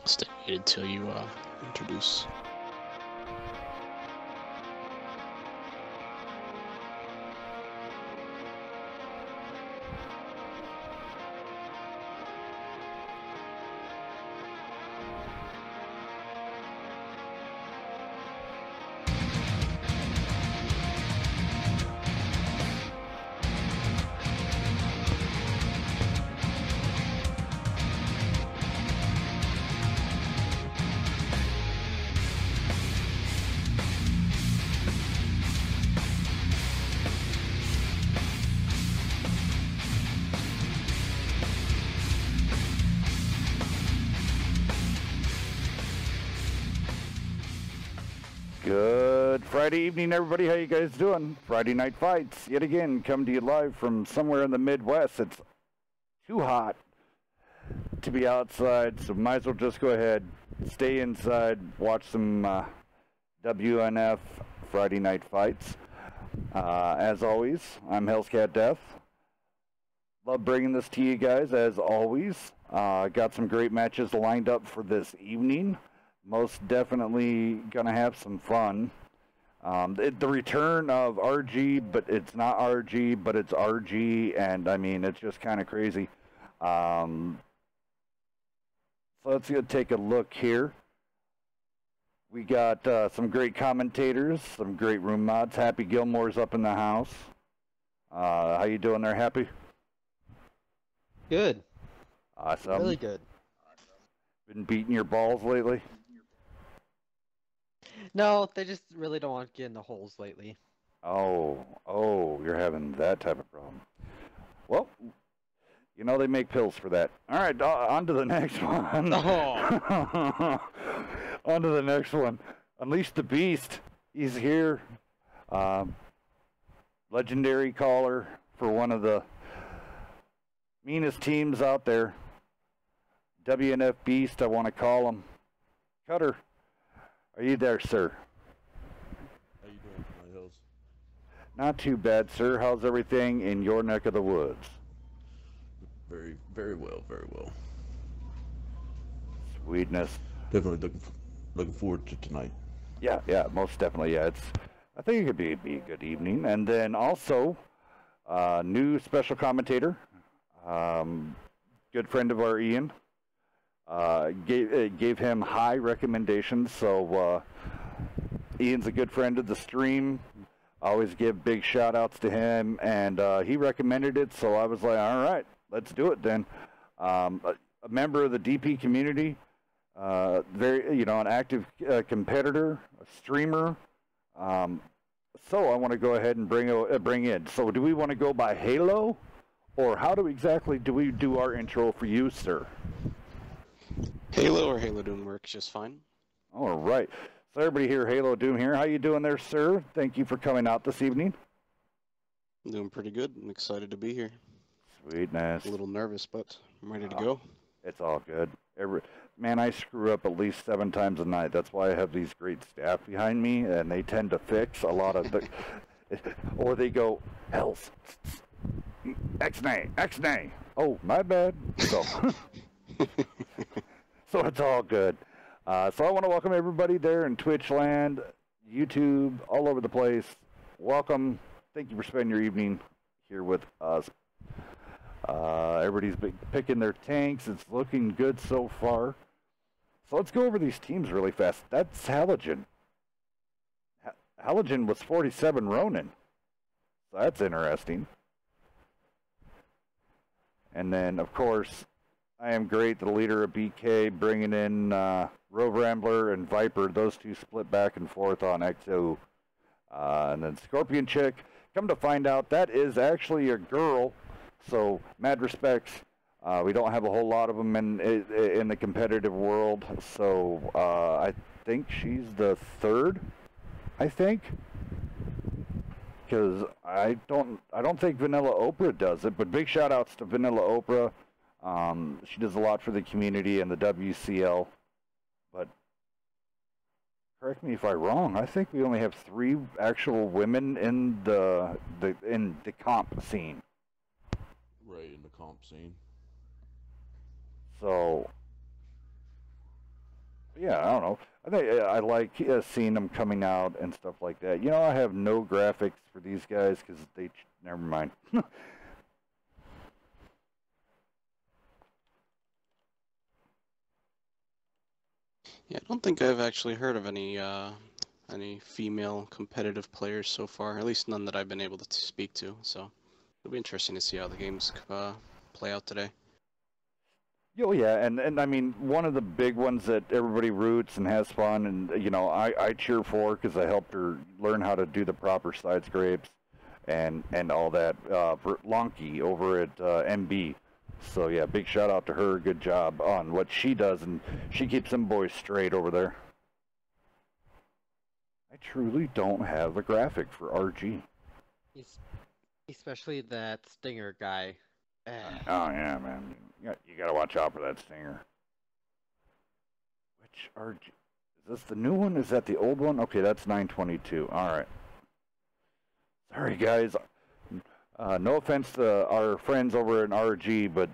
Stay until you introduce. Good Friday evening, everybody. How you guys doing? Friday Night Fights, yet again, come to you live from somewhere in the Midwest. It's too hot to be outside, so might as well just go ahead, stay inside, watch some WNF Friday Night Fights. As always, I'm Hell's Cat Death. Love bringing this to you guys, as always. Got some great matches lined up for this evening. Most definitely gonna have some fun. The return of RG, but it's not RG, but it's RG, and I mean, it's just kind of crazy. So let's go take a look here. We got some great commentators, some great room mods. Happy Gilmore's up in the house. How you doing there, Happy? Good. Awesome. Really good. Been beating your balls lately? No, they just really don't want to get in the holes lately. Oh, you're having that type of problem. Well, you know they make pills for that. All right, on to the next one. Oh. On to the next one. Unleash the Beast. He's here. Legendary caller for one of the meanest teams out there. WNF Beast, I want to call him. Cutter. Are you there, sir? How you doing, my hills? Not too bad, sir. How's everything in your neck of the woods? Very, very well, very well. Sweetness. Definitely looking forward to tonight. Yeah, most definitely. Yeah, I think it could be a good evening. And then also, new special commentator, good friend of our Ian. Gave him high recommendations, so Ian's a good friend of the stream. I always give big shout outs to him, and he recommended it, so I was like, all right, let's do it then. A member of the DP community, very, an active competitor, a streamer. So I want to go ahead and bring in. So do we want to go by Halo, or how exactly do we do our intro for you, sir? Halo or Halo Doom works just fine. All right. So everybody here, Halo Doom here. How you doing there, sir? Thank you for coming out this evening. I'm doing pretty good. I'm excited to be here. Sweetness. A little nervous, but I'm ready to go. It's all good. Man, I screw up at least 7 times a night. That's why I have these great staff behind me, and they tend to fix a lot of the... or they go, Hells, X-nay. Oh, my bad. So... So it's all good. So I want to welcome everybody there in Twitch land, YouTube, all over the place. Welcome. Thank you for spending your evening here with us. Everybody's been picking their tanks. It's looking good so far. So let's go over these teams really fast. That's Halogen. Halogen was 47 Ronin. So that's interesting. And then, of course, I am great, the leader of BK, bringing in Rove Rambler and Viper. Those two split back and forth on XO. And then Scorpion Chick. Come to find out, that is actually a girl. So, mad respects. We don't have a whole lot of them in the competitive world. So, I think she's the third, I think. Because I don't think Vanilla Oprah does it. But big shout outs to Vanilla Oprah. She does a lot for the community and the WCL, but correct me if I'm wrong. I think we only have 3 actual women in the comp scene. Right, in the comp scene. So Yeah, I don't know. I think I like seeing them coming out and stuff like that. You know, I have no graphics for these guys because never mind. Yeah, I don't think I've actually heard of any female competitive players so far. At least none that I've been able to speak to. So it'll be interesting to see how the games play out today. Oh yeah, and I mean one of the big ones that everybody roots and has fun, and you know I cheer for because I helped her learn how to do the proper side scrapes, and all that for Lonky over at MB. So yeah, big shout out to her. Good job on what she does, and she keeps them boys straight over there. I truly don't have a graphic for RG. Especially that Stinger guy. Oh yeah, man. You gotta watch out for that Stinger. Which RG? Is this the new one? Is that the old one? Okay, that's 922. All right. Sorry, guys. No offense to our friends over in RG, but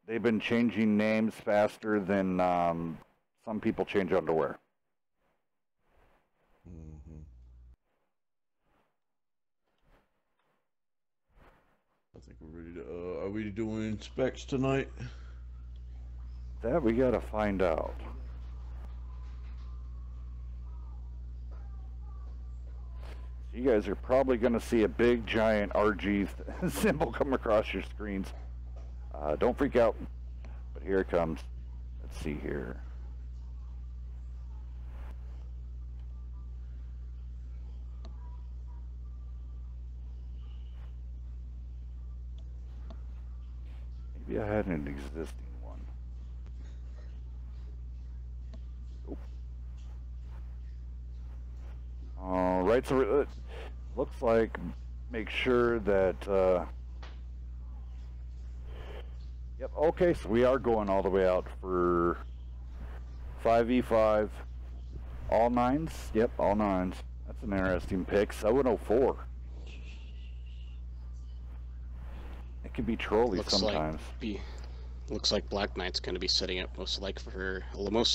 they've been changing names faster than some people change underwear. Mm-hmm. I think we're ready to. Are we doing specs tonight? That we gotta find out. You guys are probably going to see a big giant RG symbol come across your screens. Don't freak out, but here it comes. Let's see here. Maybe I had an existing one. Nope. All right, so it looks like make sure that yep, okay, so we are going all the way out for 5v5, all nines. Yep, all nines. That's an interesting pick. 704. It can be trolly sometimes. Looks like Black Knight's going to be setting up most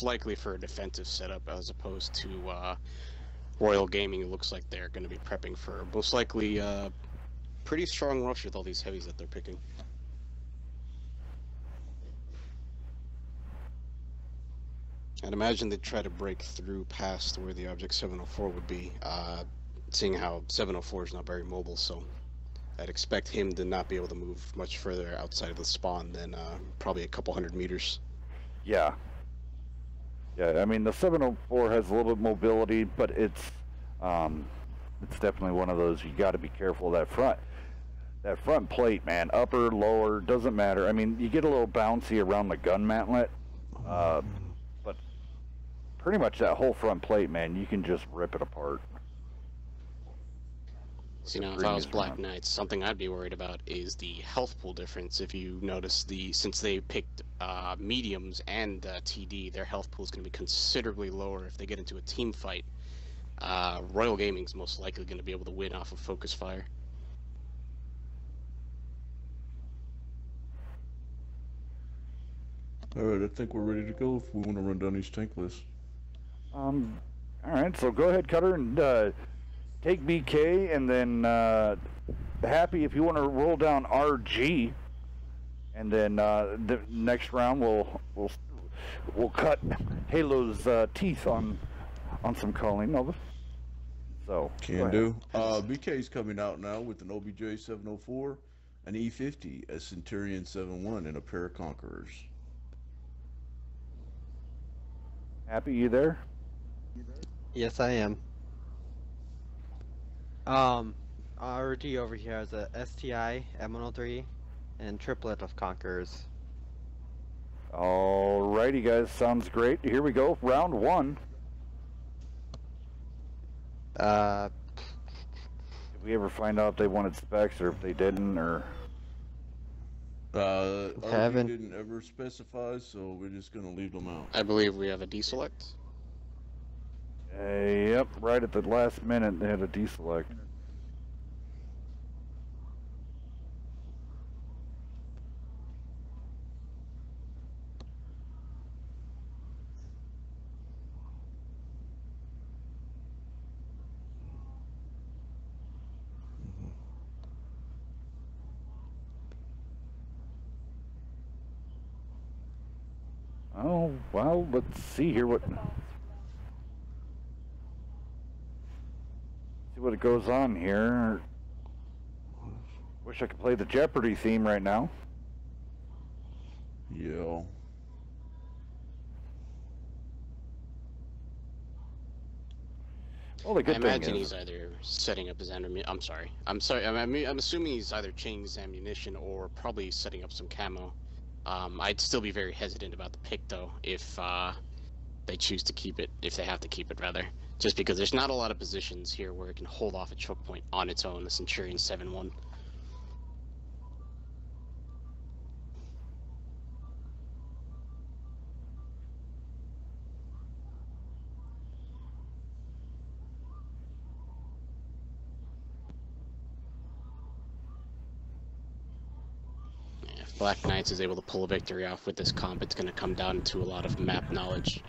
likely for a defensive setup as opposed to Royal Gaming. It looks like they're going to be prepping for most likely pretty strong rush with all these heavies that they're picking. I'd imagine they'd try to break through past where the Object 704 would be, seeing how 704 is not very mobile, so I'd expect him to not be able to move much further outside of the spawn than probably a couple hundred meters. Yeah. Yeah, I mean, the 704 has a little bit of mobility, but it's definitely one of those you got to be careful of that front plate, man. Upper, lower, doesn't matter. I mean, you get a little bouncy around the gun mantlet, but pretty much that whole front plate, man, you can just rip it apart. See, now if I was Black Knights, something I'd be worried about is the health pool difference. If you notice, since they picked mediums and TD, their health pool is going to be considerably lower if they get into a team fight. Royal Gaming's most likely going to be able to win off of focus fire. All right, I think we're ready to go if we want to run down these tank lists. All right, so go ahead, Cutter, and take BK, and then Happy if you want to roll down RG, and then the next round we'll cut Halo's teeth on some calling of it. So can do. BK's coming out now with an OBJ 704, an E50, a Centurion 71, and a pair of Conquerors. Happy, you there? Yes, I am. RG over here has a STI, M103, and triplet of Conquerors. Alrighty, guys, sounds great. Here we go, round one. Did we ever find out if they wanted specs or if they didn't, or? RG didn't ever specify, so we're just gonna leave them out. I believe we have a deselect. Yep, right at the last minute they had a deselect. Oh, well, let's see here what... See what goes on here. Wish I could play the Jeopardy theme right now. Yeah. Well, the good I thing imagine is... he's either setting up his ammunition. I'm sorry. I'm assuming he's either changing his ammunition or probably setting up some camo. I'd still be very hesitant about the pick though, if they choose to keep it, if they have to keep it rather. Just because there's not a lot of positions here where it can hold off a choke point on its own, the Centurion 7-1. If Black Knights is able to pull a victory off with this comp, it's going to come down to a lot of map knowledge.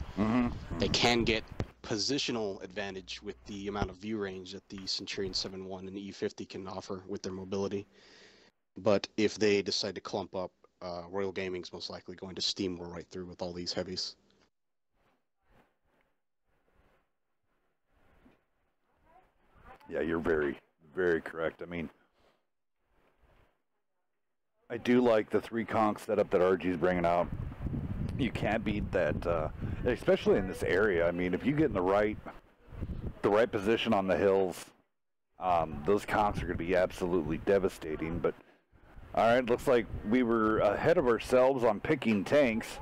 They can get positional advantage with the amount of view range that the Centurion 7-1 and the E50 can offer with their mobility. But if they decide to clump up, Royal Gaming's most likely going to steamroll right through with all these heavies. Yeah, you're very, very correct. I mean, I do like the 3-conch setup that RG's bringing out. You can't beat that, especially in this area. I mean, if you get in the right position on the hills, those conchs are going to be absolutely devastating. But all right, looks like we were ahead of ourselves on picking tanks.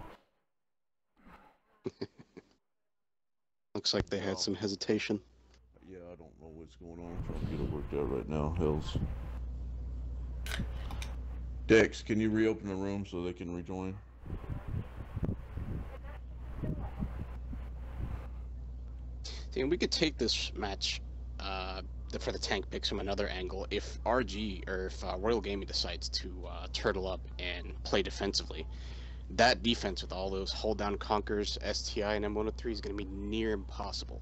Looks like they had some hesitation. Yeah, I don't know what's going on. I'm trying to get it worked out right now. Hills. Dex, can you reopen the room so they can rejoin? And we could take this match for the tank picks from another angle. If RG or if Royal Gaming decides to turtle up and play defensively, that defense with all those hold down conquers, STI, and M103 is going to be near impossible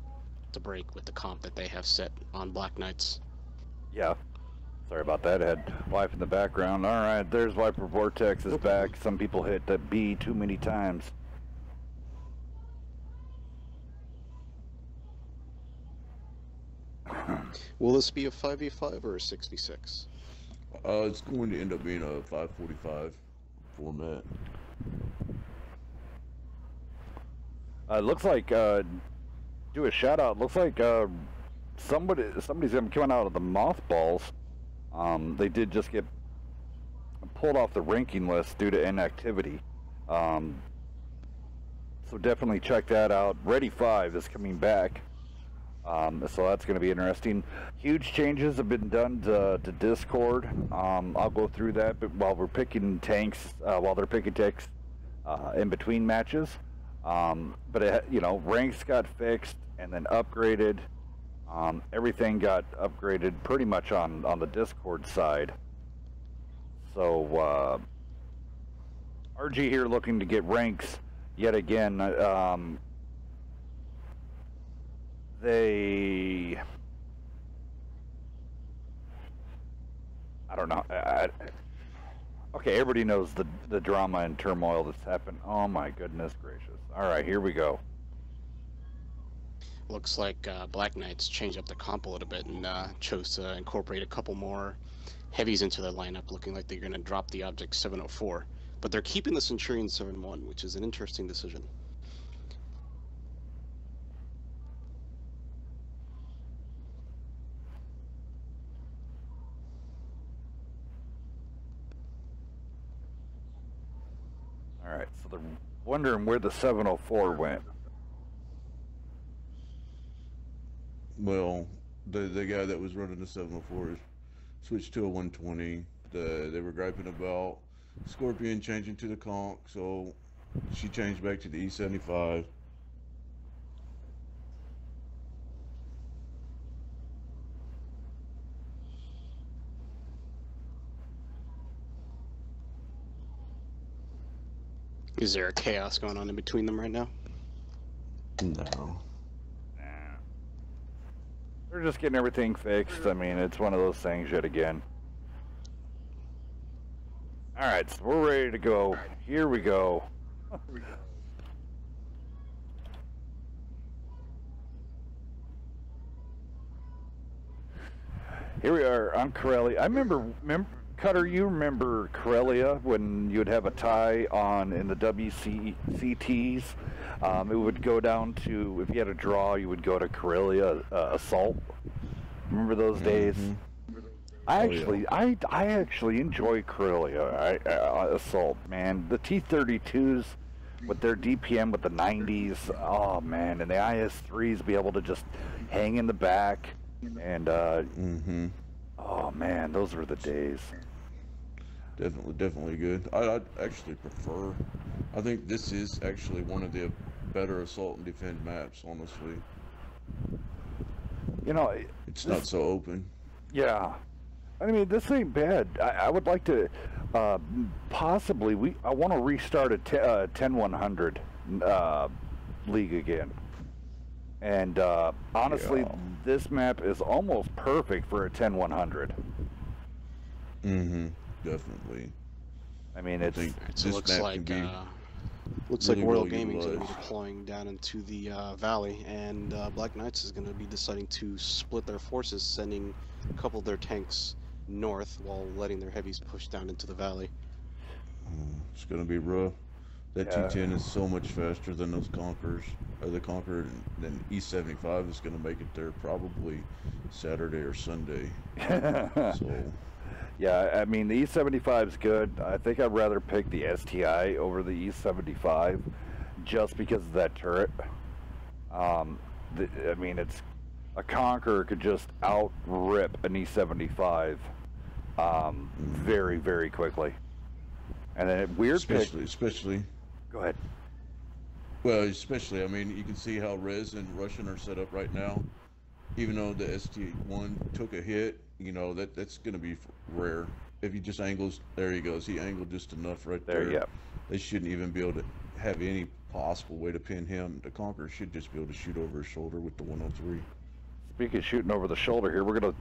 to break with the comp that they have set on Black Knights. Yeah. Sorry about that. I had wife in the background. All right, there's Viper Vortex is back. Some people hit the B too many times. Will this be a 5v5 or a 6v6? It's going to end up being a 545 format. Looks like, do a shout out. Looks like somebody's coming out of the mothballs. They did just get pulled off the ranking list due to inactivity. So definitely check that out. Ready 5 is coming back. So that's going to be interesting. Huge changes have been done to Discord. I'll go through that, but while we're picking tanks, while they're picking tanks in between matches. But it, you know, ranks got fixed and then upgraded. Everything got upgraded pretty much on the Discord side. So RG here looking to get ranks yet again. I don't know. Okay, everybody knows the drama and turmoil that's happened. Oh my goodness gracious. All right, here we go. Looks like Black Knights changed up the comp a little bit and chose to incorporate a couple more heavies into their lineup, looking like they're going to drop the Object 704. But they're keeping the Centurion 7-1, which is an interesting decision. All right, so they're wondering where the 704 went. Well, the guy that was running the 704 switched to a 120. They were griping about Scorpion changing to the conch, so she changed back to the E75. Is there a chaos going on in between them right now? No. They're just getting everything fixed. I mean, it's one of those things yet again. All right, so we're ready to go. Here we go. Here we are on Corellia. I remember, Cutter, you remember Corellia when you'd have a tie on in the WCTs? It would go down to, if you had a draw, you would go to Corellia Assault. Remember those days? I actually enjoy Corellia Assault, man. The T-32s with their DPM with the 90s, oh man, and the IS-3s be able to just hang in the back, and oh man, those were the days. Definitely good. I'd actually prefer. I think this is actually one of the better assault and defend maps, honestly. You know, it's not so open. Yeah. I mean, this ain't bad. I would like to, possibly, I want to restart a 10-100 league again. And honestly, this map is almost perfect for a 10-100. Definitely. I mean, it's... So it looks like Royal Gaming is going to be deploying down into the valley, and Black Knights is going to be deciding to split their forces, sending a couple of their tanks north while letting their heavies push down into the valley. It's going to be rough. That T10 is so much faster than those Conquerors. The Conqueror, and E75 is going to make it there probably Saturday or Sunday. So... Yeah, I mean, the E75 is good. I think I'd rather pick the STI over the E75 just because of that turret. I mean, it's a Conqueror could just out-rip an E75 very, very quickly. And then especially... Go ahead. Well, especially, I mean, you can see how Rez and Russian are set up right now. Even though the ST1 took a hit, you know, that's going to be rare. If he just angles, there he goes. He angled just enough right there. Yeah. They shouldn't even be able to have any possible way to pin him. The Conqueror should just be able to shoot over his shoulder with the 103. Speaking of shooting over the shoulder here, we're gonna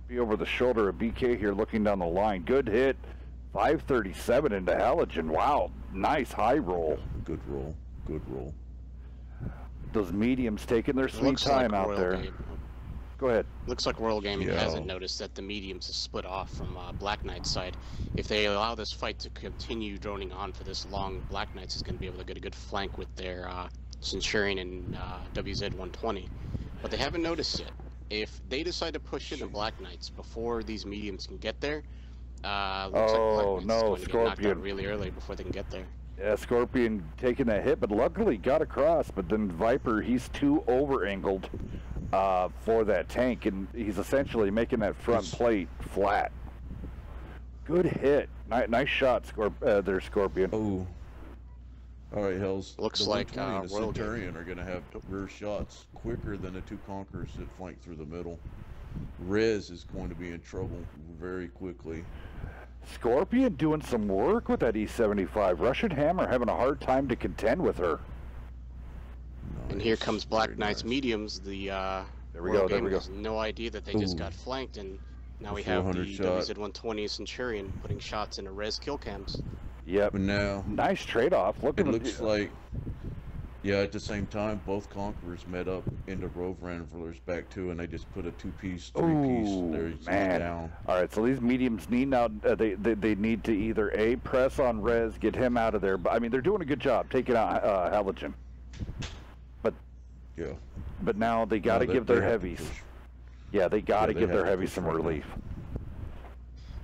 be over the shoulder of BK here, looking down the line. Good hit, 537 into Halogen. Wow, nice high roll. Good roll. Good roll. Those mediums taking their sweet time out there. Go ahead. Looks like Royal Gaming hasn't noticed that the mediums is split off from Black Knight's side. If they allow this fight to continue droning on for this long, Black Knights is going to be able to get a good flank with their Centurion and WZ-120. But they haven't noticed yet. If they decide to push into Black Knights before these mediums can get there, looks like Black Knights is going to get knocked out really early before they can get there. Yeah, Scorpion taking that hit, but luckily got across. But then Viper, he's too over-angled for that tank, and he's essentially making that front plate flat. Good hit. Nice shot, there, Scorpion. Oh. All right, Hells. Looks like the Centurion are going to have rear shots quicker than the two Conquerors that flank through the middle. Rez is going to be in trouble very quickly. Scorpion doing some work with that E75. Russian Hammer having a hard time to contend with her. Nice. And here comes Black Knight's mediums. The there we go. has no idea that they just got flanked, and now we have the WZ-120 Centurion putting shots into res kill cams. Yep. But now, nice trade-off. It looks like, yeah, at the same time, both Conquerors met up into Rove Ranveller's back too, and they just put a two-piece, three-piece there down. All right, so these mediums need now, they need to either A, press on Rez, get him out of there. But I mean, they're doing a good job taking out Halogen. But now they got to give their heavies. Yeah, they got to give their heavies some relief.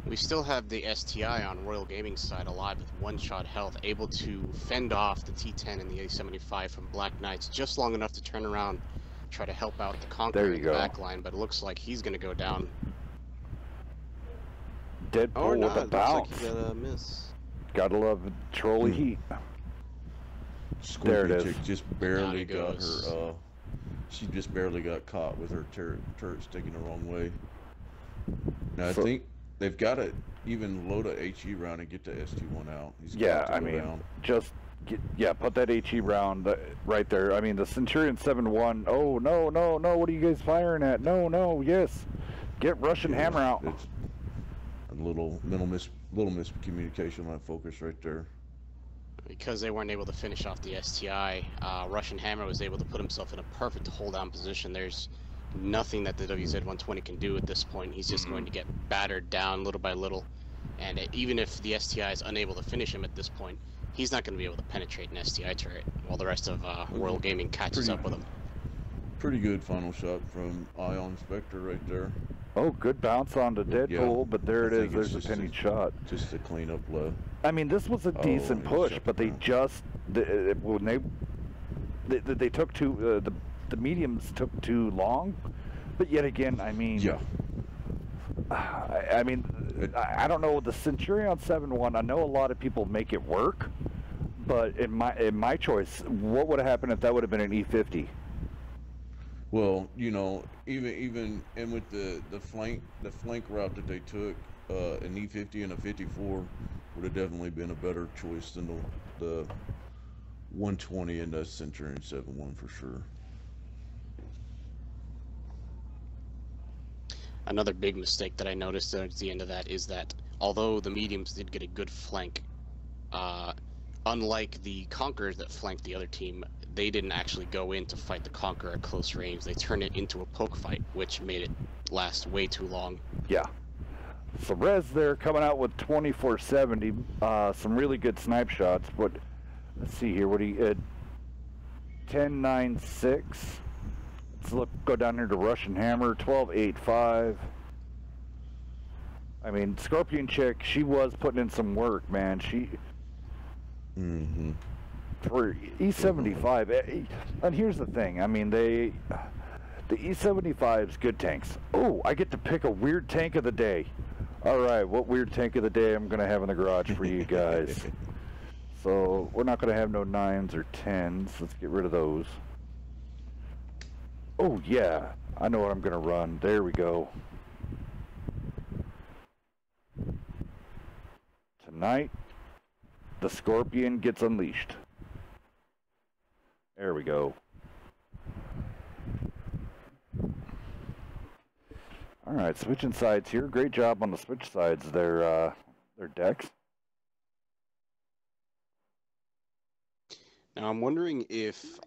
We still have the STI on Royal Gaming's side alive with one-shot health, able to fend off the T10 and the A75 from Black Knights just long enough to turn around, try to help out the Conqueror in the back line, but it looks like he's going to go down. Deadpool with a bounce. Looks like he got a miss. Gotta love trolley heat. Scorpion there it is. Chick just barely got her, she just barely got caught with her turret sticking the wrong way. Now I think they've got to even load a HE round and get the ST1 out. I mean, just put that HE round right there. I mean, the Centurion 7-1. Oh no! What are you guys firing at? No! Yes, get Russian Hammer out. It's a little miscommunication on that focus right there. Because they weren't able to finish off the STI, Russian Hammer was able to put himself in a perfect hold-down position. There's nothing that the WZ-120 can do at this point. He's just going to get battered down little by little. And even if the STI is unable to finish him at this point, he's not going to be able to penetrate an STI turret while the rest of Royal Gaming catches up with him. Pretty good final shot from Ion Spectre right there. Oh, good bounce on the Deadpool, but there it is. There's a penny shot. Just a cleanup low. I mean, this was a decent push, but they just when they took too the mediums took too long. But yet again, I mean, yeah. I mean, I don't know the Centurion 7-1. I know a lot of people make it work, but in my choice, what would have happened if that would have been an E50? Well, you know, even and with the flank route that they took, an E50 and a 54 would have definitely been a better choice than the 120 and the Centurion 7-1 for sure. Another big mistake that I noticed at the end of that is that although the mediums did get a good flank, unlike the Conquerors that flanked the other team, they didn't actually go in to fight the Conqueror at close range. They turned it into a poke fight, which made it last way too long. Yeah. So Rez there coming out with 2470, some really good snipe shots. But let's see here, what he had 10.96. Let's go down here to Russian Hammer, 12.85. I mean, Scorpion Chick, she was putting in some work, man. She. For E75, and here's the thing. I mean, the E75's good tanks. Oh, I get to pick a weird tank of the day. All right, what weird tank of the day I'm gonna have in the garage for you guys? So we're not gonna have no 9s or 10s. Let's get rid of those. Oh yeah, I know what I'm gonna run. There we go. Tonight, the Scorpion gets unleashed. There we go. All right, switching sides here. Great job on the switch sides. Their decks. Now I'm wondering if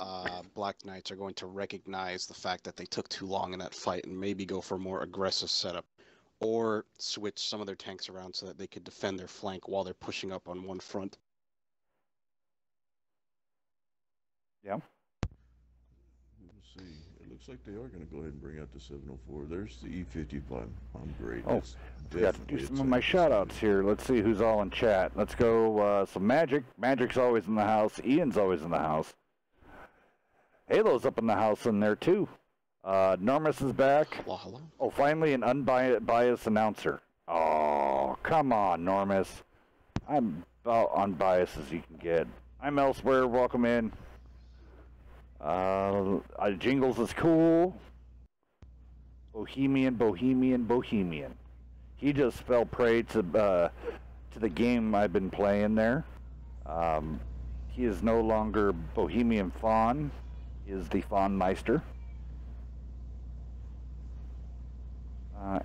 Black Knights are going to recognize the fact that they took too long in that fight and maybe go for a more aggressive setup, or switch some of their tanks around so that they could defend their flank while they're pushing up on one front. Yeah. Let's see. It looks like they are going to go ahead and bring out the 704. There's the E50 I'm great. Oh, I got to do some of my shout-outs here. Let's see who's all in chat. Let's go some Magic. Magic's always in the house. Ian's always in the house. Halo's up in the house in there, too. Normus is back. Hello, hello. Oh, finally an unbiased announcer. Oh, come on, Normus. I'm about unbiased as you can get. I'm Elsewhere. Welcome in. Jingles is cool. Bohemian. He just fell prey to the game I've been playing there. He is no longer Bohemian Fawn. He is the Fawn Meister.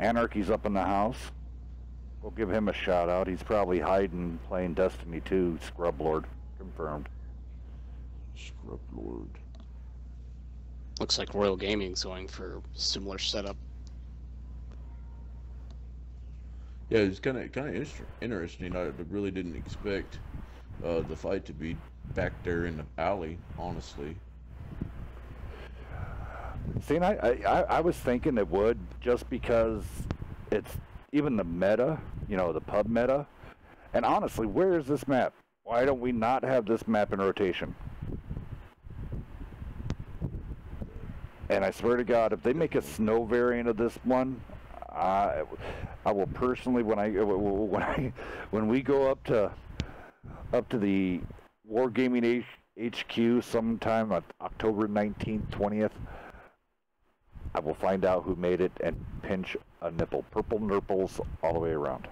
Anarchy's up in the house. We'll give him a shout out. He's probably hiding playing Destiny 2. Scrub Lord confirmed. Scrub Lord. Looks like Royal Gaming's going for similar setup. Yeah, it's kind of interesting. I really didn't expect the fight to be back there in the alley, honestly. See, and I was thinking it would, just because it's even the meta, you know, the pub meta. And honestly, where is this map? Why don't we not have this map in rotation? And I swear to God, if they make a snow variant of this one, I will personally, when we go up to the Wargaming HQ sometime on October 19th, 20th, I will find out who made it and pinch a nipple. Purple nurples all the way around.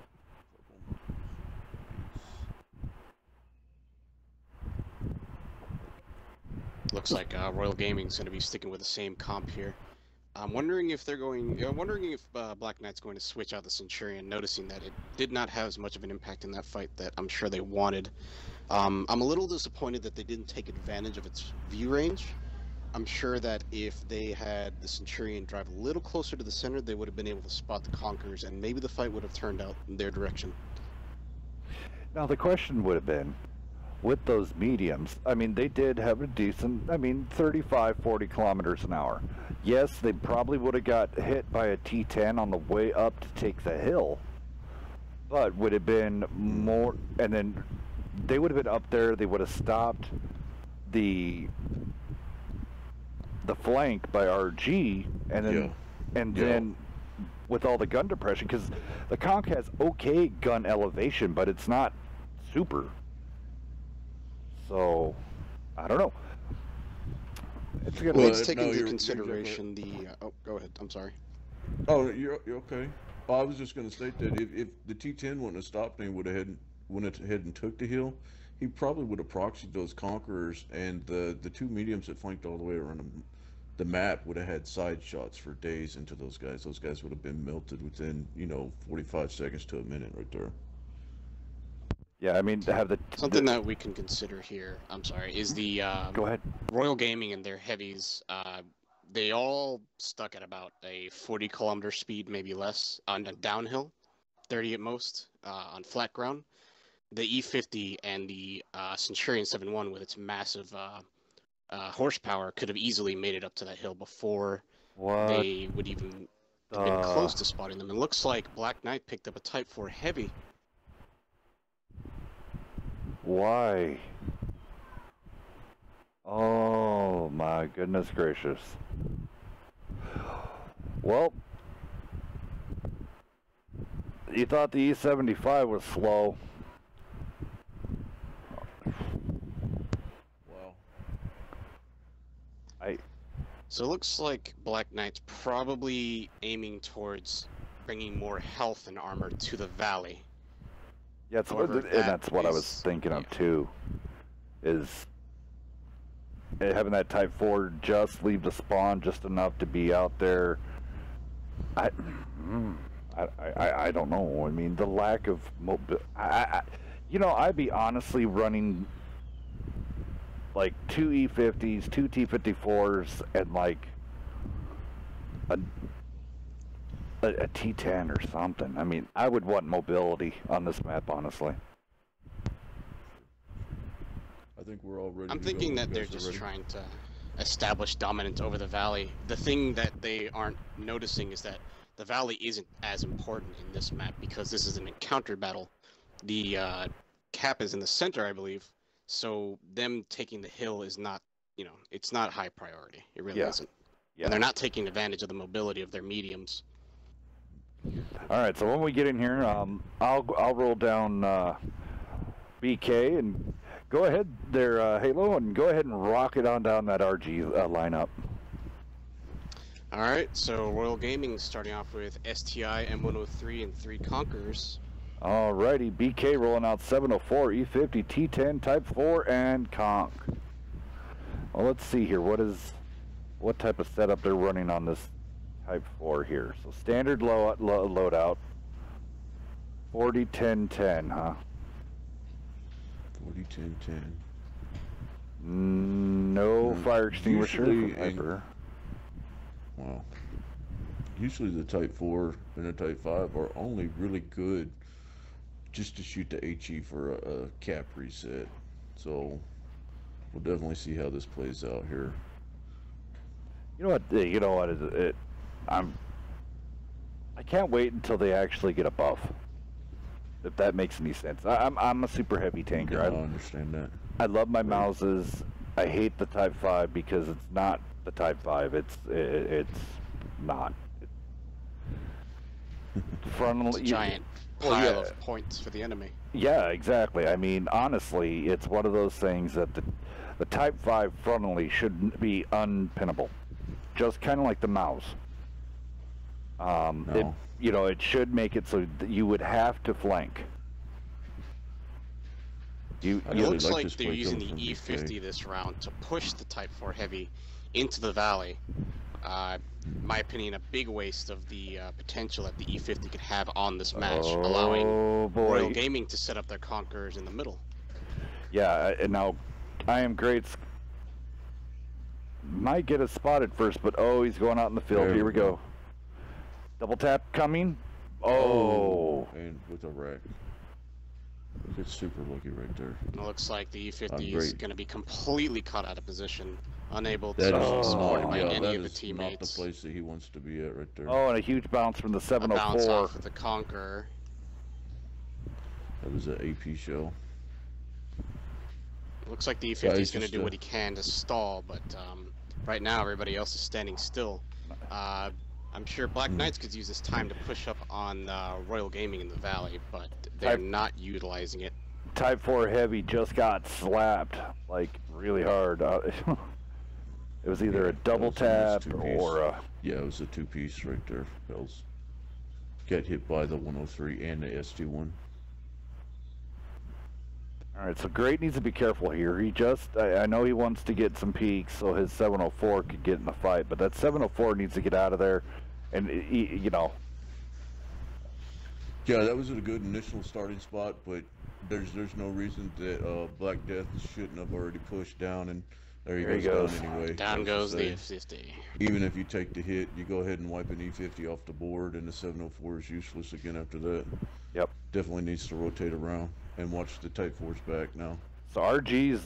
Looks like Royal Gaming's going to be sticking with the same comp here. I'm wondering if they're going. I'm wondering if Black Knight's going to switch out the Centurion, noticing that it did not have as much of an impact in that fight that I'm sure they wanted. I'm a little disappointed that they didn't take advantage of its view range. I'm sure that if they had the Centurion drive a little closer to the center, they would have been able to spot the Conquerors, and maybe the fight would have turned out in their direction. Now the question would have been, with those mediums, I mean, they did have a decent, 35, 40 kilometers an hour. Yes, they probably would have got hit by a T10 on the way up to take the hill, but would have been more, and then they would have been up there, they would have stopped the flank by RG, and then then with all the gun depression, because the Conch has okay gun elevation, but it's not super. So I don't know. It's gonna let's take into consideration the. Oh, go ahead. I'm sorry. Oh, you're okay. Well, I was just going to state that if the T10 wouldn't have stopped and went ahead and took the hill, he probably would have proxied those Conquerors, and the two mediums that flanked all the way around the map would have had side shots for days into those guys. Those guys would have been melted within 45 seconds to a minute right there. Yeah, I mean, to have something that we can consider here. I'm sorry, is the go ahead. Royal Gaming and their heavies. They all stuck at about a 40-kilometer speed, maybe less, on a downhill, 30 at most, on flat ground. The E50 and the Centurion 7.1 with its massive horsepower could have easily made it up to that hill before they would even have been close to spotting them. It looks like Black Knight picked up a Type 4 heavy. Why? Oh my goodness gracious. Well, you thought the E75 was slow. Wow. So it looks like Black Knight's probably aiming towards bringing more health and armor to the valley. Yeah, that's what I was thinking of too, is having that Type 4 just leave the spawn just enough to be out there. I don't know. I mean, the lack of I'd be honestly running like 2 E50s, 2 T54s, and like a T10 or something. I mean, I would want mobility on this map, honestly. I think we're all ready. I'm thinking that they're just trying to establish dominance over the valley. The thing that they aren't noticing is that the valley isn't as important in this map because this is an encounter battle. The cap is in the center, I believe, so them taking the hill is not, it's not high priority. It really isn't. Yeah. And they're not taking advantage of the mobility of their mediums. All right, so when we get in here, I'll roll down BK and go ahead there, Halo, and go ahead and rock it on down that RG lineup. All right, so Royal Gaming starting off with STI, M103, and 3 Conquerors. All righty, BK rolling out 704, E50, T10, Type 4, and Conch. Well, let's see here. What type of setup they're running on this Type 4 here? So standard loadout. 40, 10, 10, huh? 40, 10, 10. No fire extinguisher from Viper. Wow. Usually the Type 4 and the Type 5 are only really good just to shoot the HE for a cap reset. So we'll definitely see how this plays out here. You know what? I can't wait until they actually get a buff. If that makes any sense. I'm a super heavy tanker. I understand that. I love my Mauses. I hate the Type 5 because it's not the Type 5. It's not. It's a giant pile of points for the enemy. Yeah, exactly. I mean, honestly, it's one of those things that the Type 5 frontally shouldn't be unpinnable. Just kind of like the Maus. No. It should make it so that you would have to flank. It looks like they're using the E50 this round to push the Type 4 Heavy into the valley. My opinion, a big waste of the potential that the E50 could have on this match, allowing Royal Gaming to set up their Conquerors in the middle. Yeah, and now I am great. might get us spotted first, but oh, he's going out in the field. Here we go. Double tap coming. Oh. And with a wreck. It's super lucky right there. It looks like the E50 is going to be completely caught out of position, unable to That is support not, by any that of the is teammates. not the place that he wants to be at right there. Oh, and a huge bounce from the 704. A bounce off of the Conqueror. That was an AP show. Looks like the E50 is going to do what he can to stall, but right now everybody else is standing still. I'm sure Black Knights could use this time to push up on Royal Gaming in the Valley, but they're not utilizing it. Type 4 Heavy just got slapped, like, really hard. It was either a double tap or a... Yeah, it was a two-piece right there. Bells got hit by the 103 and the ST1. Alright, so Great needs to be careful here. He just, I know he wants to get some peaks so his 704 could get in the fight, but that 704 needs to get out of there, and, you know. Yeah, that was a good initial starting spot, but there's no reason that Black Death shouldn't have already pushed down, and there he goes down anyway. Down goes the E50. Even if you take the hit, you go ahead and wipe an E50 off the board, and the 704 is useless again after that. Yep. Definitely needs to rotate around and watch the Type 4's back now. So RG's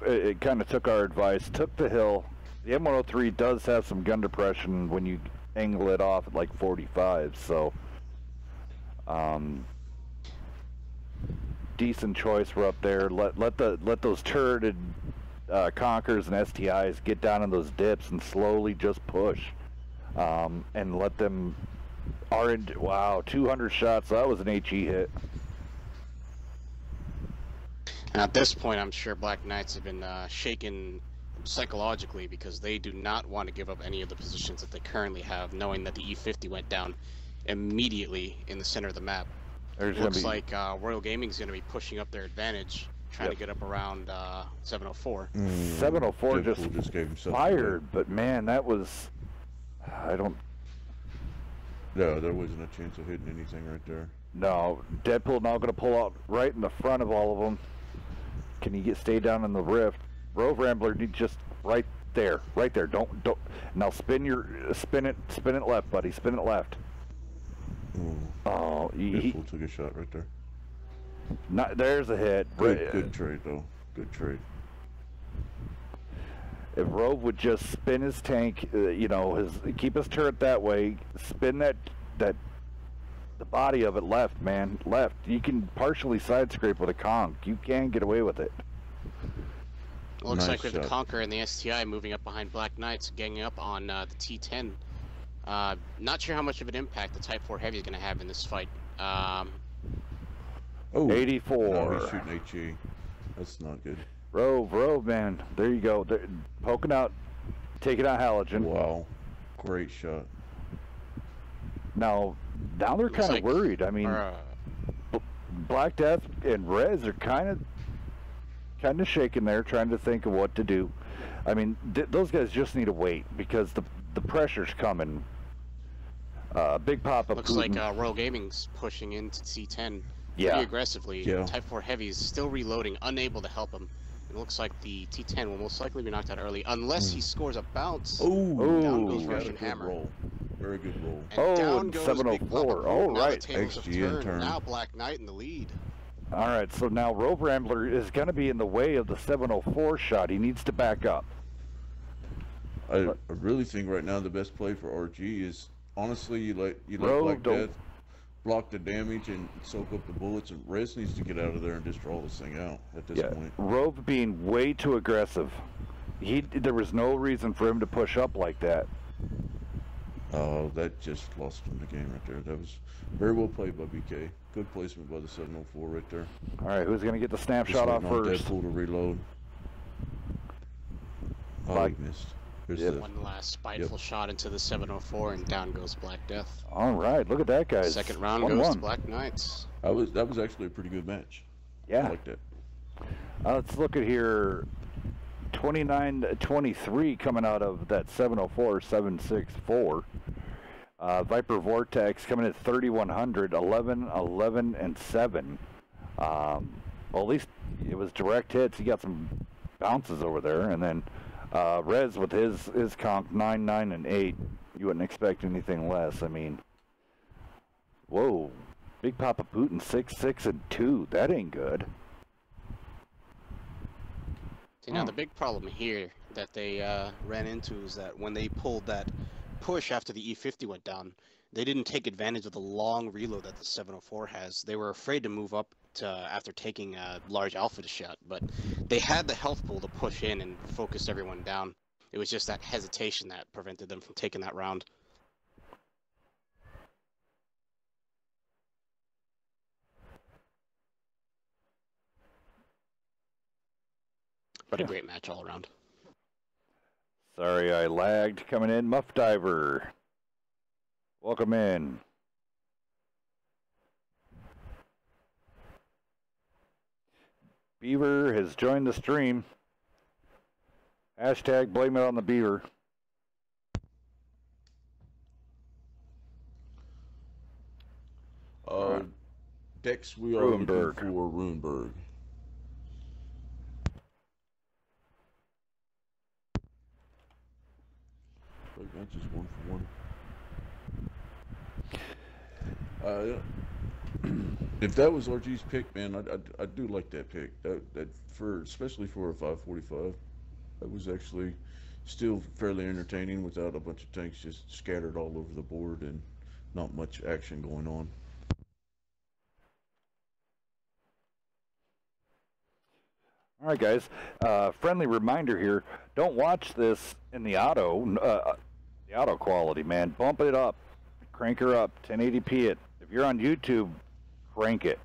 it kind of took our advice, took the hill. The M103 does have some gun depression when you angle it off at like 45, so decent choice. We're up there. Let those turreted Conquerors and STIs get down in those dips and slowly just push, and let them. Wow, 200 shots. So that was an HE hit. And at this point, I'm sure Black Knights have been shaken psychologically because they do not want to give up any of the positions that they currently have, knowing that the E50 went down immediately in the center of the map. Looks like Royal Gaming is going to be pushing up their advantage, trying to get up around 704. 704 just gave himself fired, but man, that was... No, there wasn't a chance of hitting anything right there. No, Deadpool now going to pull out right in the front of all of them. Can he stay down in the rift? Rove Rambler needs just right there. Don't. Now spin it left, buddy. Spin it left. Ooh. Oh, Deadpool took a shot right there. There's a hit. Good trade though. Good trade. If Rove would just spin his tank, you know, keep his turret that way, spin the body of it left, man, left. You can partially side scrape with a conch. You can get away with it. Looks like we have the Conqueror and the STI moving up behind Black Knights, ganging up on the T10. Not sure how much of an impact the Type 4 Heavy is going to have in this fight. 84. No, he's shooting HE. That's not good. Rove, man. There you go. They're poking out, taking out halogen. Wow. Great shot. Now they're kind of worried. I mean, Black Death and Rez are kind of shaking there, trying to think of what to do. I mean, those guys just need to wait because the pressure's coming. Big pop-up. Looks like Royal Gaming's pushing into C10 pretty aggressively. Type 4 Heavy is still reloading, unable to help him. It looks like the T10 will most likely be knocked out early, unless he scores a bounce. Down goes Russian Hammer. Roll. Very good roll. And down goes 704. Oh, right. XG turn. Now Black Knight in the lead. All right, so now Rove Rambler is going to be in the way of the 704 shot. He needs to back up. I really think right now the best play for RG is, honestly, you let Black Death block the damage and soak up the bullets, and Rez needs to get out of there and just draw this thing out at this point. Rove being way too aggressive. There was no reason for him to push up like that. Oh, that just lost him the game right there. That was very well played by BK. Good placement by the 704 right there. All right, who's going to get the snapshot off first? Deadpool to reload. Oh, he missed. One last spiteful shot into the 704, and down goes Black Death. All right, look at that, guys. Second round goes to Black Knights. That was actually a pretty good match. Yeah. I liked it. Let's look at here. 29-23 coming out of that 704-764. Viper Vortex coming at 3100, 11, 11, and 7. Well, at least it was direct hits. He got some bounces over there, and then Rez with his conch 9, 9, and 8. You wouldn't expect anything less. I mean, whoa. Big Papa Putin 6, 6, and 2. That ain't good. See, now the big problem here that they ran into is that when they pulled that push after the E50 went down, they didn't take advantage of the long reload that the 704 has. They were afraid to move up to, after taking a large alpha shot, but they had the health pool to push in and focus everyone down. It was just that hesitation that prevented them from taking that round. But a great match all around. Sorry I lagged. Coming in, Muff Diver. Welcome in. Beaver has joined the stream. Hashtag blame it on the beaver. Dex, we are looking for Runeberg. That's just 1 for 1. If that was RG's pick, man, I do like that pick. That for especially for a 545, that was actually still fairly entertaining without a bunch of tanks just scattered all over the board and not much action going on. All right, guys. Friendly reminder here: don't watch this in the auto quality, man. Bump it up, crank her up, 1080p it. If you're on YouTube, crank it.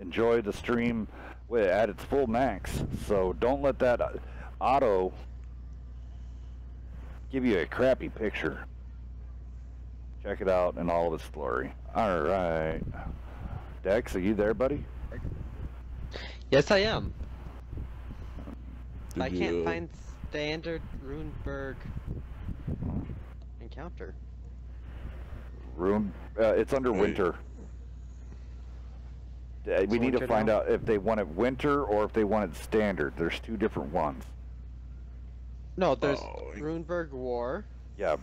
Enjoy the stream at its full max. So don't let that auto give you a crappy picture. Check it out in all of its glory. All right, Dex, are you there, buddy? Yes, I am. I can't find standard Runeberg encounter. It's under winter. We need to find out if they want it winter or if they want it standard. There's two different ones. No, there's Runeberg War. Yeah.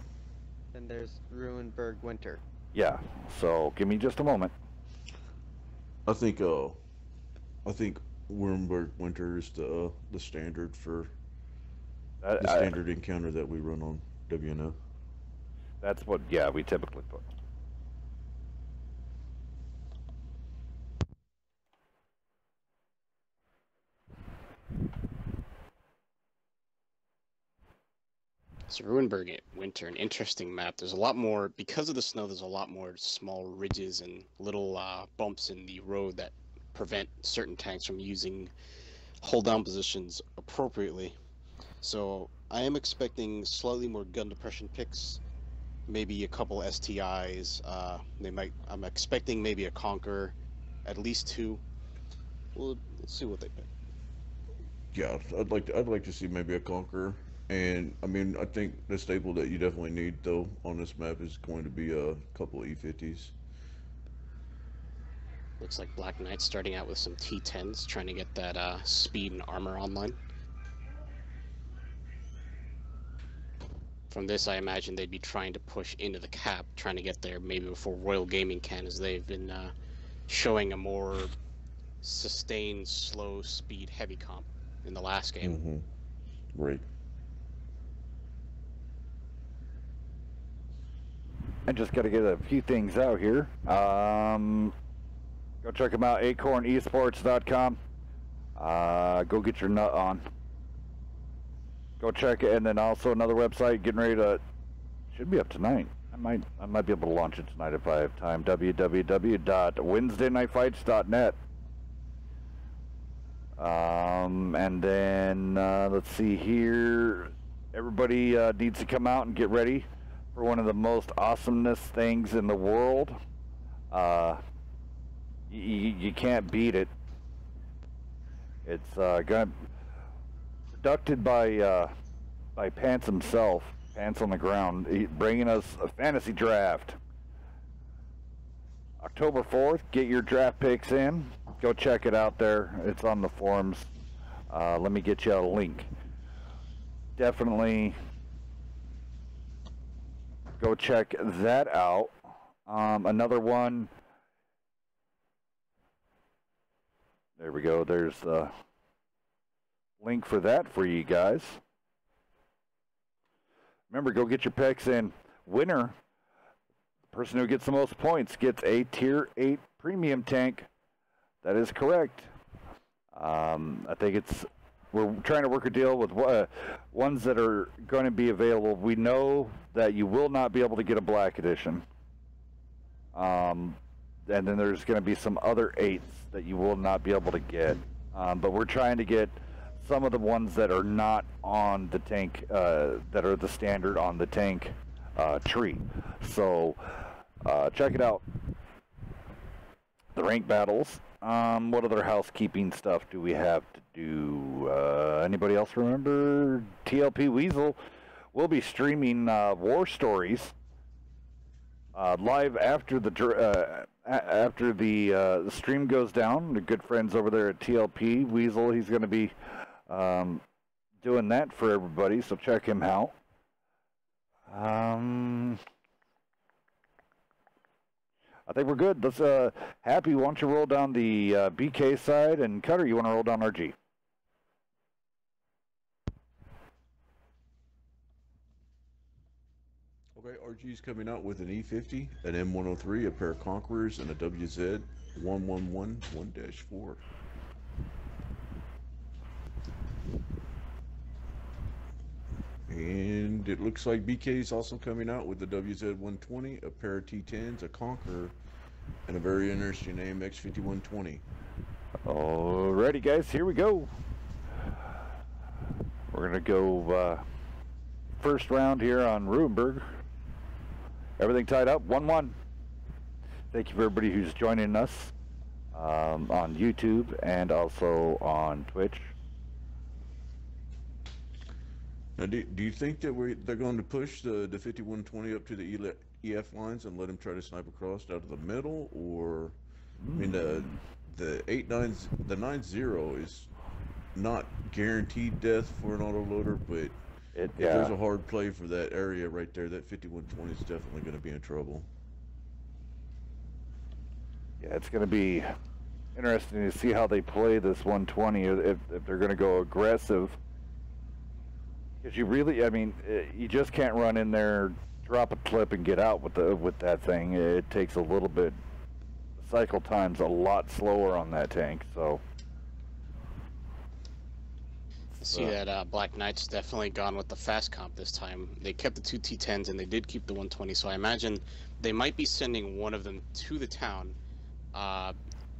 And there's Runeberg Winter. Yeah. So give me just a moment. I think Runeberg Winter is the standard for the standard encounter that we run on WNF. That's what, we typically put. So Ruinberg Winter, an interesting map. There's a lot more, because of the snow, there's a lot more small ridges and little bumps in the road that prevent certain tanks from using hold down positions appropriately. So I am expecting slightly more gun depression picks, maybe a couple STIs. I'm expecting maybe a Conqueror, at least 2. Well, let's see what they pick. Yeah, I'd like to see maybe a Conqueror. And I mean, I think the staple that you definitely need though on this map is going to be a couple of E50s. Looks like Black Knight's starting out with some T10s, trying to get that speed and armor online. From this, I imagine they'd be trying to push into the cap, trying to get there maybe before Royal Gaming can, as they've been showing a more sustained, slow speed heavy comp in the last game. Mm-hmm. Right. I just got to get a few things out here. Go check them out, acornesports.com. Go get your nut on. Go check it, and then also another website getting ready to, should be up tonight. I might be able to launch it tonight if I have time. www.wednesdaynightfights.net. And then let's see here. Everybody needs to come out and get ready for one of the most awesomest things in the world. You can't beat it. It's conducted by Pants himself, Pants on the Ground, bringing us a fantasy draft. October 4th, get your draft picks in. Go check it out there. It's on the forums. Let me get you a link. definitely go check that out. Another one. There we go. There's the link for that for you guys. Remember, go get your picks in. Winner, the person who gets the most points, gets a Tier 8 premium tank. That is correct. I think we're trying to work a deal with ones that are going to be available. We know that you will not be able to get a black edition. And then there's going to be some other 8s that you will not be able to get. But we're trying to get some of the ones that are not on the tank, that are the standard on the tank tree. So check it out. The rank battles. What other housekeeping stuff do we have to do? Anybody else remember? TLP Weasel will be streaming War Stories live after the stream goes down. The good friends over there at TLP Weasel, he's going to be doing that for everybody, so check him out. I think we're good. Let's Happy, why don't you roll down the BK side, and Cutter, you want to roll down RG? Okay, RG's coming out with an E50, an M103, a pair of Conquerors, and a WZ 1111 1-4. And it looks like BK's also coming out with the WZ-120, a pair of T10s, a Conqueror, and a very interesting name, X5120. Alrighty, guys, here we go. We're going to go first round here on Rubenberg. Everything tied up, 1-1. Thank you for everybody who's joining us on YouTube and also on Twitch. Now, do you think that they're going to push the 5120 up to the EF lines and let him try to snipe across out of the middle, or I mean the 9-0 is not guaranteed death for an autoloader, but if there's a hard play for that area right there, that 5120 is definitely going to be in trouble. Yeah, it's going to be interesting to see how they play this 120, if they're going to go aggressive. Because you really, I mean, you just can't run in there, drop a clip, and get out with that thing. It takes a little bit. Cycle time's a lot slower on that tank, so. See that Black Knight's definitely gone with the fast comp this time. They kept the 2 T10s and they did keep the 120, so I imagine they might be sending one of them to the town,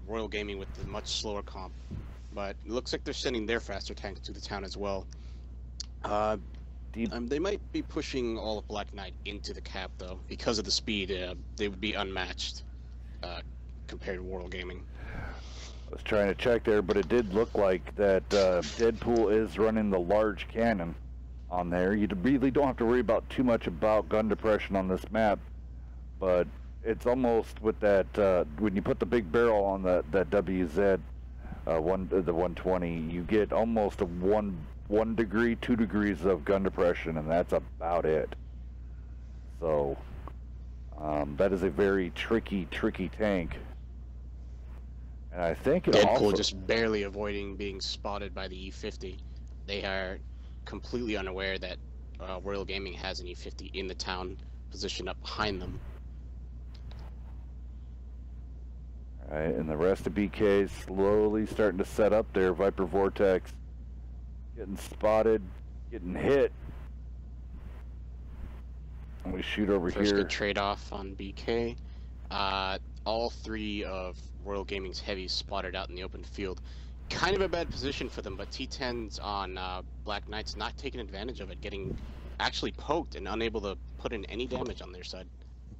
Royal Gaming with the much slower comp. But it looks like they're sending their faster tank to the town as well. They might be pushing all of Black Knight into the cap, though. Because of the speed, they would be unmatched compared to Royal Gaming. I was trying to check there, but it did look like that Deadpool is running the large cannon on there. You really don't have to worry about too much about gun depression on this map, but it's almost with that when you put the big barrel on that WZ the 120, you get almost a 1 degree, 2 degrees of gun depression, and that's about it. So that is a very tricky tank. And I think it Deadpool also just barely avoiding being spotted by the E50. They are completely unaware that Royal Gaming has an E50 in the town, positioned up behind them. All right, and the rest of BK slowly starting to set up there. Viper Vortex getting spotted, getting hit. And we shoot over First here. good trade-off on BK. All 3 of Royal Gaming's heavies spotted out in the open field. Kind of a bad position for them, but T10s on Black Knight's not taking advantage of it, getting actually poked and unable to put in any damage on their side.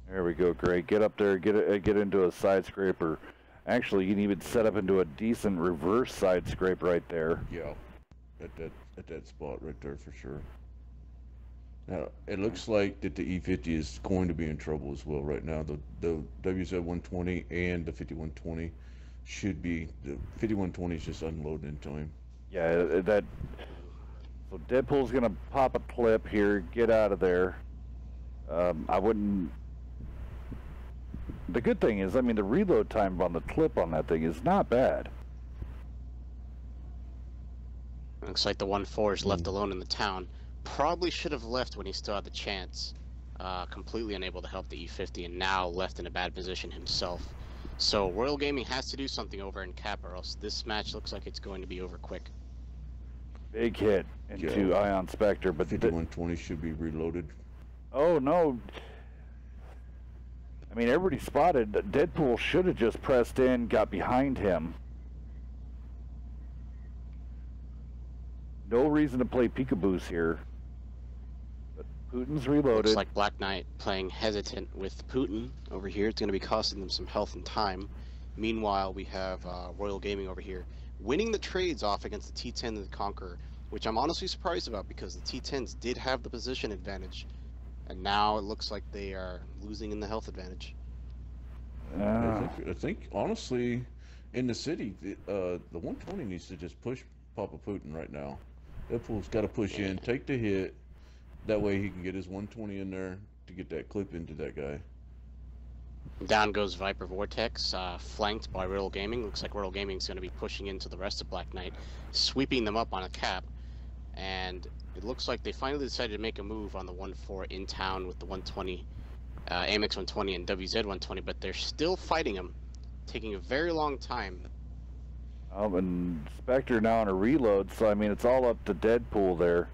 There we go, Greg. Get up there, get into a side scraper. Actually, you can even set up into a decent reverse side scrape right there. Yeah, at that spot right there for sure. Now, it looks like that the E50 is going to be in trouble as well right now. The WZ-120 and the 5120 should be. The 5120 is just unloading into him. Yeah, that So Deadpool's gonna pop a clip here, get out of there. I wouldn't. The good thing is, I mean, the reload time on the clip on that thing is not bad. Looks like the 1-4 is left alone in the town. Probably should have left when he still had the chance. Completely unable to help the E50 and now left in a bad position himself. So Royal Gaming has to do something over in Cap or else this match looks like it's going to be over quick. Big hit into Ion Spectre, but 5120 should be reloaded. Oh no. I mean, everybody spotted that Deadpool should have just pressed in, got behind him. No reason to play peekaboos here. But Putin's reloaded. Looks like Black Knight playing hesitant with Putin over here. It's going to be costing them some health and time. Meanwhile, we have Royal Gaming over here winning the trades off against the T10 and the Conqueror, which I'm honestly surprised about because the T10s did have the position advantage. And now it looks like they are losing in the health advantage. I think honestly, in the city, the 120 needs to just push Papa Putin right now. Deadpool's got to push in, take the hit. That way he can get his 120 in there to get that clip into that guy. Down goes Viper Vortex, flanked by Royal Gaming. Looks like Royal Gaming's going to be pushing into the rest of Black Knight, sweeping them up on a cap. And it looks like they finally decided to make a move on the 1-4 in town with the 120, Amex 120 and WZ 120, but they're still fighting them, taking a very long time. And Spectre now on a reload, so I mean, it's all up to Deadpool there.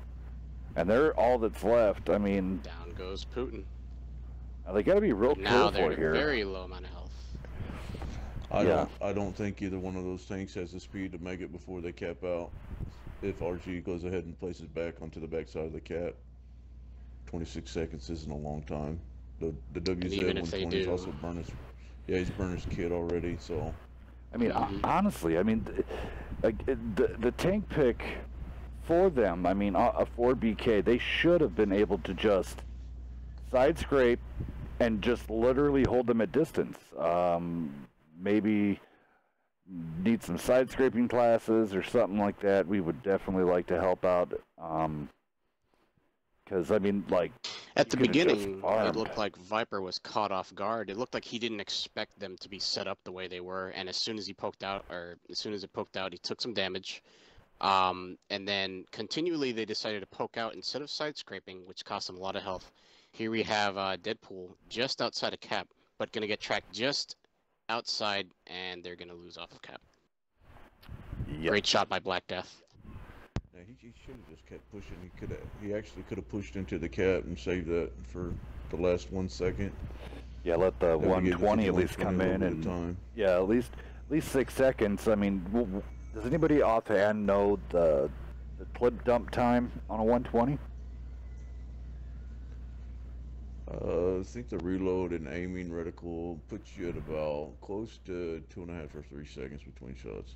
And they're all that's left. I mean, down goes Putin. They got to be real now careful they're here. Very low amount of health. I don't think either one of those tanks has the speed to make it before they cap out. If RG goes ahead and places back onto the backside of the cap, 26 seconds isn't a long time. The WZ 120 is also burning. Yeah, he's burned his kit already. So, I mean, honestly, I mean, the tank pick for them, I mean, for BK, they should have been able to just side scrape and just literally hold them at distance. Maybe need some side scraping classes or something like that. We would definitely like to help out. Because, I mean, like, at the beginning, it looked like Viper was caught off guard. It looked like he didn't expect them to be set up the way they were. And as soon as he poked out, or as soon as it poked out, he took some damage. And then continually they decided to poke out instead of side scraping, which cost them a lot of health. Here we have Deadpool just outside of cap, but going to get tracked just outside, and they're going to lose off of cap. Yep. Great shot by Black Death. Yeah, he should have just kept pushing. He actually could have pushed into the cap and saved that for the last 1 second. Yeah, let the 120 at least come in, and yeah, at least 6 seconds. I mean, does anybody offhand know the clip dump time on a 120? I think the reload and aiming reticle puts you at about close to 2.5 or 3 seconds between shots.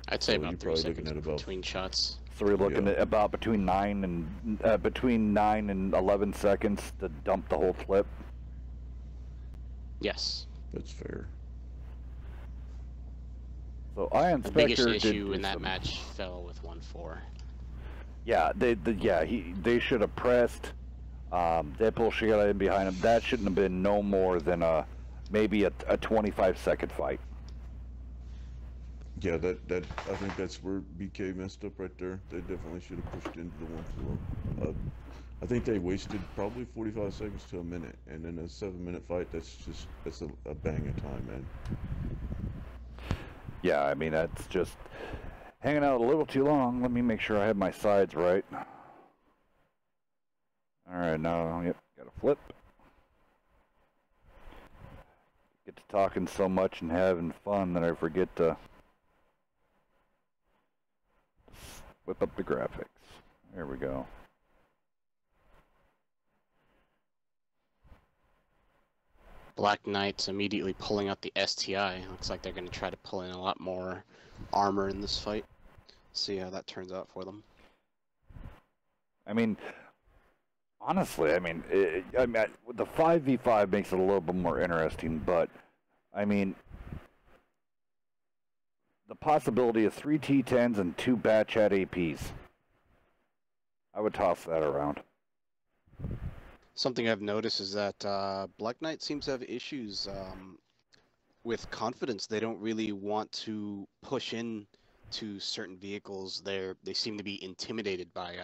I'd say about 3 seconds between shots. So we're looking at about between 9 and 11 seconds to dump the whole clip. Yes, that's fair. So Ion Spectre. The biggest issue in that match fell with 1-4. Yeah, they should have pressed. Deadpool should have got in behind him. That shouldn't have been no more than maybe a 25-second fight. Yeah, I think that's where BK messed up right there. They definitely should have pushed into the 1-4. I think they wasted probably 45 seconds to a minute, and in a 7-minute fight, that's a bang of time, man. Yeah, I mean, that's just hanging out a little too long. Let me make sure I have my sides right. All right, now, yep, got to flip. Get to talking so much and having fun that I forget to whip up the graphics. There we go. Black Knight's immediately pulling out the STI. Looks like they're going to try to pull in a lot more armor in this fight. See how that turns out for them. I mean, honestly, I mean, the 5v5 makes it a little bit more interesting, but, I mean, the possibility of 3 T10s and 2 batch hat APs. I would toss that around. Something I've noticed is that Black Knight seems to have issues with confidence. They don't really want to push in to certain vehicles. They seem to be intimidated by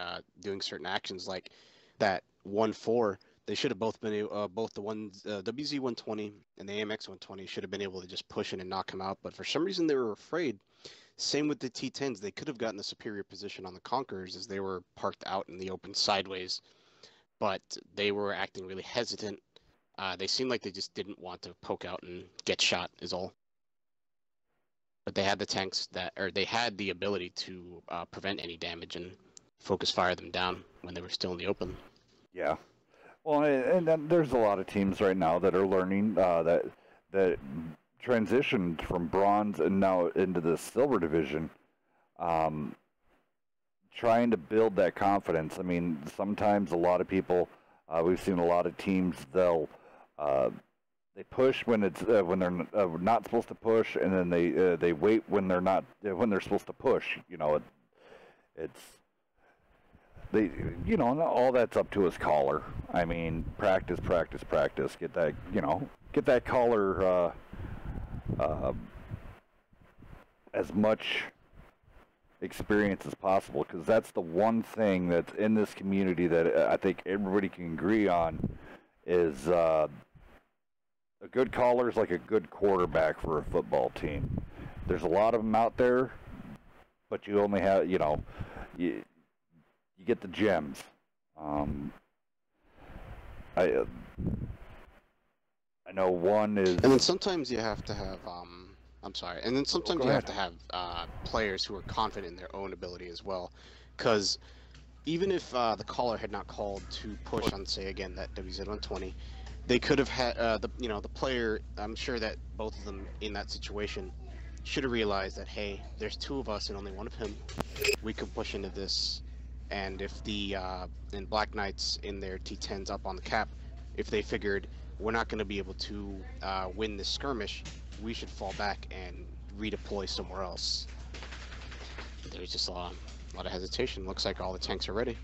doing certain actions like that 1-4. They should have both been both the WZ-120 and the AMX-120 should have been able to just push in and knock him out. But for some reason they were afraid. Same with the T10s. They could have gotten a superior position on the Conquerors as they were parked out in the open sideways, but they were acting really hesitant. They seemed like they just didn't want to poke out and get shot is all. But they had the tanks or they had the ability to prevent any damage and focus fire them down when they were still in the open. Yeah. Well, and then there's a lot of teams right now that are learning that transitioned from bronze and now into the silver division, trying to build that confidence. I mean, sometimes a lot of people, we've seen a lot of teams, they push when it's when they're not supposed to push, and then they wait when they're not when they're supposed to push. You know, all that's up to his caller. I mean, practice. Get that caller as much experience as possible, because that's the one thing that's in this community that I think everybody can agree on is a good caller is like a good quarterback for a football team. There's a lot of them out there, but you only have, you get the gems. I know one is... And then sometimes you have to have, I'm sorry, and then sometimes you have to have players who are confident in their own ability as well. Because even if the caller had not called to push on, say, again, that WZ-120, they could have had, the player, I'm sure that both of them in that situation should have realized that, hey, there's two of us and only one of him. We could push into this. And if the Black Knights in their T10s up on the cap, if they figured we're not going to be able to win this skirmish, we should fall back and redeploy somewhere else. There's just a lot of hesitation. Looks like all the tanks are ready.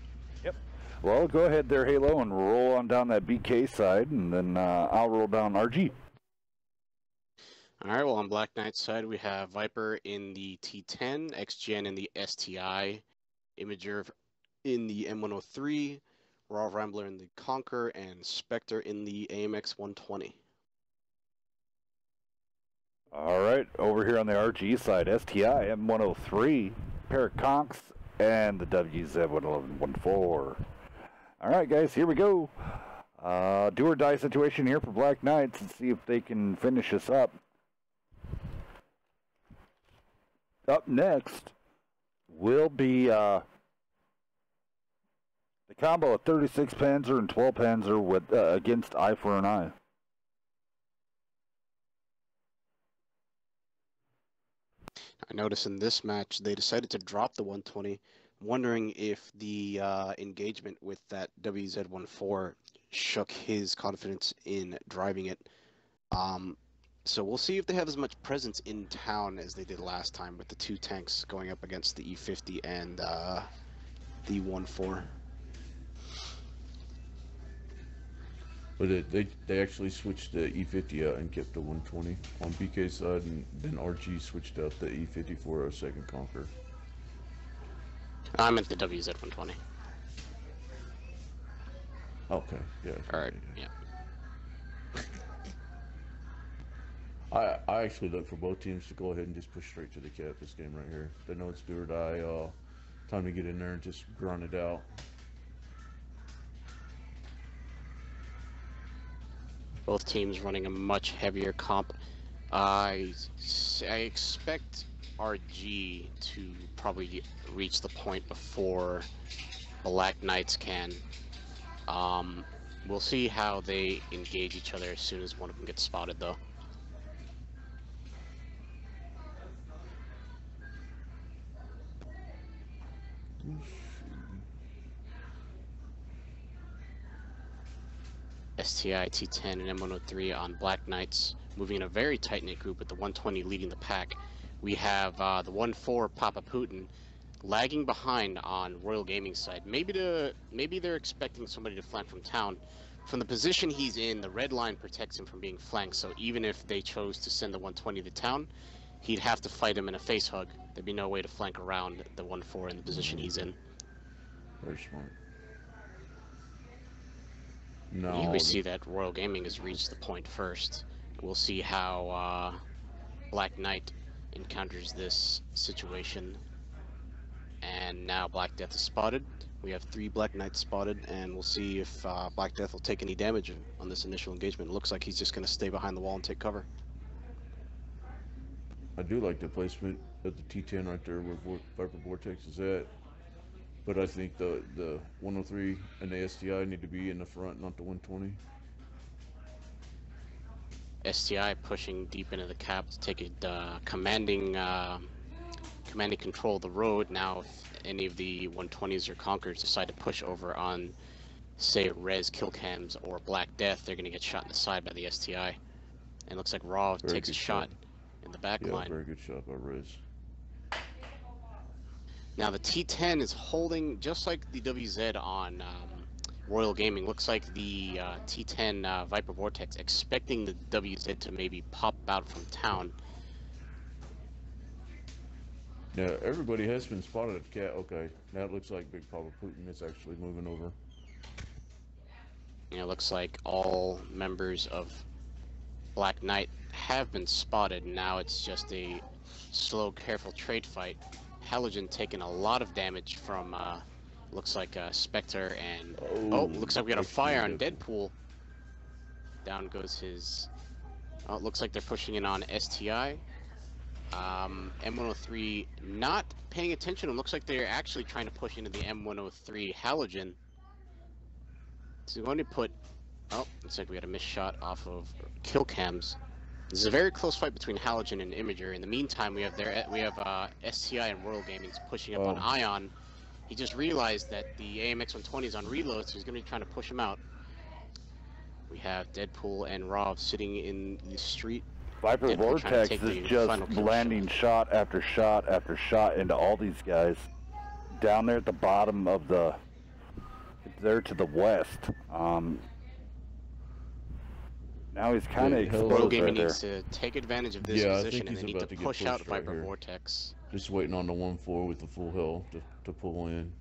Yep. Well, go ahead there, Halo, and roll on down that BK side, and then I'll roll down RG. All right, well, on Black Knight's side, we have Viper in the T10, XGN in the STI, Imager in the M103, Raw Rambler in the Conquer, and Spectre in the AMX 120. All right, over here on the RG side, STI M103, pair of Conks, and the WZ-11114. All right, guys, here we go. Do or die situation here for Black Knights. Let's see if they can finish this up. Up next will be the combo of 36 Panzer and 12 Panzer with against Eye for an Eye. I noticed in this match they decided to drop the 120, wondering if the engagement with that WZ-14 shook his confidence in driving it. So we'll see if they have as much presence in town as they did last time with the two tanks going up against the E50 and the 1-4. But they actually switched the E50 out and kept the 120 on BK's side, and then RG switched out the E50 for a second Conquer. I meant the WZ-120. Okay, yeah. Alright, yeah. I actually look for both teams to go ahead and just push straight to the cap this game right here. They know it's do or die. Time to get in there and just grind it out. Both teams running a much heavier comp. I expect RG to probably reach the point before Black Knights can. We'll see how they engage each other as soon as one of them gets spotted, though. STI, T10, and M103 on Black Knights, moving in a very tight-knit group with the 120 leading the pack. We have the 1-4 Papa Putin lagging behind on Royal Gaming's side. Maybe they're expecting somebody to flank from town. From the position he's in, the red line protects him from being flanked, so even if they chose to send the 120 to town, he'd have to fight him in a face hug. There'd be no way to flank around the 1-4 in the position he's in. Very smart. Here No. we see that Royal Gaming has reached the point first. We'll see how Black Knight encounters this situation. And now Black Death is spotted. We have 3 Black Knights spotted, and we'll see if Black Death will take any damage on this initial engagement. It looks like he's just going to stay behind the wall and take cover. I do like the placement of the T10 right there where Viper Vortex is at. But I think the 103 and the STI need to be in the front, not the 120. STI pushing deep into the cap to take it, commanding control of the road. Now, if any of the 120s or Conquerors decide to push over on, say, Rez, Kill Cams, or Black Death, they're going to get shot in the side by the STI. And it looks like Raw takes a shot in the back line. Very good shot by Rez. Now the T10 is holding, just like the WZ on Royal Gaming. Looks like the T10 Viper Vortex expecting the WZ to maybe pop out from town. Now everybody has been spotted at Cat. Okay, now it looks like Big Papa Putin is actually moving over. It looks like all members of Black Knight have been spotted. Now it's just a slow, careful trade fight. Halogen taking a lot of damage from, looks like Spectre, and looks like we got a fire on Deadpool. Down goes his. Oh, it looks like they're pushing in on STI. M103 not paying attention. It looks like they're actually trying to push into the M103 Halogen. So we're going to put. Oh, looks like we got a missed shot off of Kill Cams. This is a very close fight between Halogen and Imager. In the meantime, we have STI and Royal Gaming pushing up on Ion. He just realized that the AMX 120 is on reload, so he's going to be trying to push him out. We have Deadpool and Rov sitting in the street. Viper Deadpool Vortex is just landing shot after shot after shot into all these guys. Down there at the bottom of the... there to the west. Now he's kind of exposed Royal Gaming right needs to take advantage of this position, and they need to push out Viper here. Vortex. Just waiting on the 1-4 with the full hill to pull in.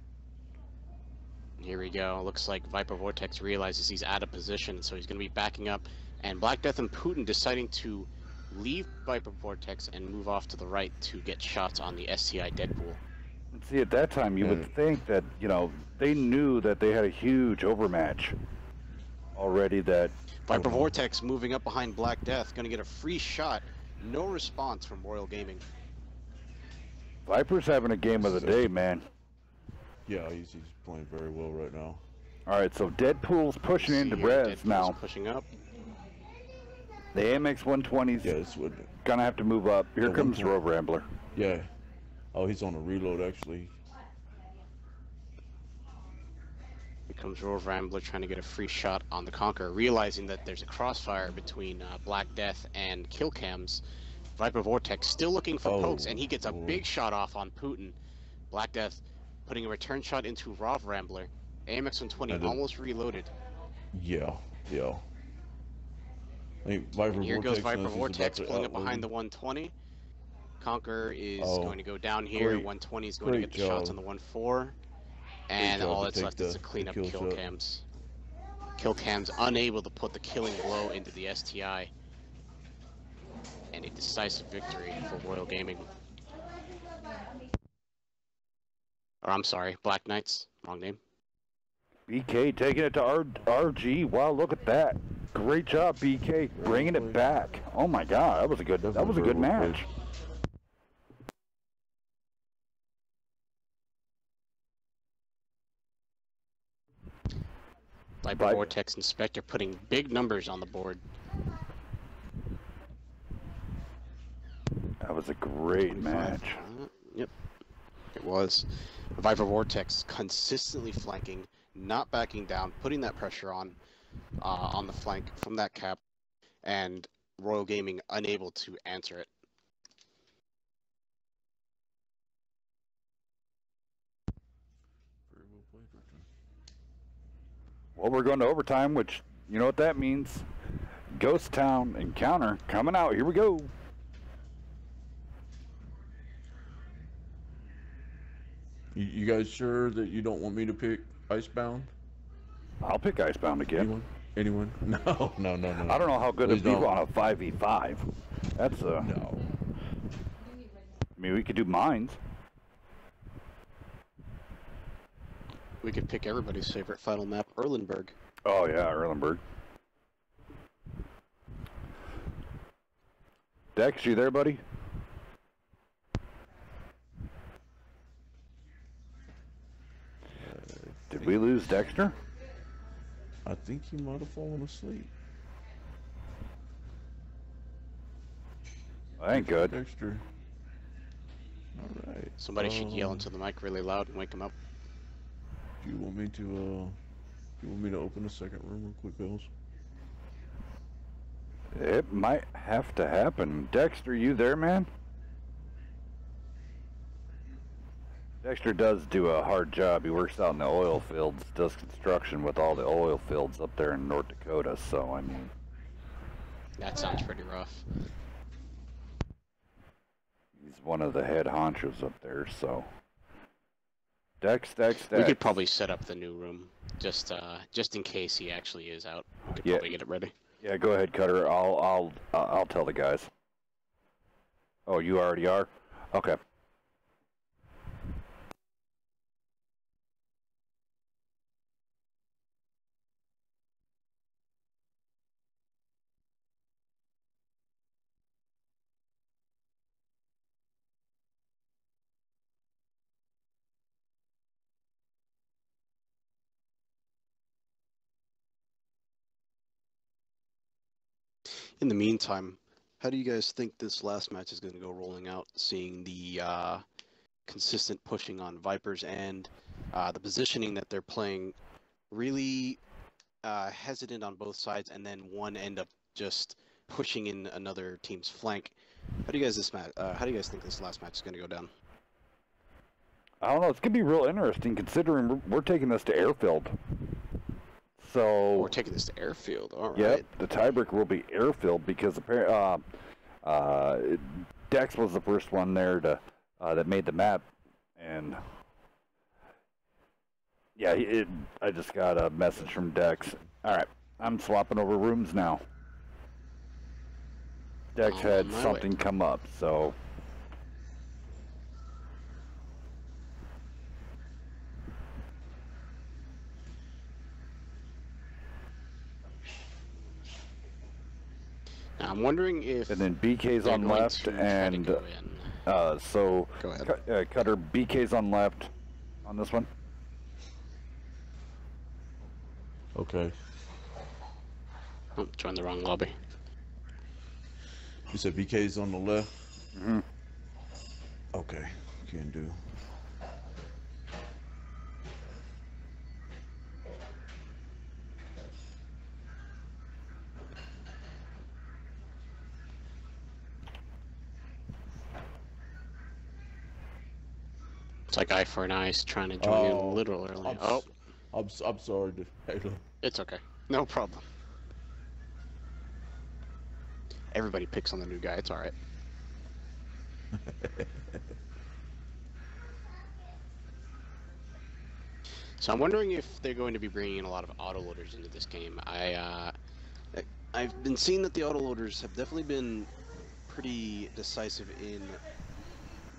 Here we go. Looks like Viper Vortex realizes he's out of position, so he's going to be backing up. And Black Death and Putin deciding to leave Viper Vortex and move off to the right to get shots on the STI Deadpool. See, at that time, you would think that, you know, they knew that they had a huge overmatch already. That Viper Vortex moving up behind Black Death, going to get a free shot. No response from Royal Gaming. Viper's having a game of the day, man. Yeah, he's playing very well right now. All right, so Deadpool's pushing into Rez now. Pushing up. The AMX 120's gonna have to move up. Here comes Road Rambler. Yeah. Oh, he's on a reload actually. Here comes Road Rambler trying to get a free shot on the Conqueror, realizing that there's a crossfire between Black Death and Kill Cams. Viper Vortex still looking for pokes, and he gets a big shot off on Putin. Black Death putting a return shot into Rov Rambler. AMX 120 almost reloaded. Yeah. I think Viper and here Vortex goes Viper Vortex pulling up behind the 120. Conqueror is going to go down here. 120 is going to get the shots on the 1-4. And all that's left is to clean up Kill Cams. Kill Cams unable to put the killing blow into the STI. And a decisive victory for Royal Gaming. Or I'm sorry, Black Knights. Wrong name. BK taking it to RG. Wow, look at that. Great job, BK, bringing it back. Oh my God, that was a good match. Viper Vortex and Spectre putting big numbers on the board. That was a great match. Yep, it was. Viper Vortex consistently flanking, not backing down, putting that pressure on the flank from that cap, and Royal Gaming unable to answer it. Well, we're going to overtime, which, you know what that means. Ghost Town Encounter coming out. Here we go. You guys sure that you don't want me to pick Icebound? I'll pick Icebound again. Anyone? No. I don't know how good Please it'd be don't. on a 5v5. That's a... No. I mean, we could do mines. We could pick everybody's favorite final map, Erlenberg. Oh, yeah, Erlenberg. Dex, you there, buddy? Did we lose Dexter? I think he might have fallen asleep. That ain't good. Dexter. All right. Somebody should yell into the mic really loud and wake him up. Do you want me to open a second room real quick, Bells? It might have to happen. Dexter, you there, man? Dexter does do a hard job. He works out in the oil fields, does construction with all the oil fields up there in North Dakota, so I mean... That sounds pretty rough. He's one of the head honchos up there, so... Dex. We could probably set up the new room, just in case he actually is out. We could probably get it ready. Yeah, go ahead, Cutter. I'll tell the guys. Oh, you already are? Okay. In the meantime, how do you guys think this last match is going to go rolling out, seeing the consistent pushing on Vipers and the positioning that they're playing really hesitant on both sides, and then one end up just pushing in another team's flank? How do you guys think this last match is going to go down? I don't know. It's going to be real interesting considering we're taking this to airfield. So we're taking this to airfield. All right. Yep, the tiebreaker will be airfield because Dex was the first one there to that made the map, and yeah, I just got a message from Dex. All right, I'm swapping over rooms now. Dex had something come up, so. I'm wondering if... And then BK's on left, and so go ahead. Cutter, BK's on left on this one. Okay. Oh, joined the wrong lobby. You said BK's on the left? Mm-hmm. Okay, can do. It's like eye for an eye, trying to join in a little early. I'm sorry, Halo. It's okay. No problem. Everybody picks on the new guy. It's all right. So I'm wondering if they're going to be bringing in a lot of autoloaders into this game. I've been seeing that the autoloaders have definitely been pretty decisive in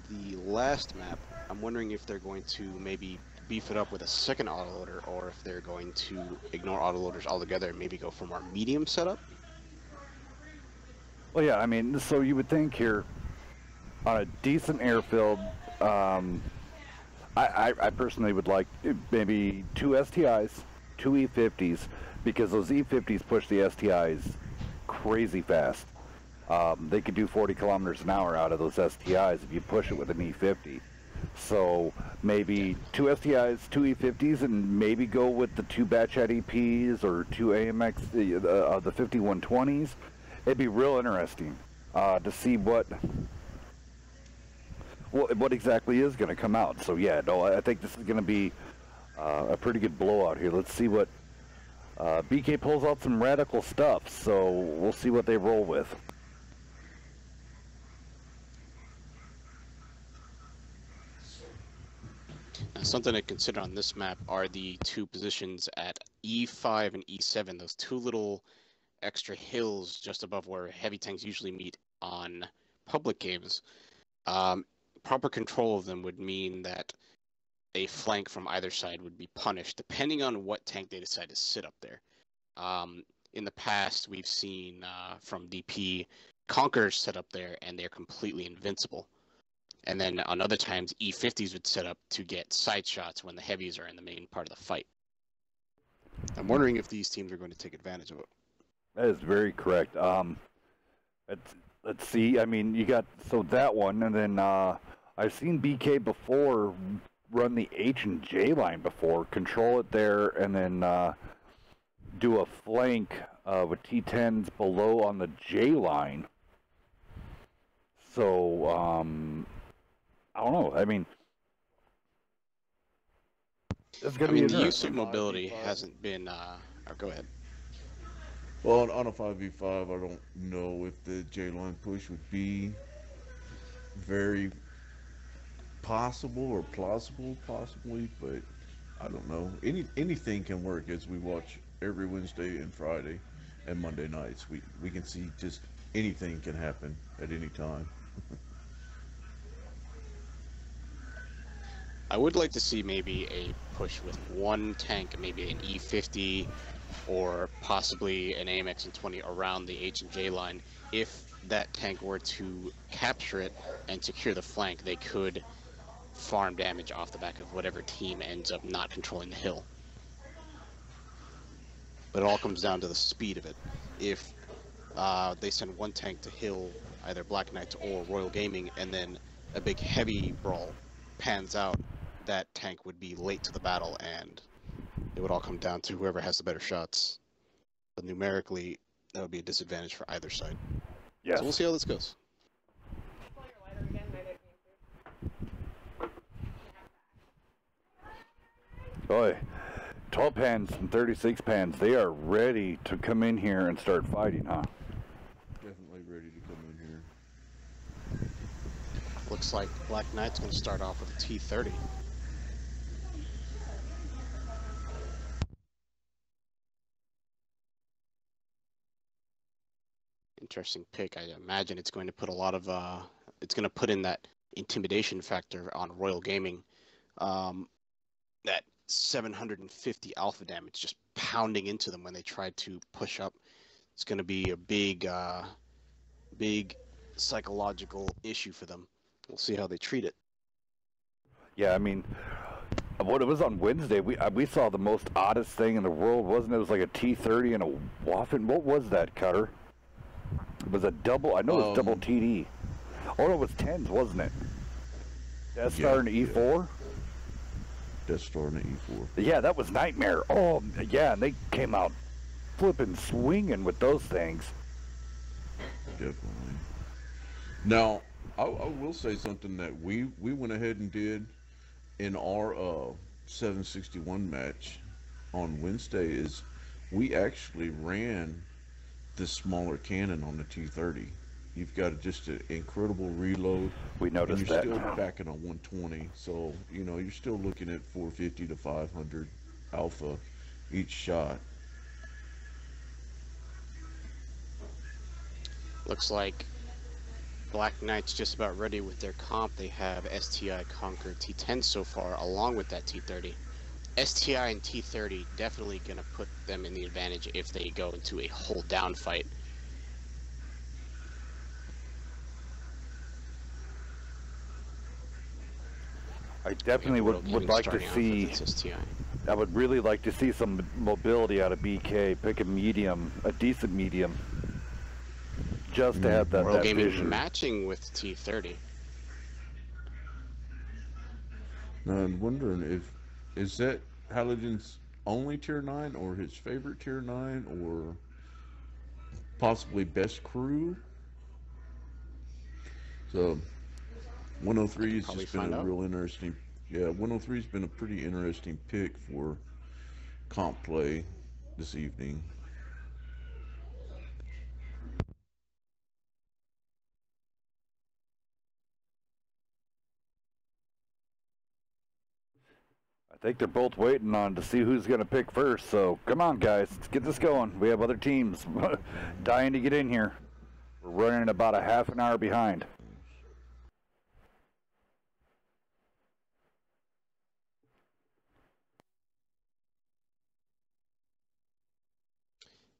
the last map. I'm wondering if they're going to maybe beef it up with a second autoloader, or if they're going to ignore autoloaders altogether and maybe go for more medium setup. Well, yeah, I mean, so you would think here on a decent airfield, I personally would like maybe 2 STIs, 2 E50s, because those E50s push the STIs crazy fast. They could do 40 kilometers an hour out of those STIs if you push it with an E50. So maybe 2 STIs, 2 E50s, and maybe go with the 2 batch head EPs or 2 AMX, the 5120s. It'd be real interesting to see what exactly is going to come out. So yeah, no, I think this is going to be a pretty good blowout here. Let's see what BK pulls out some radical stuff, so we'll see what they roll with. Now, something to consider on this map are the two positions at E5 and E7, those two little extra hills just above where heavy tanks usually meet on public games. Proper control of them would mean that a flank from either side would be punished, depending on what tank they decide to sit up there. In the past, we've seen from DP, Conquerors set up there, and they're completely invincible. And then on other times, E50s would set up to get side shots when the heavies are in the main part of the fight. I'm wondering if these teams are going to take advantage of it. That is very correct. Let's see. I mean, you got that one, and then I've seen BK before run the H and J line before, control it there, and then do a flank with T10s below on the J line. So I don't know. I mean, it's gonna be the use of mobility hasn't been. Go ahead. Well, on a 5v5, I don't know if the J-line push would be very possible or plausible, possibly, but I don't know. Anything can work, as we watch every Wednesday and Friday and Monday nights. We can see just anything can happen at any time. I would like to see maybe a push with one tank, maybe an E50 or possibly an AMX and 20 around the H and J line. If that tank were to capture it and secure the flank, they could farm damage off the back of whatever team ends up not controlling the hill. But it all comes down to the speed of it. If they send one tank to hill, either Black Knights or Royal Gaming, and then a big heavy brawl pans out, that tank would be late to the battle, and it would all come down to whoever has the better shots. But numerically, that would be a disadvantage for either side. Yes. So we'll see how this goes. Boy, 12 pans and 36 pans, they are ready to come in here and start fighting, huh? Definitely ready to come in here. Looks like Black Knight's going to start off with a T30. Interesting pick. I imagine it's going to put a lot of it's going to put in that intimidation factor on Royal Gaming. That 750 alpha damage just pounding into them when they try to push up. It's going to be a big psychological issue for them. We'll see how they treat it. Yeah, I mean, what it was on Wednesday, we saw the most oddest thing in the world, wasn't it? It was like a T30 and a Waffen. What was that, Cutter? It was a double. I know it was double TD. Oh, no, it was 10s, wasn't it? Death Star and E4? Death Star and E4. Yeah, that was nightmare. Oh, yeah, and they came out flipping, swinging with those things. Definitely. Now, I will say something that we went ahead and did in our 761 match on Wednesday is we actually ran the smaller cannon on the T30. You've got just an incredible reload. We noticed and you're that. still backing a 120, so you know you're still looking at 450 to 500 alpha each shot. Looks like Black Knight's just about ready with their comp. They have STI Conquer T10 so far, along with that T30. STI and T30 definitely going to put them in the advantage if they go into a hold down fight. I definitely would like to see. I would really like to see some mobility out of BK. Pick a medium, a decent medium, just to have that. Royal Gaming vision. Matching with T30. Now I'm wondering is that Halligan's only tier 9 or his favorite tier 9 or possibly best crew? So 103 has just been a real interesting. Yeah, 103 has been a pretty interesting pick for comp play. this evening. I think they're both waiting on to see who's going to pick first. So come on, guys, let's get this going. We have other teams dying to get in here. We're running about a half an hour behind.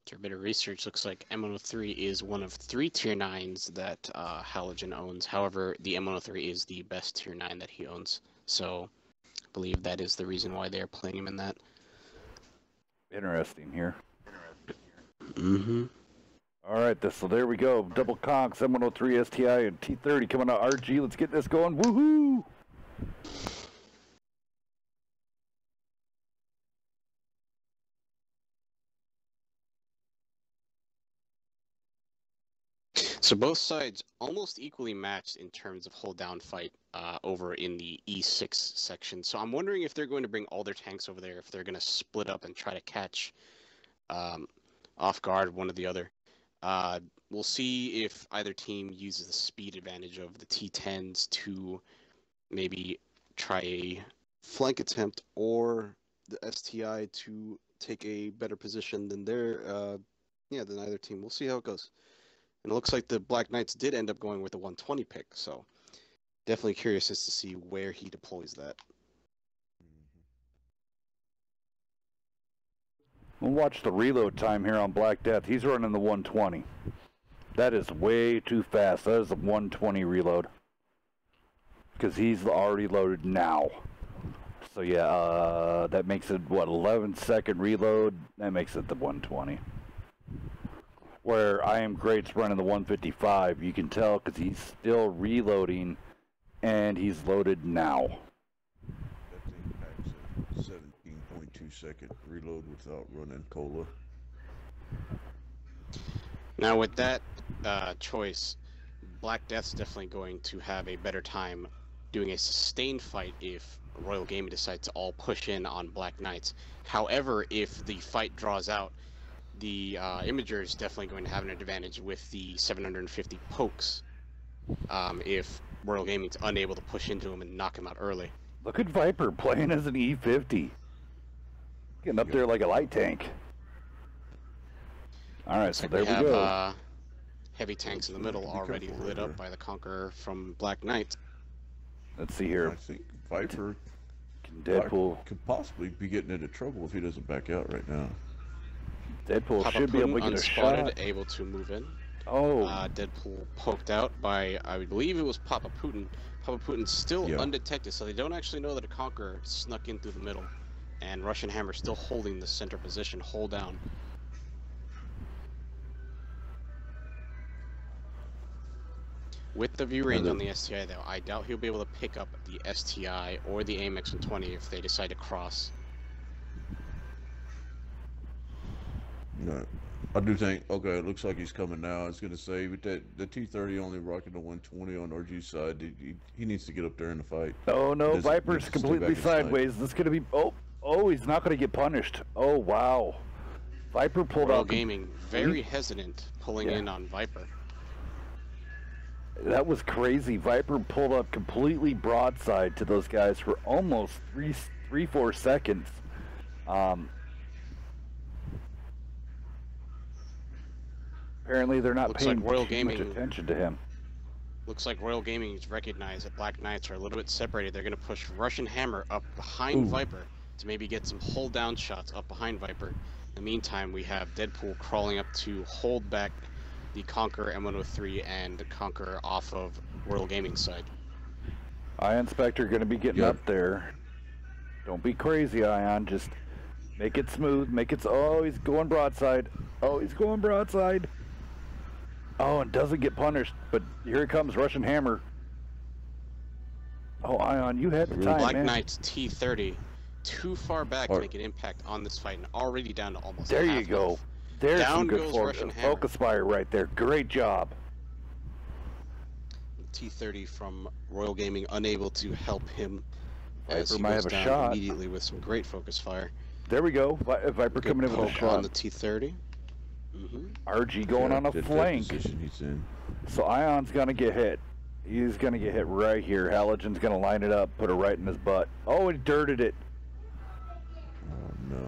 After a bit of research, looks like M103 is one of 3 Tier 9s that Halogen owns. However, the M103 is the best Tier 9 that he owns. So I believe that is the reason why they're playing him in that. Interesting here. Mm-hmm. All right, so there we go. Double conks, M103 STI, and T30 coming out RG. Let's get this going. Woohoo! So both sides almost equally matched in terms of hold down fight over in the E6 section. So I'm wondering if they're going to bring all their tanks over there, if they're going to split up and try to catch off guard one or the other. We'll see if either team uses the speed advantage of the T10s to maybe try a flank attempt, or the STI to take a better position than than either team. We'll see how it goes. And it looks like the Black Knights did end up going with the 120 pick, so definitely curious as to see where he deploys that. We'll watch the reload time here on Black Death. He's running the 120. That is way too fast. That is a 120 reload. Because he's already loaded now. So yeah, that makes it, what, 11-second reload? That makes it the 120. Where I Am Great's running the 155, you can tell because he's still reloading, and he's loaded now. That thing packs a 17.2-second reload without running cola. Now with that choice, Black Death's definitely going to have a better time doing a sustained fight if Royal Gaming decides to all push in on Black Knights. However, if the fight draws out, the Imager is definitely going to have an advantage with the 750 pokes if Royal Gaming's unable to push into him and knock him out early. Look at Viper playing as an E50. Getting up there like a light tank. Alright, so there we go. Heavy tanks in the middle already lit up by the Conqueror from Black Knight. Let's see here. I think Viper Deadpool could possibly be getting into trouble if he doesn't back out right now. Deadpool Papa should be able to Putin get a unspotted, shot. able to move in. Oh. Deadpool poked out by, I believe it was Papa Putin. Papa Putin's still undetected, so they don't actually know that a Conqueror snuck in through the middle. And Russian Hammer still holding the center position, hold down. With the view range on the STI though, I doubt he'll be able to pick up the STI or the AMX 120 if they decide to cross. No, I do think, okay, it looks like he's coming now. I was going to say, with that, the T30 only rocking the 120 on RG's side, he needs to get up there in the fight. Oh no, Viper's completely sideways. This is going to be, oh, he's not going to get punished. Oh wow. Viper pulled out. Gaming, very hesitant pulling in on Viper. That was crazy. Viper pulled up completely broadside to those guys for almost 4 seconds. Apparently they're not paying Royal too Gaming, much attention to him. Looks like Royal Gaming has recognized that Black Knights are a little bit separated. They're going to push Russian Hammer up behind Viper to maybe get some hold down shots up behind Viper. In the meantime, we have Deadpool crawling up to hold back the Conqueror M103 and the Conqueror off of Royal Gaming side. Ion Spectre going to be getting up there. Don't be crazy, Ion. Just make it smooth. Make it... Oh, he's going broadside. Oh, he's going broadside. Oh, and doesn't get punished. But here comes Russian Hammer. Oh, Ion, you had the time, Black man. Knight's T30 too far back to make an impact on this fight and already down to almost There half you go. health. There's Down some good goes Russian Hammer. focus fire right there. Great job. T30 from Royal Gaming unable to help him as Viper he might goes have a down shot. immediately with some great focus fire. There we go. Viper Good coming in with a poke shot. on the T30. RG going on a That flank. position he's in. So Ion's going to get hit. He's going to get hit right here. Halogen's going to line it up, put it right in his butt. Oh, he dirted it. Oh no.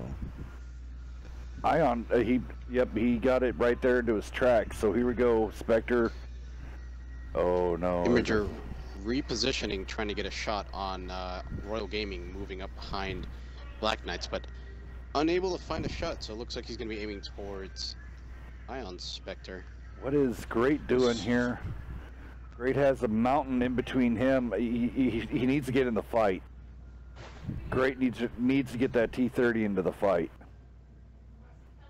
Ion, he got it right there into his track. So here we go, Spectre. Oh no. Imager repositioning, trying to get a shot on Royal Gaming, moving up behind Black Knights, but unable to find a shot. So it looks like he's going to be aiming towards Ion Spectre. What is Great doing here? Great has a mountain in between him. He needs to get in the fight. Great needs to get that T30 into the fight.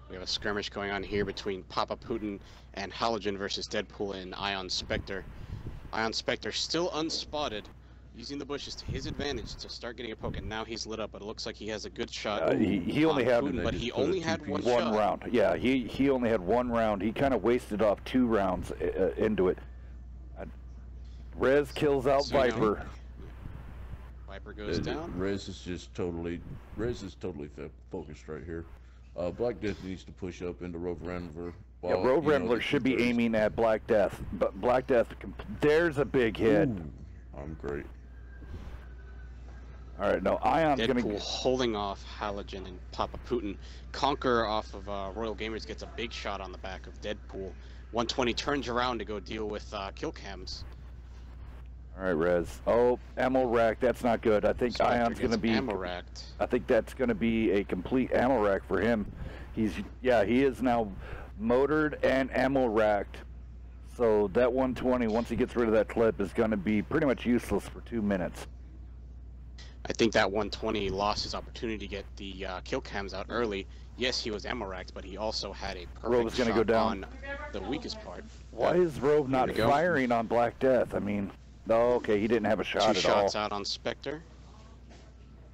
We have a skirmish going on here between Papa Putin and Halogen versus Deadpool and Ion Spectre. Ion Spectre still unspotted, using the bushes to his advantage to start getting a poke, and now he's lit up, but it looks like he has a good shot. He only had Putin, but he only had one round. Yeah, he only had one round. He kind of wasted off 2 rounds into it. Rez kills out So, Viper. Viper goes down. Rez is totally focused right here. Black Death needs to push up into Rover Rambler. Yeah, Rover Rambler should be aiming at Black Death, but Black Death, there's a big hit. Ooh, I'm great. All right, now Ion's Deadpool gonna holding off Halogen and Papa Putin. Conqueror off of Royal Gamers gets a big shot on the back of Deadpool. 120 turns around to go deal with kill cams. All right, Rez. Oh, ammo rack. That's not good. I think Spectre Ion's gonna gets be ammo racked. I think that's gonna be a complete ammo rack for him. He is now motored and ammo racked. So that 120, once he gets rid of that clip, is gonna be pretty much useless for 2 minutes. I think that 120 lost his opportunity to get the kill cams out early. Yes, he was ammo racked, but he also had a Rove's perfect gonna shot go down. on the weakest part. Why is Rove not we go. firing on Black Death? I mean, oh, okay, he didn't have a shot 2 at all. shots out on Spectre.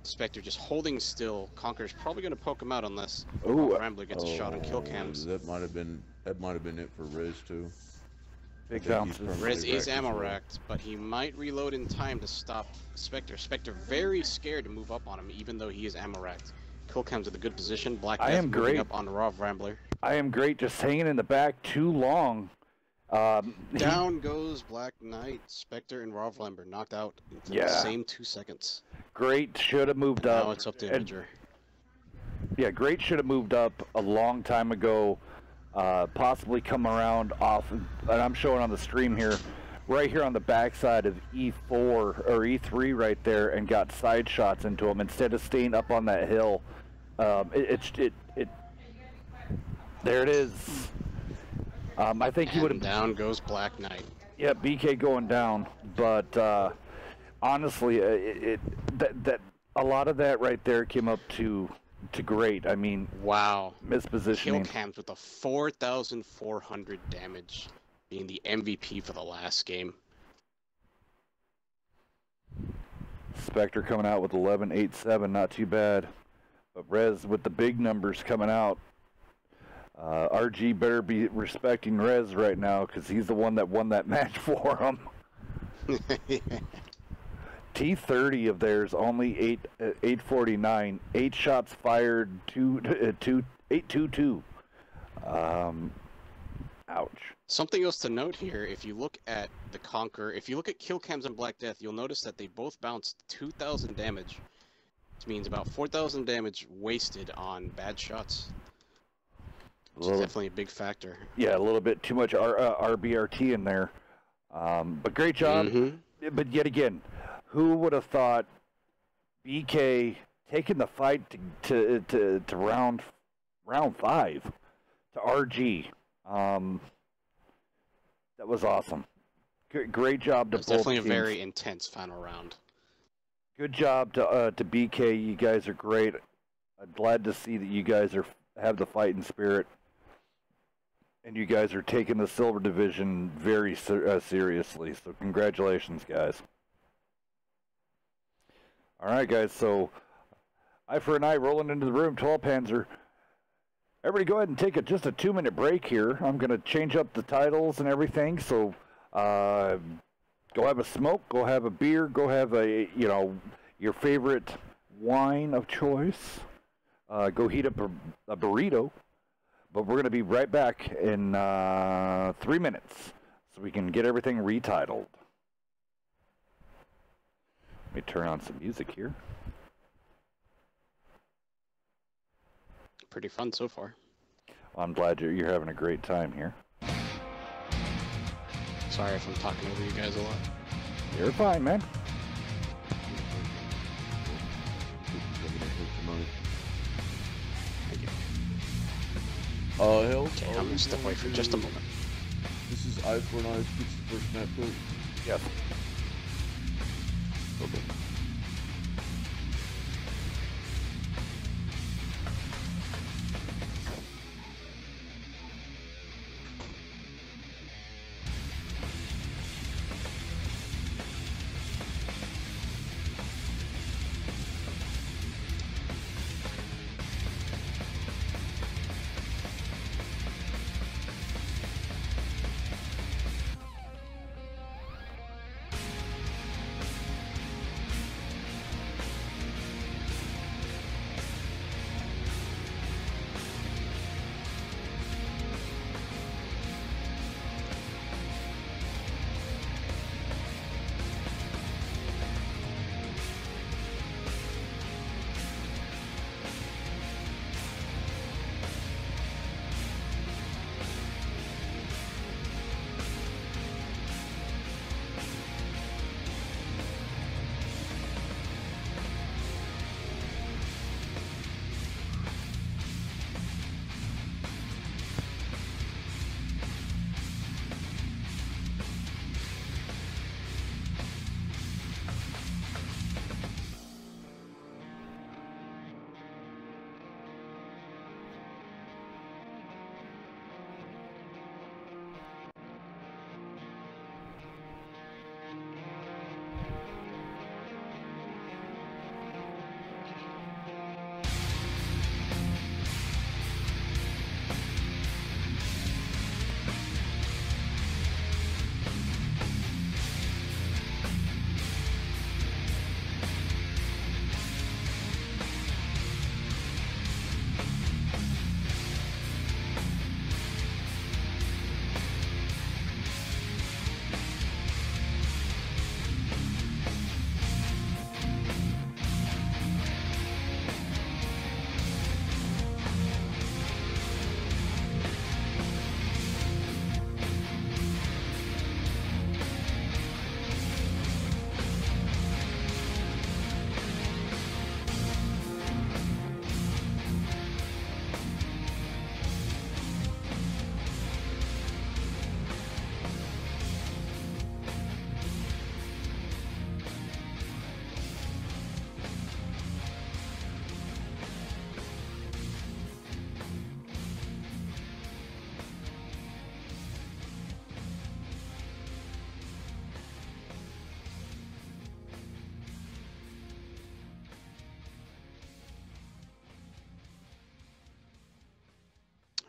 Spectre just holding still. Conqueror's probably going to poke him out unless Rambler gets a shot on kill cams. That might have been it for Rez too. Big I think he's bounces. Rez permanently is wrecked as ammo well. racked, but he might reload in time to stop Spectre. Spectre very scared to move up on him, even though he is ammo racked. Kill cams at a good position. Black I Death am moving great. up on Rov Rambler. I am great just hanging in the back too long. Down goes Black Knight. Spectre and Rov Rambler knocked out in the same 2 seconds. Great should have moved up. Now it's up to And- Imager. Yeah, Great should have moved up a long time ago. Possibly come around off, and I'm showing on the stream here, right here on the backside of E4 or E3 right there, and got side shots into him instead of staying up on that hill. There it is. I think he would have. Down goes Black Knight. Yeah, BK going down, but honestly, that a lot of that right there came up to Great. I mean, Wow. Kill mispositioning. cams with a 4,400 damage, being the MVP for the last game. Spectre coming out with 11.87, not too bad. But Rez with the big numbers coming out. RG better be respecting Rez right now because he's the one that won that match for him. T30 of theirs only 849. 8 shots fired, 822. Ouch. Something else to note here, if you look at the Conqueror, if you look at kill cams and Black Death, you'll notice that they both bounced 2,000 damage. Which means about 4,000 damage wasted on bad shots. Which is definitely a big factor. Yeah, a little bit too much RBRT in there. But great job. But yet again, who would have thought BK taking the fight to round 5 to RG? That was awesome. Great job to both Definitely teams. a very intense final round. Good job to BK. You guys are great. I'm glad to see that you guys have the fighting spirit, and you guys are taking the silver division very seriously. So congratulations, guys. All right, guys. So Eye for an Eye rolling into the room. 12 Panzer. Everybody, go ahead and take just a 2-minute break here. I'm going to change up the titles and everything. So go have a smoke, go have a beer, go have your favorite wine of choice. go heat up a burrito. But we're going to be right back in 3 minutes so we can get everything retitled. Let me turn on some music here. Pretty fun so far. I'm glad you're having a great time here. Sorry if I'm talking over you guys a lot. You're fine, man. Thank you. Hell. Okay, I'm going to step away for just a moment. This is eye for an eye, fix the first map code. Yes. Okay.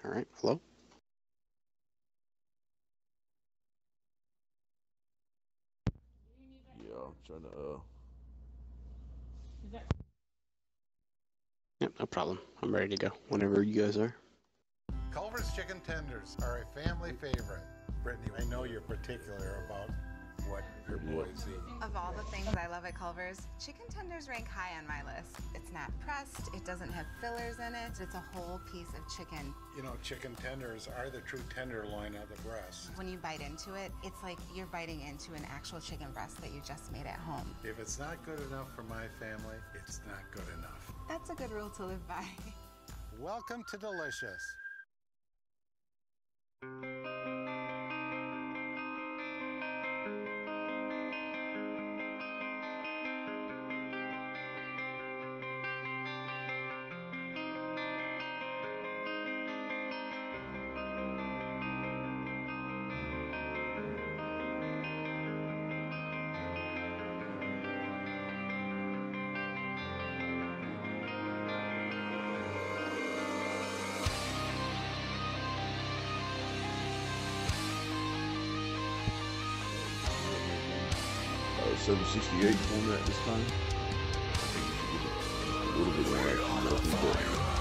All right, hello? Yeah, I'm trying to, Yep, no problem. I'm ready to go whenever you guys are. Culver's chicken tenders are a family favorite. Brittany, I know you're particular about what your boys eat. Of all the things I love at Culver's, chicken tenders rank high on my list. It's not pressed, it doesn't have fillers in it, it's a whole piece of chicken. You know, chicken tenders are the true tenderloin of the breast. When you bite into it, it's like you're biting into an actual chicken breast that you just made at home. If it's not good enough for my family, it's not good enough. That's a good rule to live by. Welcome to Delicious. uh, 768 format this time. I think we should get a little bit more action, nothing but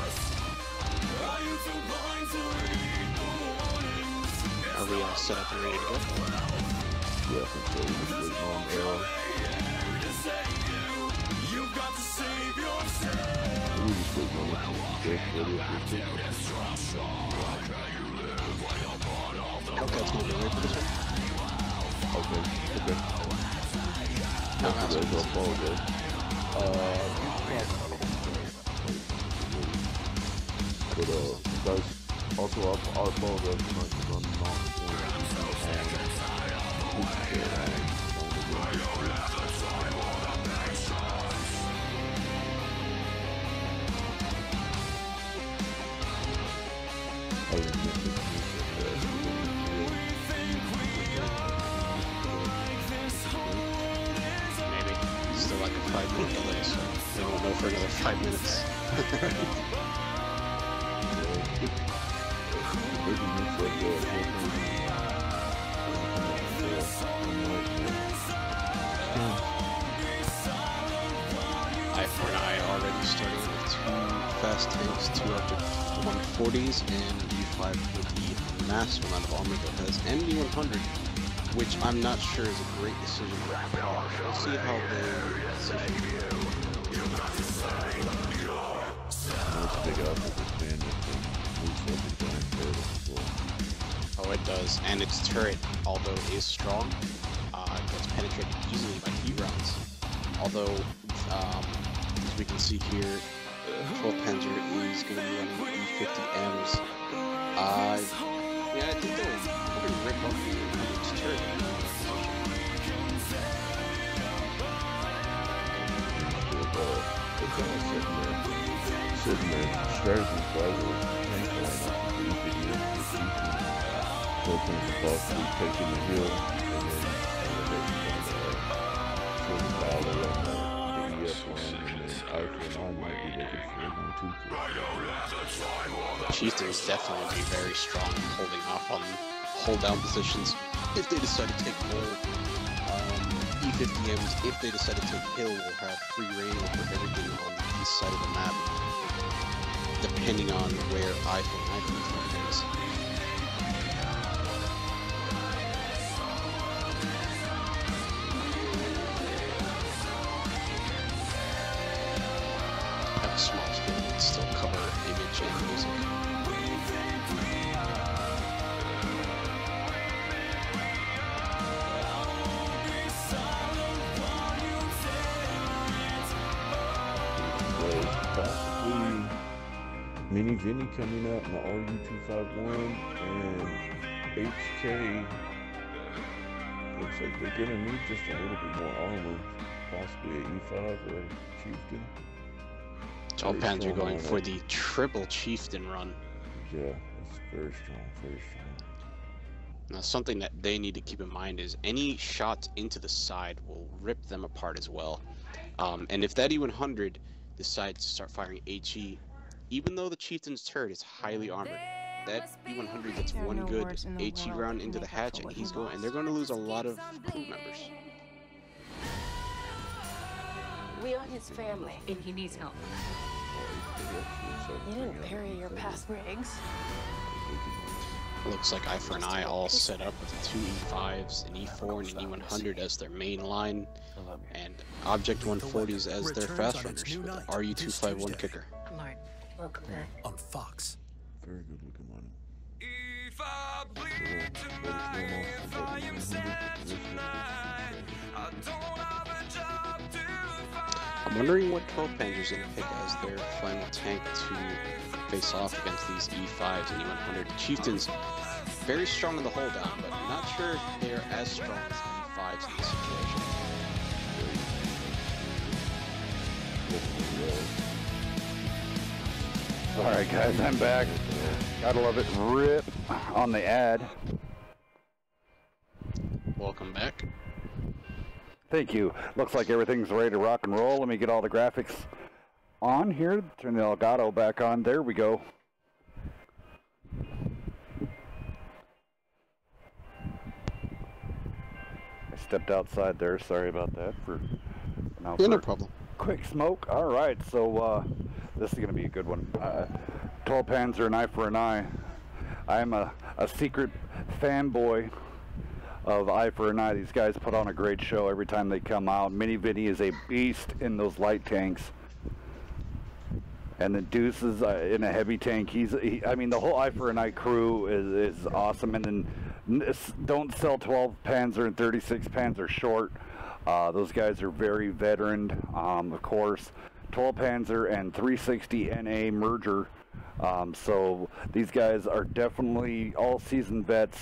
Are we all set up and ready to go? Yeah, I think so. We're just waiting on Arrow. We're just waiting on it to get ready for this. Hellcat's moving away for this one. Okay. No, that's I apologize. But guys, also I apologize for not running off. Maybe. Still like a 5-minute delay, so they won't know for another 5 minutes. I already started with 2 fast tanks, 2 object 140s, and E5 with the massive amount of armor that has, and E100, which I'm not sure is a great decision for a car. We'll see how they decision. Oh, it does, and its turret, although it is strong, gets penetrated easily by heat rounds. Although, as we can see here, 12 Panzer is going to be running E50Ms. Yeah, I think they'll probably rip up its turret. Sitting there, strategy-wise, tank line up to E50Ms. Opening the boss, taking the hill, and then the valley on the ES line, and then I might be looking for 1-2. Chieftain is definitely going to be very strong holding off on hold down positions if they decide to take more. E50Ms, if they decide to take hill, will have free reign over everything on the east side of the map, depending on where iPhone is. Small screen and still cover image and music. Possibly Mini Vinny coming out in the RU251 and HK. Looks like they're gonna need just a little bit more armor, possibly an E5 or a Chieftain. All Panzer going for the triple Chieftain run. Yeah, it's very strong, very strong. Now, something that they need to keep in mind is any shots into the side will rip them apart as well. And if that E100 decides to start firing HE, even though the Chieftain's turret is highly armored, that E100 gets one good HE round into the hatch, and they're going to lose a lot of crew members. We are his family, and he needs help. You didn't bury your past rigs. Looks like Eye for an Eye all set up with 2 E5s, an E4, and an E100 as their main line, and Object 140s as their fast runners with the RU251 kicker. Welcome back. On Fox. Very good looking one. I'm wondering what 12 Panzer's going to pick as their final tank to face off against these E5s and E100. Chieftains, very strong in the hold down, but not sure if they're as strong as E5s in this situation. Alright guys, I'm back. Gotta love it. Rip on the ad. Welcome back. Thank you. Looks like everything's ready to rock and roll. Let me get all the graphics on here. Turn the Elgato back on. There we go. I stepped outside there. Sorry about that. Yeah, no problem. Quick smoke. All right, so this is going to be a good one. 12 Panzer, an eye for an eye. I'm a secret fanboy of Eye for an Eye. These guys put on a great show every time they come out. Mini Vinny is a beast in those light tanks. And then Deuce is in a heavy tank. I mean, the whole Eye for an Eye crew is awesome. And then don't sell 12 Panzer and 36 Panzer short. Those guys are very veteran, of course. 12 Panzer and 360 NA merger. So these guys are definitely all seasoned vets,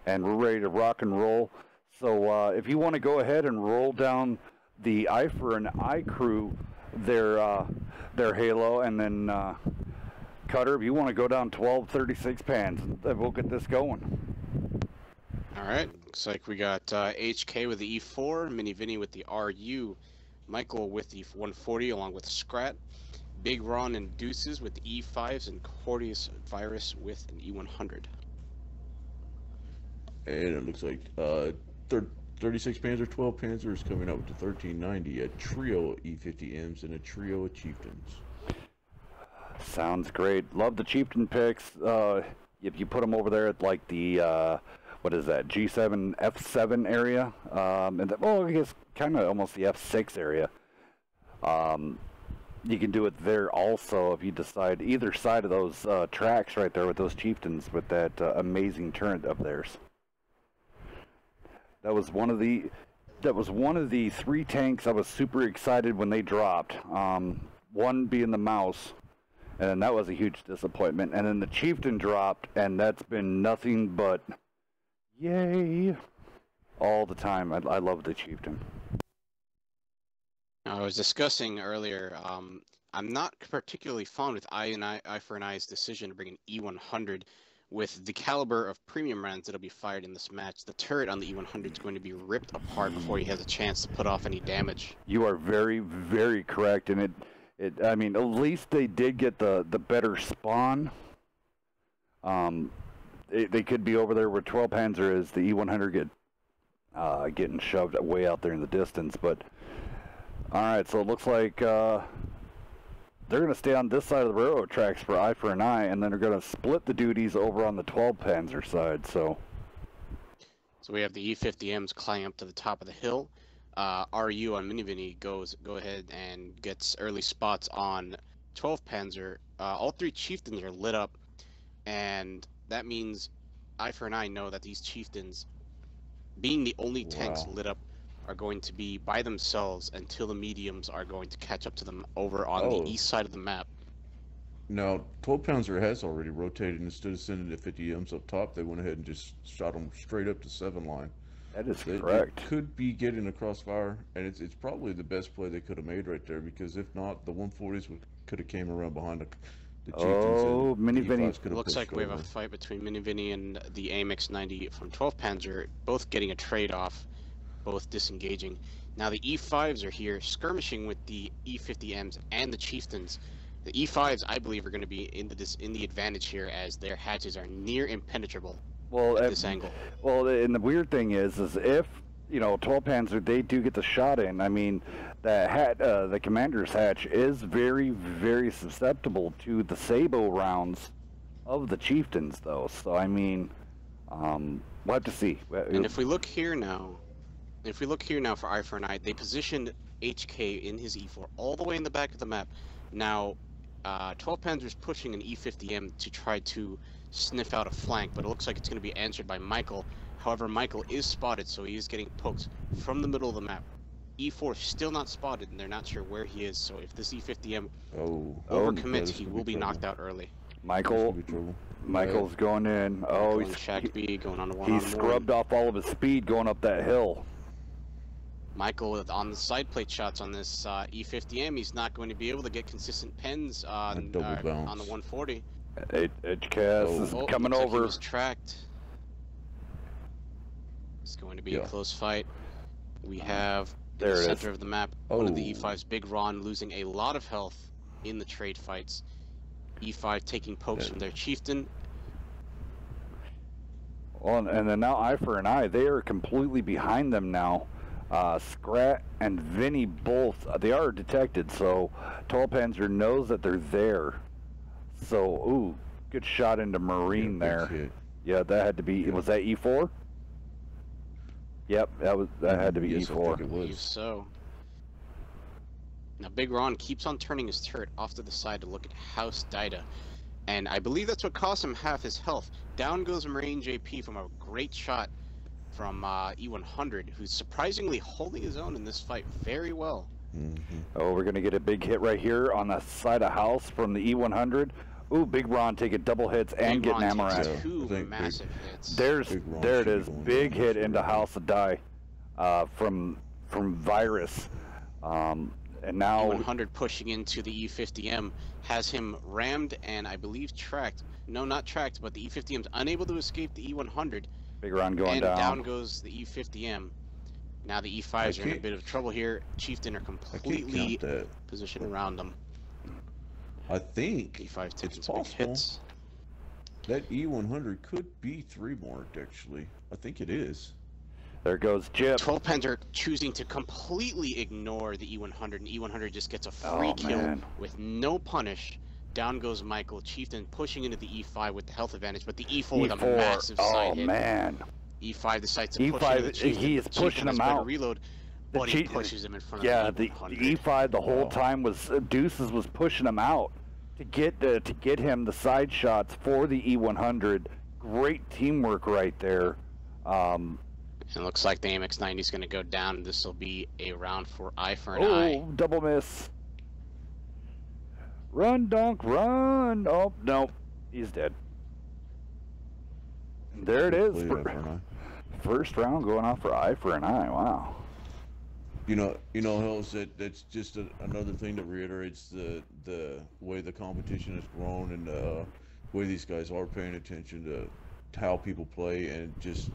and we're ready to rock and roll. So if you want to go ahead and roll down the Eye for an Eye crew, their Halo, and then Cutter, if you want to go down 12 36 pans, we'll get this going. All right, looks like we got HK with the E4, Mini Vinny with the RU, Michael with the 140 along with Scrat, Big Ron and Deuces with the E5s, and Cordius Virus with an E100. And it looks like 36 Panzer, 12 Panzer is coming out with the 1390, a trio of E50Ms, and a trio of Chieftains. Sounds great. Love the Chieftain picks. If you put them over there at like the, what is that, G7, F7 area, and well, I guess kind of almost the F6 area. You can do it there also if you decide either side of those tracks right there with those Chieftains with that amazing turret of theirs. That was one of the 3 tanks I was super excited when they dropped. One being the Mouse, and that was a huge disappointment. And then the Chieftain dropped, and that's been nothing but yay all the time. I love the Chieftain. I was discussing earlier, I'm not particularly fond with Eye for an Eye's decision to bring an E100 with the caliber of premium rounds that'll be fired in this match. The turret on the E100 is going to be ripped apart before he has a chance to put off any damage. You are very, very correct, and I mean, at least they did get the better spawn. They could be over there where 12 Panzer is. The E100 getting shoved way out there in the distance, but all right, so it looks like they're going to stay on this side of the railroad tracks for Eye for an Eye, and then they're going to split the duties over on the 12 Panzer side. So we have the E50Ms climbing up to the top of the hill. RU on Mini Vinny go ahead and gets early spots on 12 Panzer. All 3 Chieftains are lit up, and that means Eye for an Eye know that these Chieftains, being the only tanks lit up, are going to be by themselves until the mediums are going to catch up to them over on the east side of the map. Now, 12 Panzer has already rotated. Instead of sending the 50Ms up top, they went ahead and just shot them straight up to 7 line. that is correct. They could be getting a crossfire, and it's probably the best play they could have made right there, because if not, the 140s could have came around behind the Chieftains. Oh, Mini Vinny. Looks like we have a fight between Mini Vinny and the AMX 90 from 12 Panzer, both getting a trade-off, both disengaging. Now the E5s are here skirmishing with the E50Ms and the Chieftains. The E5s, I believe, are going to be in the advantage here, as their hatches are near impenetrable at this angle. Well, and the weird thing is if, you know, 12 Panzer, they do get the shot in, I mean, the commander's hatch is very, very susceptible to the sabot rounds of the Chieftains, though. So, I mean, we'll have to see. And if we look here now, for Eye for an Eye, they positioned HK in his E4 all the way in the back of the map. Now, 12 Panzer is pushing an E50M to try to sniff out a flank, but it looks like it's going to be answered by Michael. However, Michael is spotted, so he is getting poked from the middle of the map. E4 still not spotted, and they're not sure where he is, so if this E50M overcommits, he will be knocked out early. Michael's going in. Oh, he's Shack B, going on a one-on-one. He scrubbed off all of his speed going up that hill. Michael on the side plate shots on this E50M. He's not going to be able to get consistent pens on the 140. HKS is coming over. Like he was tracked. It's going to be a close fight. We have in the center of the map one of the E5's, Big Ron, losing a lot of health in the trade fights. E5 taking pokes from their Chieftain. Well, and then now Eye for an Eye, they are completely behind them now. Scrat and Vinny both, they are detected, so 12 Panzer knows that they're there. So, ooh, good shot into Marine there. Hit. Yeah, that had to be. Was that E4? Yep, that had to be Yes, I E4. think it I believe was. so. Now, Big Ron keeps on turning his turret off to the side to look at House Dida. And I believe that's what cost him half his health. Down goes Marine JP from a great shot from E100, who's surprisingly holding his own in this fight very well. Oh, we're going to get a big hit right here on the side of house from the E100. Ooh, Big Ron taking double hits and Big getting Ron takes Amaranth. two I think massive hits. There it should is. be going Big down hit this into round. House of Die from Virus. And now E100 pushing into the E50M has him rammed and I believe tracked. No, not tracked, but the E50M's unable to escape the E100. Big Ron going And down. down goes the E50M. Now the E5s are in a can't- bit of trouble here. Chieftain are I can't completely count that. positioned around them. I think E5 taking it's some big possible. hits. That E100 could be 3 marked, actually. I think it is. There goes Jip. 12 Pens are choosing to completely ignore the E100, and E100 just gets a free Oh, kill man. with no punish. Down goes Michael. Chieftain pushing into the E5 with the health advantage, but the E4 with a massive side Oh hit. man. E5 decides to push E5, into the Chieftain. he is The Chieftain pushing has him better out. reload, The but he Chief- pushes him in front Yeah, of the the E100. E5 the whole time was Deuces was pushing him out to get him the side shots for the E100. Great teamwork right there. And it looks like the AMX-90 is going to go down. This will be a round for eye for an Oh, eye. double miss. Run, Dunk, run. Oh, no. He's dead. There it is. Play that for an eye. First round going off for eye for an eye. Wow. You know, Hells, that's just another thing that reiterates the way the competition has grown and the way these guys are paying attention to how people play and just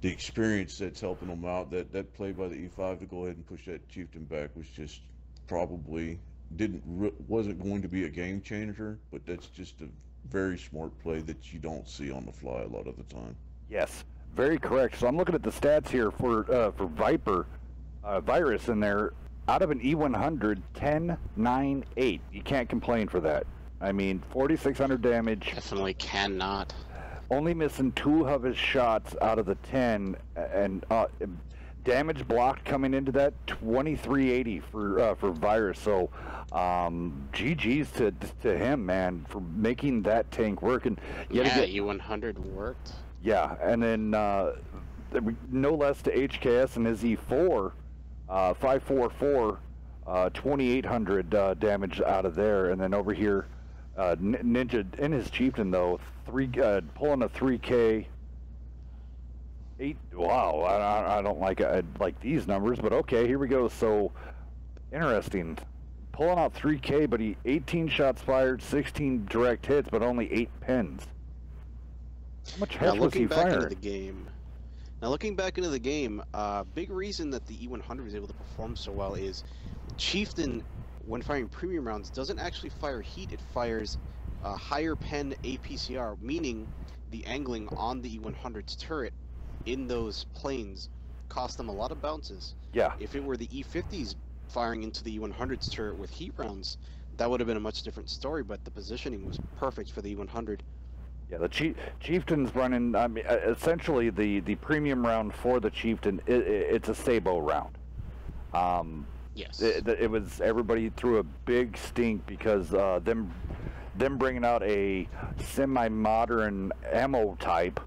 the experience that's helping them out. That play by the E5 to go ahead and push that Chieftain back was just probably wasn't going to be a game changer, but that's just a very smart play that you don't see on the fly a lot of the time. Yes, very correct. So I'm looking at the stats here for Viper. Virus in there, out of an E100, 10, 9, 8. You can't complain for that. I mean, 4,600 damage, Definitely cannot. only missing 2 of his shots out of the 10, and damage blocked coming into that 2380 for Virus. So GG's to him, man, for making that tank work. And yet Yeah, again, E100 worked. yeah, and then no less to HKS and his E4, 544, 2,800 damage out of there, and then over here, Ninja in his Chieftain though, pulling a 3K. 8. Wow, I don't like these numbers, but okay, here we go. So interesting, pulling out 3K, but he 18 shots fired, 16 direct hits, but only 8 pins. How much Now health was he looking back into firing? the game, big reason that the E100 was able to perform so well is Chieftain, when firing premium rounds, doesn't actually fire heat. It fires higher pen APCR, meaning the angling on the E100's turret in those planes cost them a lot of bounces. Yeah. If it were the E50s firing into the E100's turret with heat rounds, that would have been a much different story, but the positioning was perfect for the E100. Yeah, the Chieftain's running. I mean, essentially the premium round for the Chieftain. It's a Sabo round. Yes. It was everybody threw a big stink because them bringing out a semi-modern ammo type.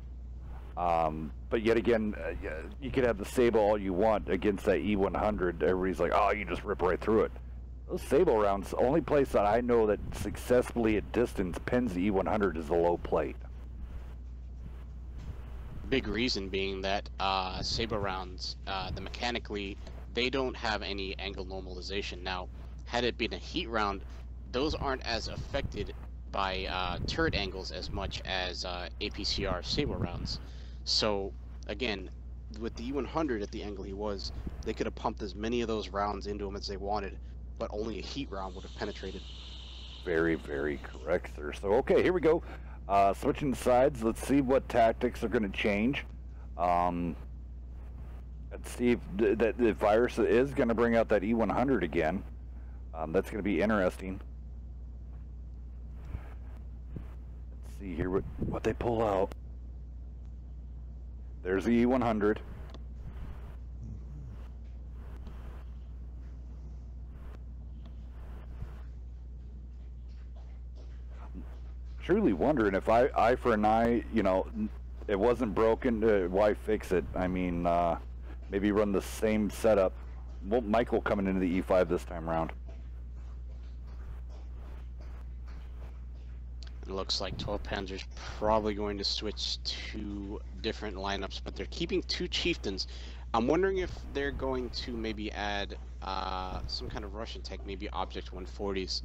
But yet again, you could have the Sabo all you want against that E100. Everybody's like, oh, you just rip right through it. Those Sabo rounds, the only place that I know that successfully at distance pins the E100 is the low plate. Big reason being that Saber rounds, mechanically, they don't have any angle normalization. Now, had it been a heat round, those aren't as affected by turret angles as much as APCR Saber rounds. So, again, with the E100 at the angle he was, they could have pumped as many of those rounds into him as they wanted, but only a heat round would have penetrated. Very, very correct, sir. So, okay, here we go. Switching sides, let's see what tactics are going to change. Let's see if the Virus is going to bring out that E100 again. That's going to be interesting. see here what they pull out. There's the E100. Truly wondering if eye for an eye, you know, it wasn't broken, why fix it? I mean, maybe run the same setup. Well, Michael coming into the E5 this time around. It looks like 12 Panzer's probably going to switch to different lineups, but they're keeping 2 Chieftains. I'm wondering if they're going to maybe add some kind of Russian tech, maybe Object 140s.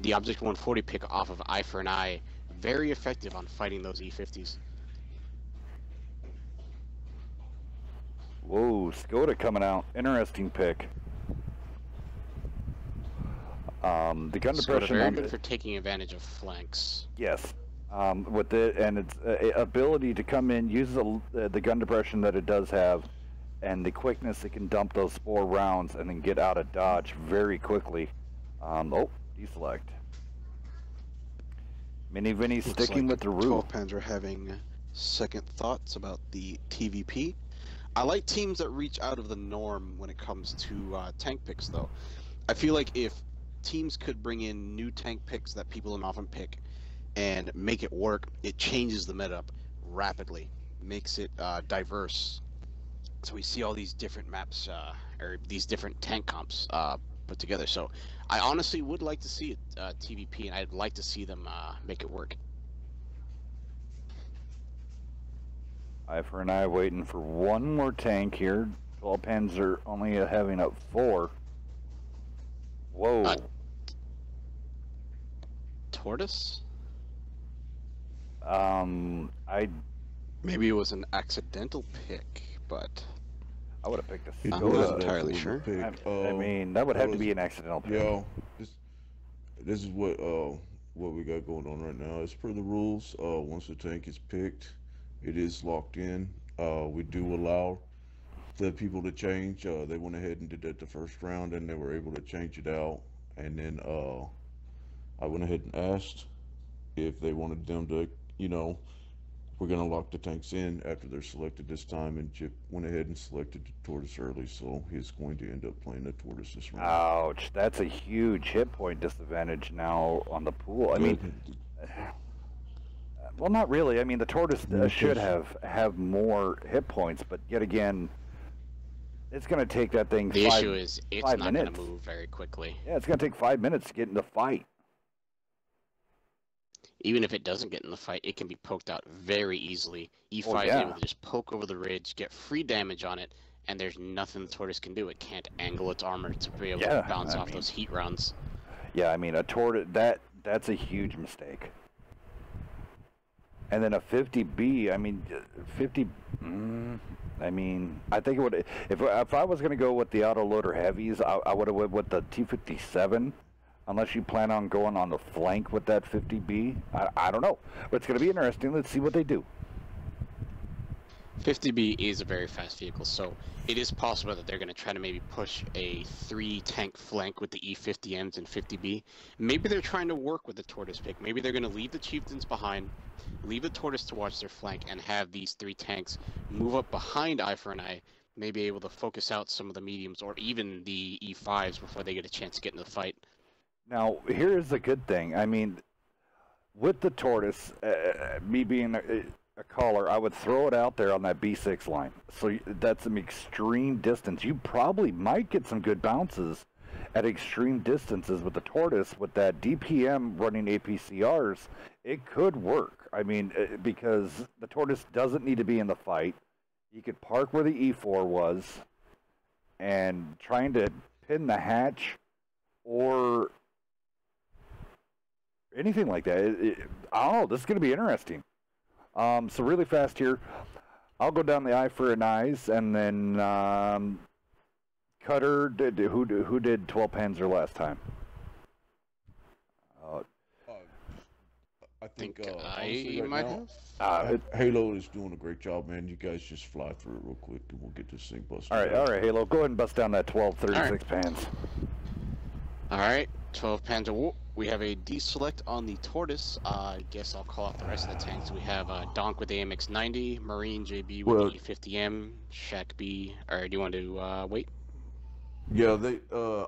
The Object 140 pick off of Eye for an Eye, very effective on fighting those E50s. Whoa, Skoda coming out. Interesting pick. The gun depression Very good for taking advantage of flanks. Yes, with it and its ability to come in, use the gun depression that it does have, and the quickness it can dump those 4 rounds and then get out of dodge very quickly. Oh, deselect. Mini Vinny sticking with the rule. 12 Panzer having second thoughts about the TVP. I like teams that reach out of the norm when it comes to tank picks, though. I feel like if teams could bring in new tank picks that people don't often pick and make it work, it changes the meta rapidly, makes it diverse. So we see all these different maps or these different tank comps put together. So I honestly would like to see it TVP, and I'd like to see them make it work. Eye for an Eye waiting for one more tank here. 12 Panzer only having up 4. Whoa. Tortoise? Maybe it was an accidental pick, but I would have picked a I'm Skoda. not entirely sure. I mean, that would have to be an accidental pick. Yo, this is what we got going on right now. As per the rules, once the tank is picked, it is locked in. We do allow the people to change. They went ahead and did that the first round, and they were able to change it out. And then I went ahead and asked if they wanted them to, you know, we're going to lock the tanks in after they're selected this time, and Chip went ahead and selected the Tortoise early, so he's going to end up playing the Tortoise this round. Ouch, that's a huge hit point disadvantage now on the pool. I mean, well, not really. I mean, the Tortoise should have more hit points, but yet again, it's going to take that thing the issue is it's not going minutes. to move very quickly. Yeah, it's going to take 5 minutes to get in the fight. Even if it doesn't get in the fight, it can be poked out very easily. E5 is able to just poke over the ridge, get free damage on it, and there's nothing the Tortoise can do. It can't angle its armor to be able to bounce off those heat rounds. Yeah, I mean, a Tortoise, that's a huge mistake. And then a 50B, I mean, 50, I mean, I think it would, if I was going to go with the autoloader heavies, I would have went with the T57. Unless you plan on going on the flank with that 50B. I don't know. But it's going to be interesting. Let's see what they do. 50B is a very fast vehicle, so it is possible that they're going to try to maybe push a 3-tank flank with the E50Ms and 50B. Maybe they're trying to work with the Tortoise pick. Maybe they're going to leave the Chieftains behind, leave the Tortoise to watch their flank, and have these 3 tanks move up behind Eye for an Eye, maybe able to focus out some of the mediums or even the E5s before they get a chance to get into the fight. Now, here's the good thing. I mean, with the Tortoise, me being a caller, I would throw it out there on that B6 line. So that's an extreme distance. You probably might get some good bounces at extreme distances with the Tortoise. With that DPM running APCRs, it could work. I mean, because the Tortoise doesn't need to be in the fight. You could park where the E4 was and trying to pin the hatch or anything like that. I don't know. This is going to be interesting. So really fast here, I'll go down the Eye for an Eyes, and then Cutter. Who did 12 Panzer last time? I think I might have. Halo is doing a great job, man. You guys just fly through it real quick, and we'll get this thing busted. All right, Halo. Go ahead and bust down that 1236 Pans. All right. 12 Panzer. Whoop. We have a deselect on the Tortoise. I guess I'll call out the rest of the tanks. We have Donk with the AMX 90, Marine JB with the E50M, Shaq B. Or do you want to wait? Yeah, they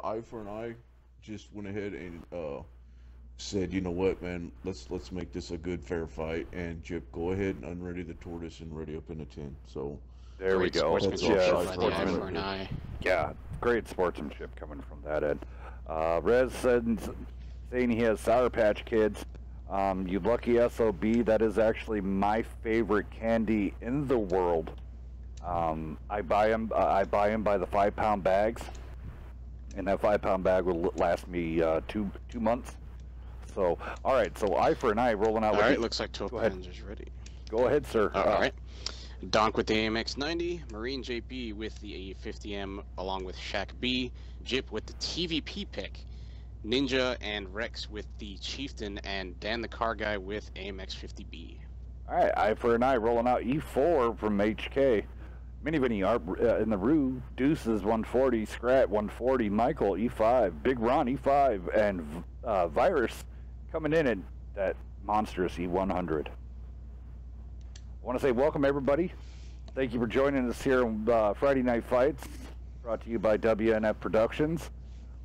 Eye for an Eye just went ahead and said, you know what, man, let's make this a good fair fight. And Jip, go ahead and unready the Tortoise and ready up in the 10. So there we go. Yeah, yeah, great sportsmanship coming from that end. Rez said, saying he has Sour Patch Kids. You lucky SOB, that is actually my favorite candy in the world. I buy them by the 5-pound bags, and that 5-pound bag will last me two months. So, all right. So Eye for an Eye rolling out. All right, looks like 12 Panzer's ready. Go ahead, sir. All right. Donk with the AMX 90, Marine JB with the A50M, along with Shaq B, Jip with the TVP pick, Ninja and Rex with the Chieftain, and Dan the Car Guy with AMX 50B. All right, Eye for an Eye rolling out E4 from HK. Minivinny in the Rue, Deuces 140, Scrat 140, Michael E5, Big Ron E5, and Virus coming in at that monstrous E100. I want to say welcome, everybody. Thank you for joining us here on Friday Night Fights, brought to you by WNF Productions.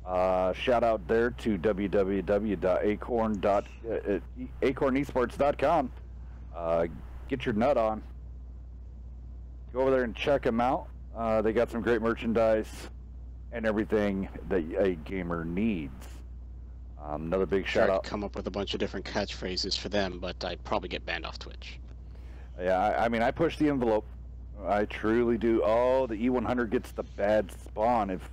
Shout out there to www.acornesports.com. Get your nut on. Go over there and check them out. They got some great merchandise and everything that a gamer needs. Another big shout out. Come up with a bunch of different catchphrases for them, but I'd probably get banned off Twitch. Yeah, I mean, I push the envelope. I truly do. Oh, the E100 gets the bad spawn if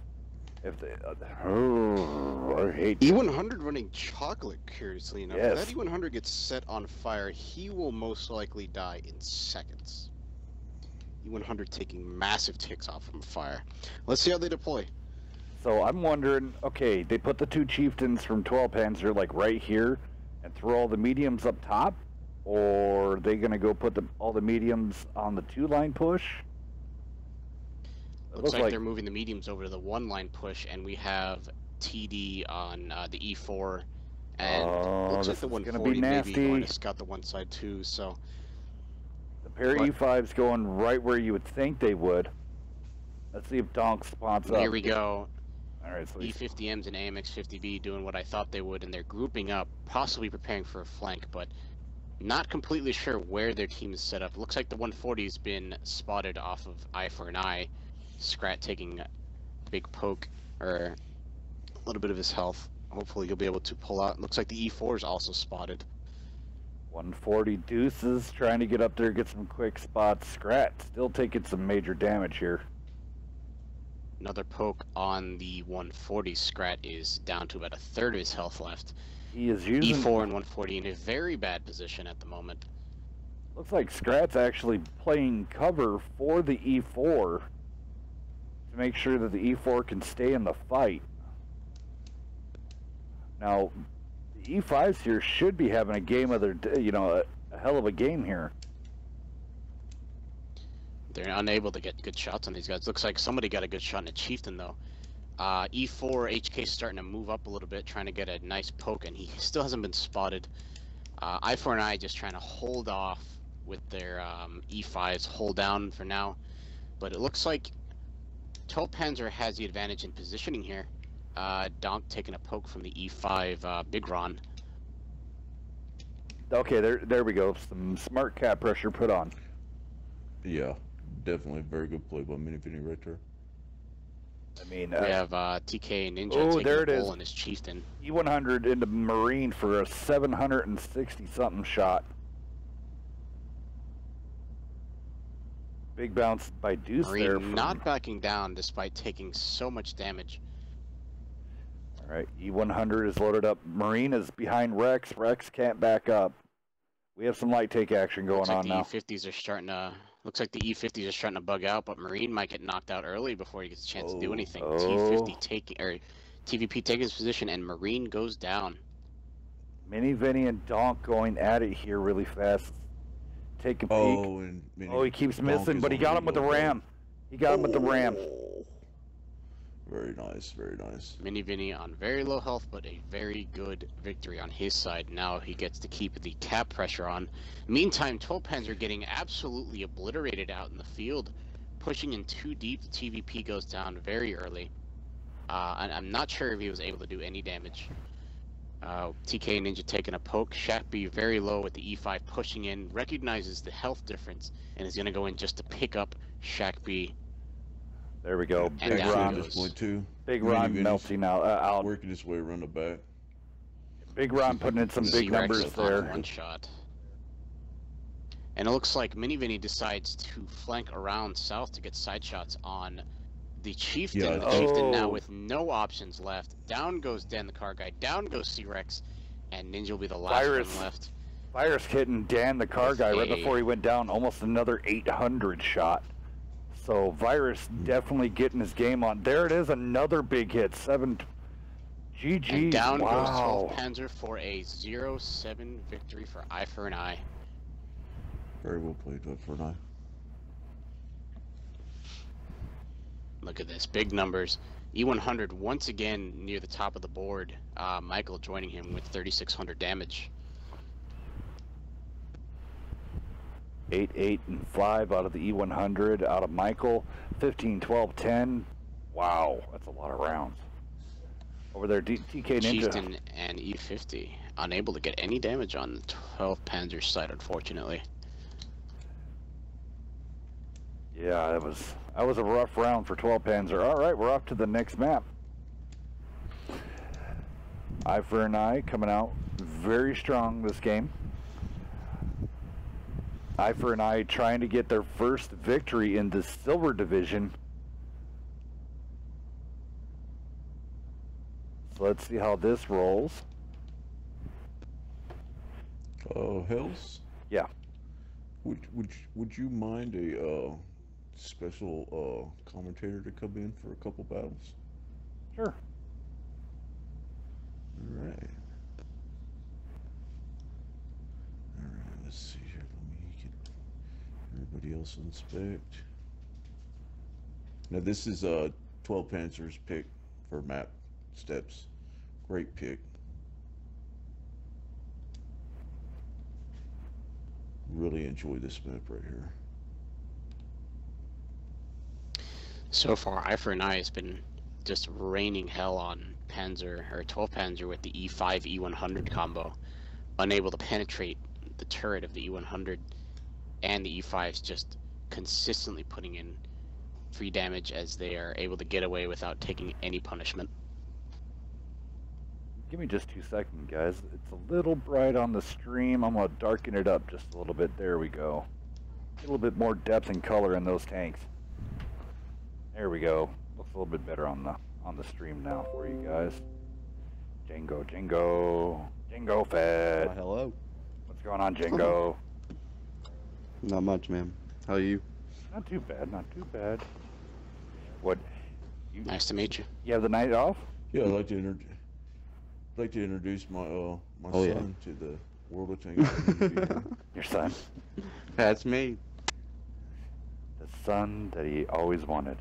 they. I hate E100 running chocolate. Curiously enough, yes. If that E100 gets set on fire, he will most likely die in seconds. E100 taking massive ticks off from fire. Let's see how they deploy. So I'm wondering, okay, they put the 2 Chieftains from 12 Panzer like right here and throw all the mediums up top, or are they going to go put all the mediums on the 2-line push? Looks like they're moving the mediums over to the 1-line push, and we have TD on the E4, and looks like the 140 maybe going to scout the one side too. So the pair E5's going right where you would think they would. Let's see if Donk spawns up. Here we go. All right, so E50Ms and AMX 50B doing what I thought they would, and they're grouping up, possibly preparing for a flank, but not completely sure where their team is set up. Looks like the 140's been spotted off of Eye for an Eye. Scrat taking a big poke, or a little bit of his health. Hopefully he'll be able to pull out. Looks like the E4 is also spotted. 140 Deuces trying to get up there, get some quick spots. Scrat still taking some major damage here. Another poke on the 140. Scrat is down to about a third of his health left. He is using E4 and 140 in a very bad position at the moment. Looks like Scrat's actually playing cover for the E4 to make sure that the E4 can stay in the fight. Now, the E5s here should be having a game of their, a hell of a game here. They're unable to get good shots on these guys. Looks like somebody got a good shot on a Chieftain, though. E4, HK starting to move up a little bit, trying to get a nice poke, and he still hasn't been spotted. Eye for an Eye just trying to hold off with their E5s, hold down for now. But it looks like 12 Panzer has the advantage in positioning here. Donk taking a poke from the E5 Big Ron. Okay, there we go. Some smart cap pressure put on. Yeah, definitely very good play by Minivinny right there. I mean, we have TK Ninja taking there a it is. bull on his Chieftain. E100 into Marine for a 760-something shot. Big bounce by Deuce Marine there. Not backing down despite taking so much damage. All right, E100 is loaded up. Marine is behind Rex. Rex can't back up. We have some light take action going on now. E50s are starting to. Looks like the E50s are starting to bug out, but Marine might get knocked out early before he gets a chance to do anything. T50 taking, or TVP taking his position, and Marine goes down. Minivinny and Donk going at it here really fast. Take a peek. He keeps missing, but he got him with the ram. He got him with the ram. Very nice, very nice. Mini Vinny on very low health, but a very good victory on his side. Now he gets to keep the cap pressure on. Meantime, 12 Pens are getting absolutely obliterated out in the field. Pushing in too deep, the TVP goes down very early. And I'm not sure if he was able to do any damage. TK Ninja taking a poke. Shaq very low with the E5 pushing in, recognizes the health difference, and is going to go in just to pick up Shaq B. There we go. And Big down Ron. he goes. Point two. Big Mini Ron Vinny's melting out. Working his way around the back. Big Ron putting in some big Z-Rex numbers on there. one shot. And it looks like Mini Vinny decides to flank around south to get side shots on the Chieftain. Yeah. The Chieftain now Oh. with no options left. Down goes Dan the car guy. Down goes C-Rex. And Ninja will be the last Virus. one left. Virus hitting Dan the car guy right Hey. before he went down, almost another 800 shot. So Virus definitely getting his game on. There it is, another big hit. 7 GG. And down goes Wow. 12 Panzer for a 0-7 victory for Eye for an Eye. Very well played for an eye. Look at this, big numbers. E100 once again near the top of the board. Michael joining him with 3,600 damage. 8, 8, and 5 out of the E100. Out of Michael. 15, 12, 10. Wow, that's a lot of rounds. Over there, TK Ninja. Chieftain and E50 unable to get any damage on the 12 Panzer side, unfortunately. Yeah, that was a rough round for 12 Panzer. All right, we're off to the next map. Eye for an Eye coming out very strong this game. Eye for an Eye trying to get their first victory in the silver division. So let's see how this rolls. Hells? Yeah. Would you mind a special commentator to come in for a couple battles? Sure. All right. Let's see here. Let me get everybody else on spec. Now this is 12 Panzer's pick for map steps. Great pick. Really enjoy this map right here. So far, Eye for an Eye has been just raining hell on Panzer, or 12 Panzer with the E5 E100 combo. Unable to penetrate the turret of the E100, and the E5's just consistently putting in free damage as they are able to get away without taking any punishment. Give me just 2 seconds, guys. It's a little bright on the stream. I'm going to darken it up just a little bit. There we go. Get a little bit more depth and color in those tanks. There we go. Looks a little bit better on the stream now for you guys. Django Fed. Hello. What's going on, Django? Not much, man. How are you? Not too bad, not too bad. What? Nice to meet you. You have the night off? Yeah, I'd like to introduce my my Oh, son to the World of Tanks. Your son. That's me. The son that he always wanted.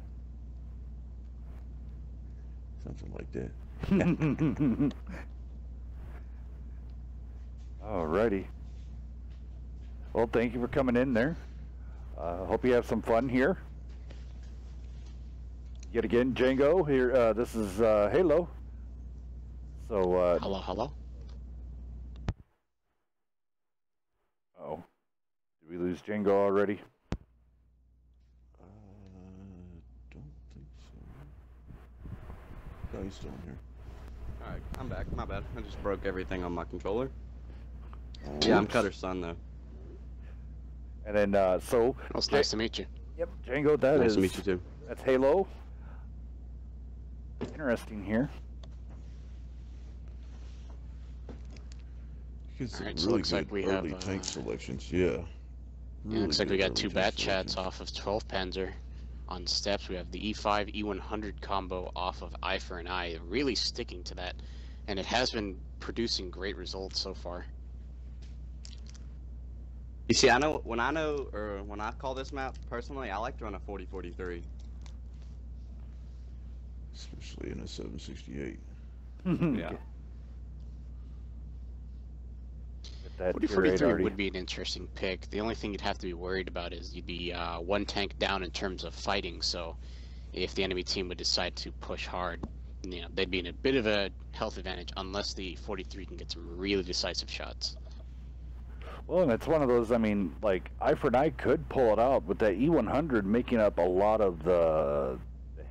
Something like that. Alrighty. Well, thank you for coming in there. Hope you have some fun here. Yet again, Django here. This is Halo. So. Hello, hello. Oh, did we lose Django already? Don't think so. No, he's still in here. Alright, I'm back. My bad. I just broke everything on my controller. Oh, Yeah, I'm whoops. Cutter's son, though. And then, so. Well, it's nice to meet you. Yep, Django, that Nice is. to meet you, too. That's Halo. Interesting here. Get some Alright, so really looks like good we early have, tank selections. Yeah. Yeah, Really looks like we good got early 2 tank bat chats selections. off of 12 Panzer. On steps, we have the E5 E100 combo off of Eye for an Eye, really sticking to that, and it has been producing great results so far. You see, when I call this map, personally, I like to run a 40-43. especially in a 768. Yeah. That 4043 already. would be an interesting pick. The only thing you'd have to be worried about is you'd be one tank down in terms of fighting. So if the enemy team would decide to push hard, you know, they'd be in a bit of a health advantage unless the 43 can get some really decisive shots. Well, and it's one of those, I mean, like, Eye for an Eye could pull it out, with that E100 making up a lot of the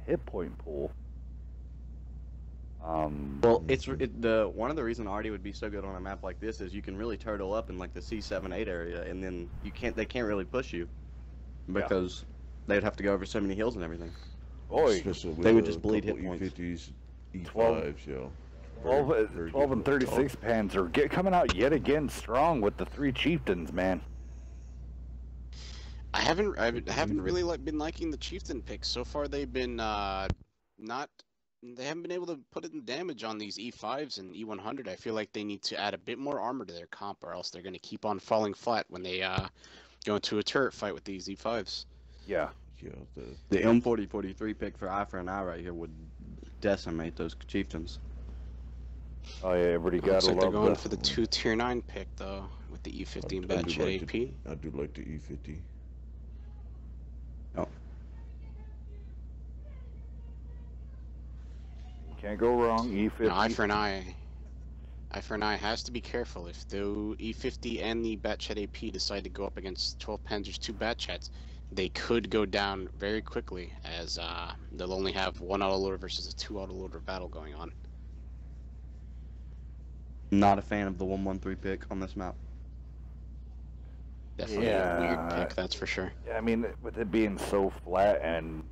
hit point pool. Well, one of the reasons Artie would be so good on a map like this is you can really turtle up in like the C7-8 area, and then they can't really push you because they'd have to go over so many hills and everything. They would just bleed hit points. E50s, E5s, yeah. 12 and 36 Panzer coming out yet again strong with the 3 Chieftains, man. I haven't really been liking the Chieftain picks so far. They've been they haven't been able to put in damage on these E5s and E100. I feel like they need to add a bit more armor to their comp, or else they're going to keep on falling flat when they go into a turret fight with these E5s. Yeah. The M4043 pick for Eye for an Eye right here would decimate those Chieftains. Oh yeah, everybody got Looks like they're going for the 2 tier 9 pick though, with the E50 and bad shit AP. I do like the E50. Oh. Can't go wrong. E50. Now, Eye for an Eye has to be careful. If the E50 and the Batchat AP decide to go up against 12 Panzer's 2 Batchats, they could go down very quickly, as they'll only have 1 autoloader versus a 2 autoloader battle going on. Not a fan of the 113 pick on this map. Definitely a weird pick, that's for sure. I mean, with it being so flat and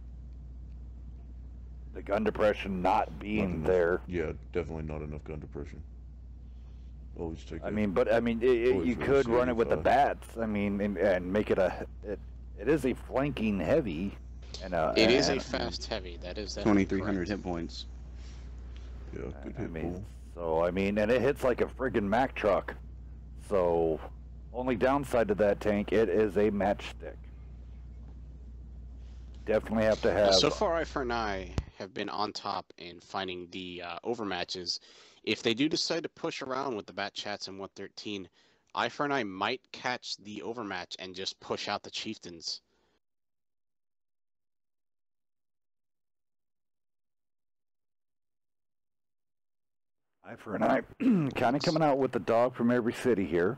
the gun depression not being there. Yeah, definitely not enough gun depression. Always take. You could run it with the bats. I mean, and make it it is a flanking heavy, and it is a fast heavy. That is 2,300 hit points. Yeah, good hit pool. So I mean, and it hits like a friggin' Mack truck. So, only downside to that tank, it is a matchstick. Definitely have to have. So far, Eye for an Eye have been on top in finding the overmatches. If they do decide to push around with the Batchats and 113, Eye for an Eye might catch the overmatch and just push out the Chieftains. Eye for an Eye, kind of coming out with the dog from every city here.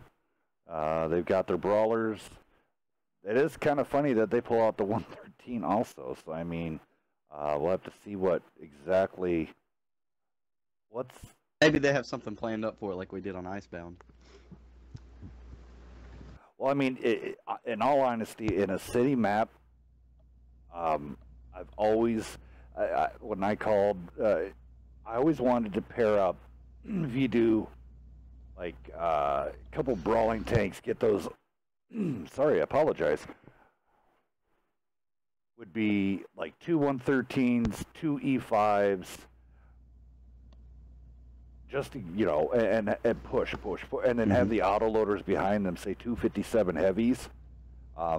They've got their brawlers. It is kind of funny that they pull out the 113 also. So I mean, we'll have to see what's. Maybe they have something planned up for it, like we did on Icebound. Well, I mean, in all honesty, in a city map, I've always, when I called, I always wanted to pair up. If you do, like, a couple brawling tanks, get those. Sorry, I apologize. Would be like 2 113s, 2 E5s. Just to, and push, and then have the autoloaders behind them. Say 257 heavies,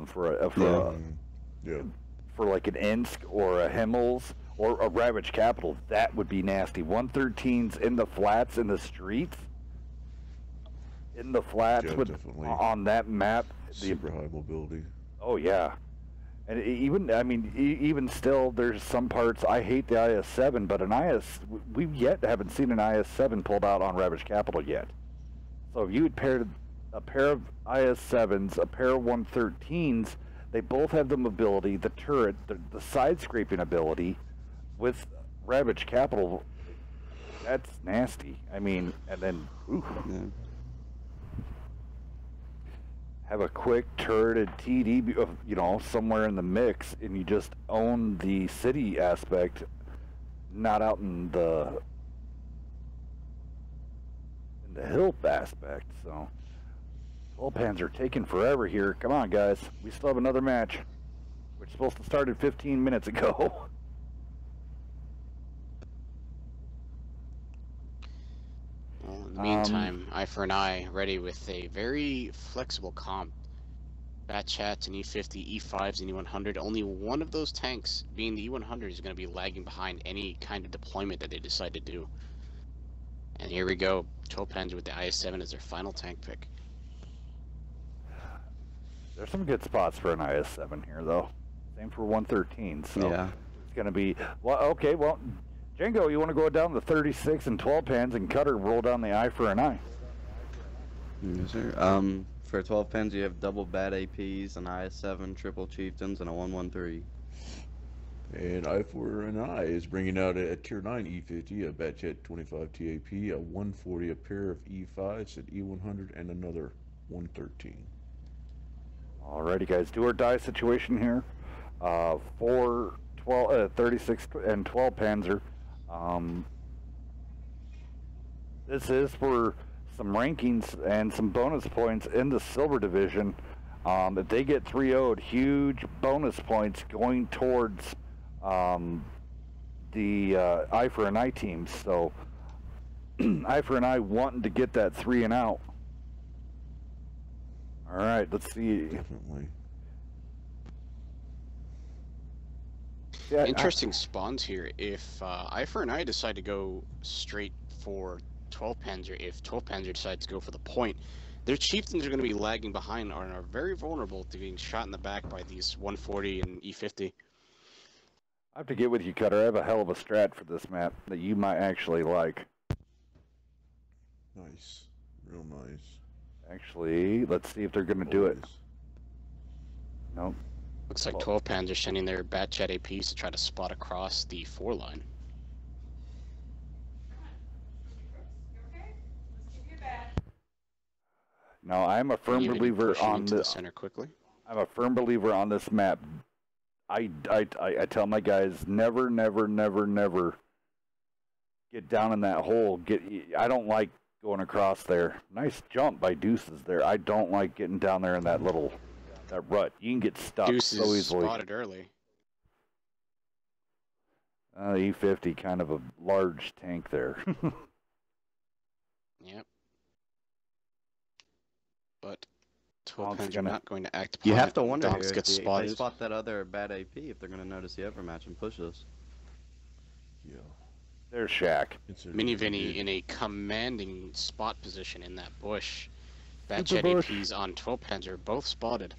for like an Insk or a Himmels or a Ravage Capital. That would be nasty. 113s in the flats in the streets. In the flats on that map. Super high mobility. Oh yeah. And even still, there's some parts, I hate the IS-7, but we haven't seen an IS-7 pulled out on Ravage Capital yet. So if you would pair a pair of IS-7s, a pair of 113s, they both have the mobility, the turret, the side scraping ability with Ravage Capital. That's nasty. I mean, and then, have a quick turreted TD, somewhere in the mix, and you just own the city aspect, not out in the hill aspect. So, Bullpans are taking forever here. Come on, guys. We still have another match. We're supposed to start 15 minutes ago. Well, in the meantime, Eye for an Eye ready with a very flexible comp. Bat Chats and E50, E5s and E100. Only one of those tanks, being the E100, is going to be lagging behind any kind of deployment that they decide to do. And here we go, 12 Panzer with the IS-7 as their final tank pick. There's some good spots for an IS-7 here, though. Same for 113, so Yeah. it's going to be... Well, okay, well, Django, you want to go down the 36 and 12 pans and Cutter roll down the I for an I? Yes, sir. For 12 pens, you have double bat APs, an IS-7, triple chieftains, and a 113. And I for an I is bringing out a Tier 9 E50, a Batchet 25 TAP, a 140, a pair of E5s, an E100, and another 113. Alrighty, guys, do or die situation here. 36 and 12 Panzer. This is for some rankings and some bonus points in the Silver Division. If they get 3-0'd, huge bonus points going towards the I for an I teams. So I for an I wanting to get that 3 and out. All right, let's see. Definitely. Yeah, Interesting spawns here. If I for an I decide to go straight for 12 Panzer, if 12 Panzer decides to go for the point, their chieftains are going to be lagging behind and are very vulnerable to being shot in the back by these 140 and E50. I have to get with you, Cutter. I have a hell of a strat for this map that you might actually like. Nice. Real nice. Actually, let's see if they're going to do it. Nope. Looks like 12 Panzer sending their Batchat APs to try to spot across the 4 line. No, I'm a firm believer on the this. center quickly. I'm a firm believer on this map. I tell my guys never get down in that hole. I don't like going across there. Nice jump by Deuces there. I don't like getting down there in that rut. You can get stuck Deuces so easily. spotted early. E50, kind of a large tank there. Yep. But 12 Panzer not going to act upon You have it. to wonder Donks here gets if they spotted. spot that other bad AP if they're going to notice the overmatch and push us. Yeah. There's Shaq. Mini Vinny in a commanding spot position in that bush. Super Batchat bush. APs on 12 Panzer, both spotted.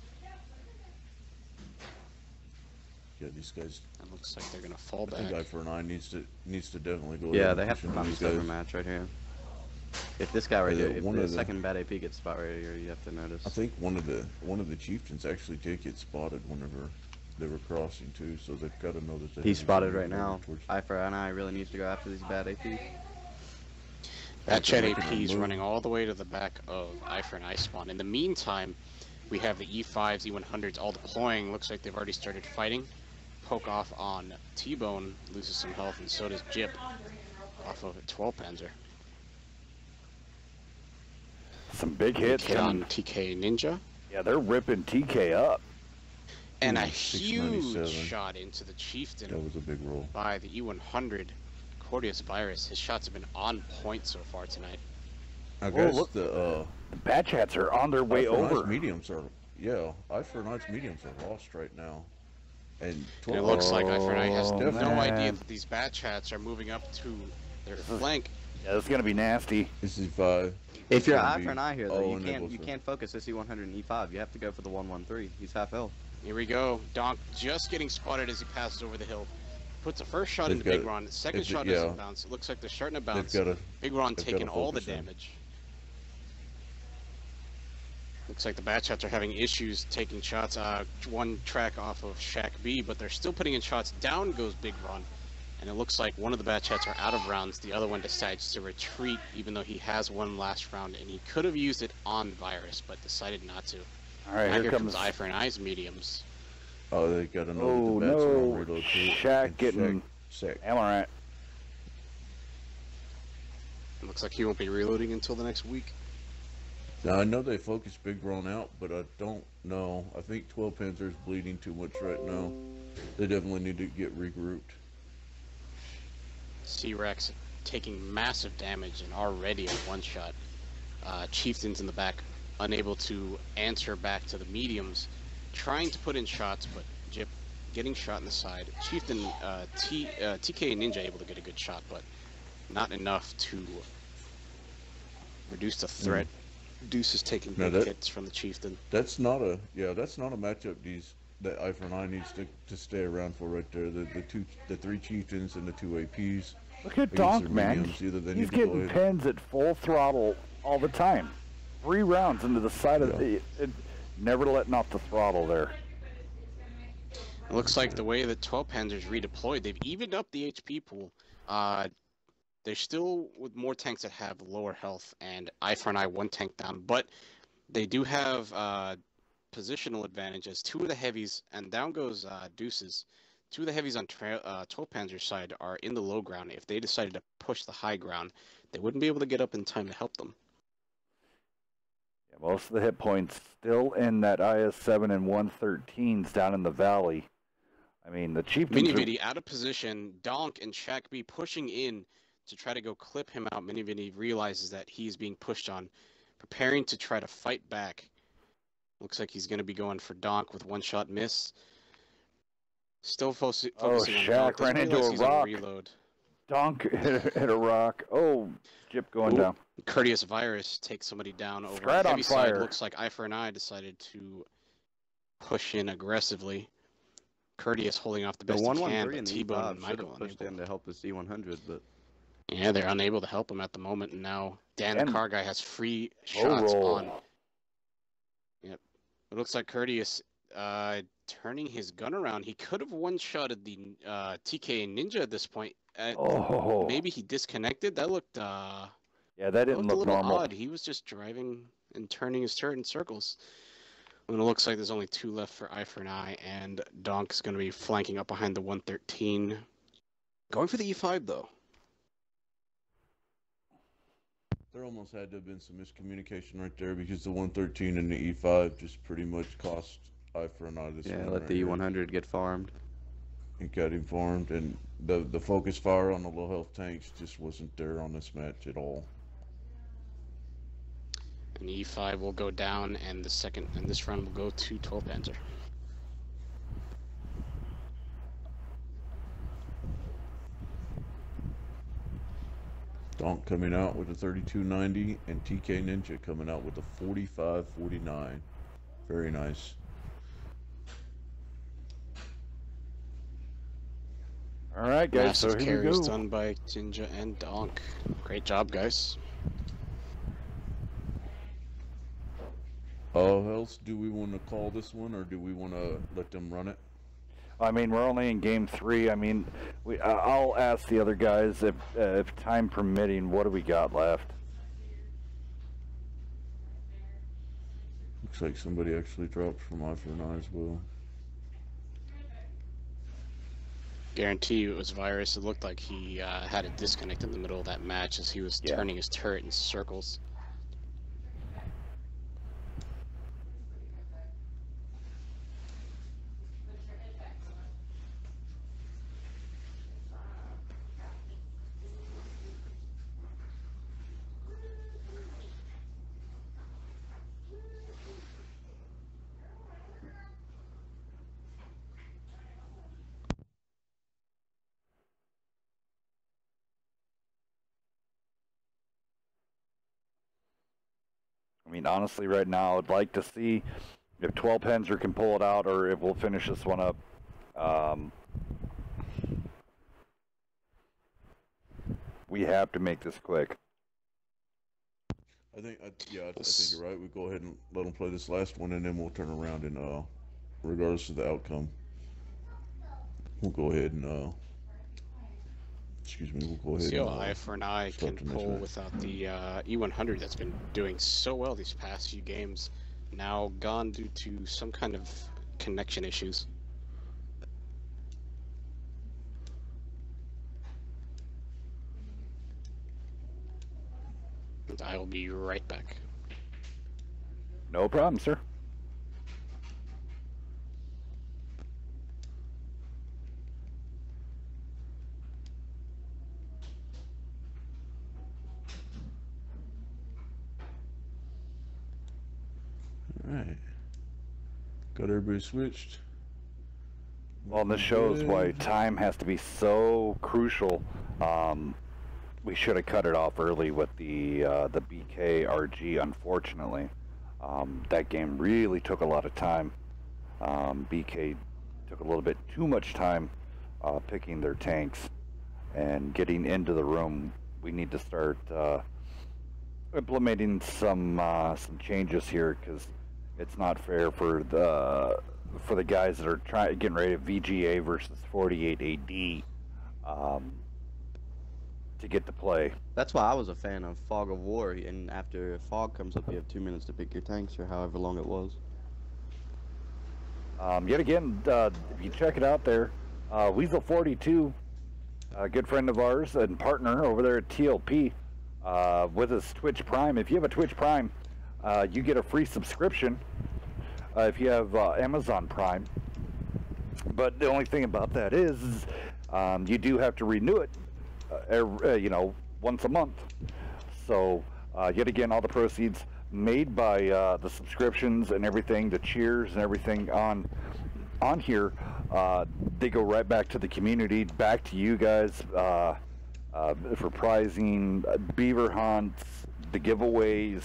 Yeah, these guys. It looks like they're going to fall I think back. I for an I needs to definitely go. Yeah, ahead they and have to push find into this these guys. overmatch right here. If this guy right Yeah, here, if one the of the- second bad AP gets spot right here, you have to notice. I think one of the chieftains actually did get spotted whenever they were crossing too, so they've got to know that they. He's have to spotted move right now. over towards- I for an I really needs to go after these bad APs. Batchat Making a APs move. running all the way to the back of I for an I spawn. In the meantime, we have the E5s, E100s all deploying. Looks like they've already started fighting. Poke off on T-Bone, loses some health, and so does Jip off of a 12 Panzer. Some big hits. Hit on TK Ninja. Yeah, they're ripping TK up. And a Ooh, huge 697. shot into the Chieftain That was a big roll. by the E100, Cordius Virus. His shots have been on point so far tonight. I Whoa, guess look. the The Batchats are on their way I for an I's over. mediums are I for an I's mediums are lost right now, and And 12 it looks like I for an I has Oh, no man. idea that these Batchats are moving up to their flank. Yeah, it's gonna be nasty. This is 5. If you're Gonna eye be for an eye here, though, all you enabled, can't focus this E100 and E5. You have to go for the 113. He's half health. Here we go. Donk just getting spotted as he passes over the hill. Puts the first shot They've into got Big it. Ron. The second If it- shot yeah. doesn't bounce. It looks like they're starting to bounce. They've got to. Big Ron they've taking gotta all the focus in. damage. Looks like the Batchats are having issues taking shots. One track off of Shack B, but they're still putting in shots. Down goes Big Ron. And it looks like one of the Batchats are out of rounds. The other one decides to retreat, even though he has one last round. And he could have used it on Virus, but decided not to. All right, Now here comes. I for an I's mediums. Oh, they got to know Oh that the bats are on no, reload too. Shaq And getting Shaq. Amaranth. It looks like he won't be reloading until the next week. Now I know they focused Big Ron out, but I don't know. I think 12 Panzer's bleeding too much right now. They definitely need to get regrouped. C-Rex taking massive damage and already a one-shot. Chieftains in the back unable to answer back to the mediums, trying to put in shots, but Jip getting shot in the side. Chieftain, TK and Ninja able to get a good shot, but not enough to reduce the threat. Deuce is taking big hits from the Chieftain. That's not a matchup that I needs to stay around for right there. The three Chieftains and the two APs. Look at Donk, man. He's getting pins at full throttle all the time. 3 rounds into the side of the... never letting off the throttle there. It looks like the way that 12 Panzers redeployed, they've evened up the HP pool. They're still with more tanks that have lower health, and Eye for an Eye 1 tank down, but they do have positional advantages. 2 of the heavies, and down goes Deuces. 2 of the heavies on 12 Panzer's side are in the low ground. If they decided to push the high ground, they wouldn't be able to get up in time to help them. Yeah, most of the hit points still in that IS-7 and 113s down in the valley. I mean, the Chieftains Minividi out of position, Donk and Shaq B pushing in to try to go clip him out. Minividi realizes that he's being pushed on, preparing to try to fight back. Looks like he's going to be going for Donk with 1-shot miss. Still focusing on Shaq ran into a rock. Reload. Donk hit a rock. Oh, Jip going down. Courteous Virus takes somebody down over Scrat the heavy on fire. side. Looks like Eye for an Eye decided to push in aggressively. Courteous holding off the best he can, but T-Bone and Michael pushed in to help the C100, but yeah, they're unable to help him at the moment. And now Dan the car guy has free shots on. Yep, it looks like Courteous turning his gun around. He could have one-shotted the TK Ninja at this point. Maybe he disconnected. That looked yeah, that didn't look a little normal. odd. He was just driving and turning his turret in circles. And it looks like there's only 2 left for Eye for an Eye, and Donk's going to be flanking up behind the 113. Going for the E5, though. There almost had to have been some miscommunication right there, because the 113 and the E5 just pretty much cost Eye for an Eye this one. Yeah, let the E100 get farmed. It got him farmed, and the focus fire on the low health tanks just wasn't there on this match at all. And E5 will go down, and this round will go to 12 Panzer. Donk coming out with a 3290, and TK Ninja coming out with a 4549. Very nice. All right, guys. Massive so here we carries go. done by Ninja and Donk. Great job, guys. How else do we want to call this one, or do we want to let them run it? I mean, we're only in game 3. I mean, I'll ask the other guys if time permitting. What do we got left? Looks like somebody actually dropped from Eye for an Eye as well. Guarantee you it was Virus. It looked like he had a disconnect in the middle of that match as he was turning his turret in circles. I mean, honestly, right now, I'd like to see if 12 Panzer can pull it out, or if we'll finish this one up. We have to make this quick. I think you're right. We go ahead and let them play this last one, and then we'll turn around and, regardless of the outcome, we'll go ahead and, we'll go ahead See and, how Eye for an Eye can pull without the E100 that's been doing so well these past few games. Now gone due to some kind of connection issues. And I will be right back. No problem, sir. Got everybody switched. Well, and this shows why time has to be so crucial. We should have cut it off early with the VGA RG, unfortunately. That game really took a lot of time. BK took a little bit too much time picking their tanks and getting into the room. We need to start implementing some changes here, because it's not fair for the guys that are getting ready to VGA versus 48 AD to get to play. That's why I was a fan of Fog of War, and after Fog comes up, you have 2 minutes to pick your tanks, or however long it was. Yet again, if you check it out there, Weasel 42, a good friend of ours and partner over there at TLP, with his Twitch Prime. If you have a Twitch Prime, you get a free subscription if you have Amazon Prime. But the only thing about that is you do have to renew it, once a month. So yet again, all the proceeds made by the subscriptions and everything, the cheers and everything on here, they go right back to the community, back to you guys for prizing, beaver hunts, the giveaways,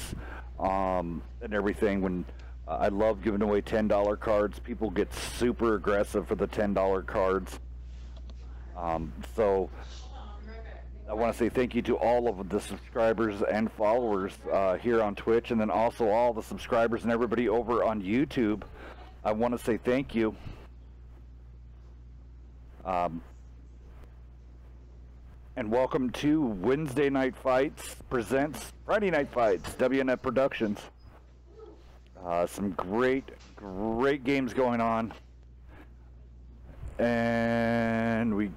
and everything. When I love giving away $10 cards, people get super aggressive for the $10 cards. So I want to say thank you to all of the subscribers and followers here on Twitch, and then also all the subscribers and everybody over on YouTube. I want to say thank you. And welcome to Wednesday Night Fights presents Friday Night Fights, WNF Productions. Some great games going on. And we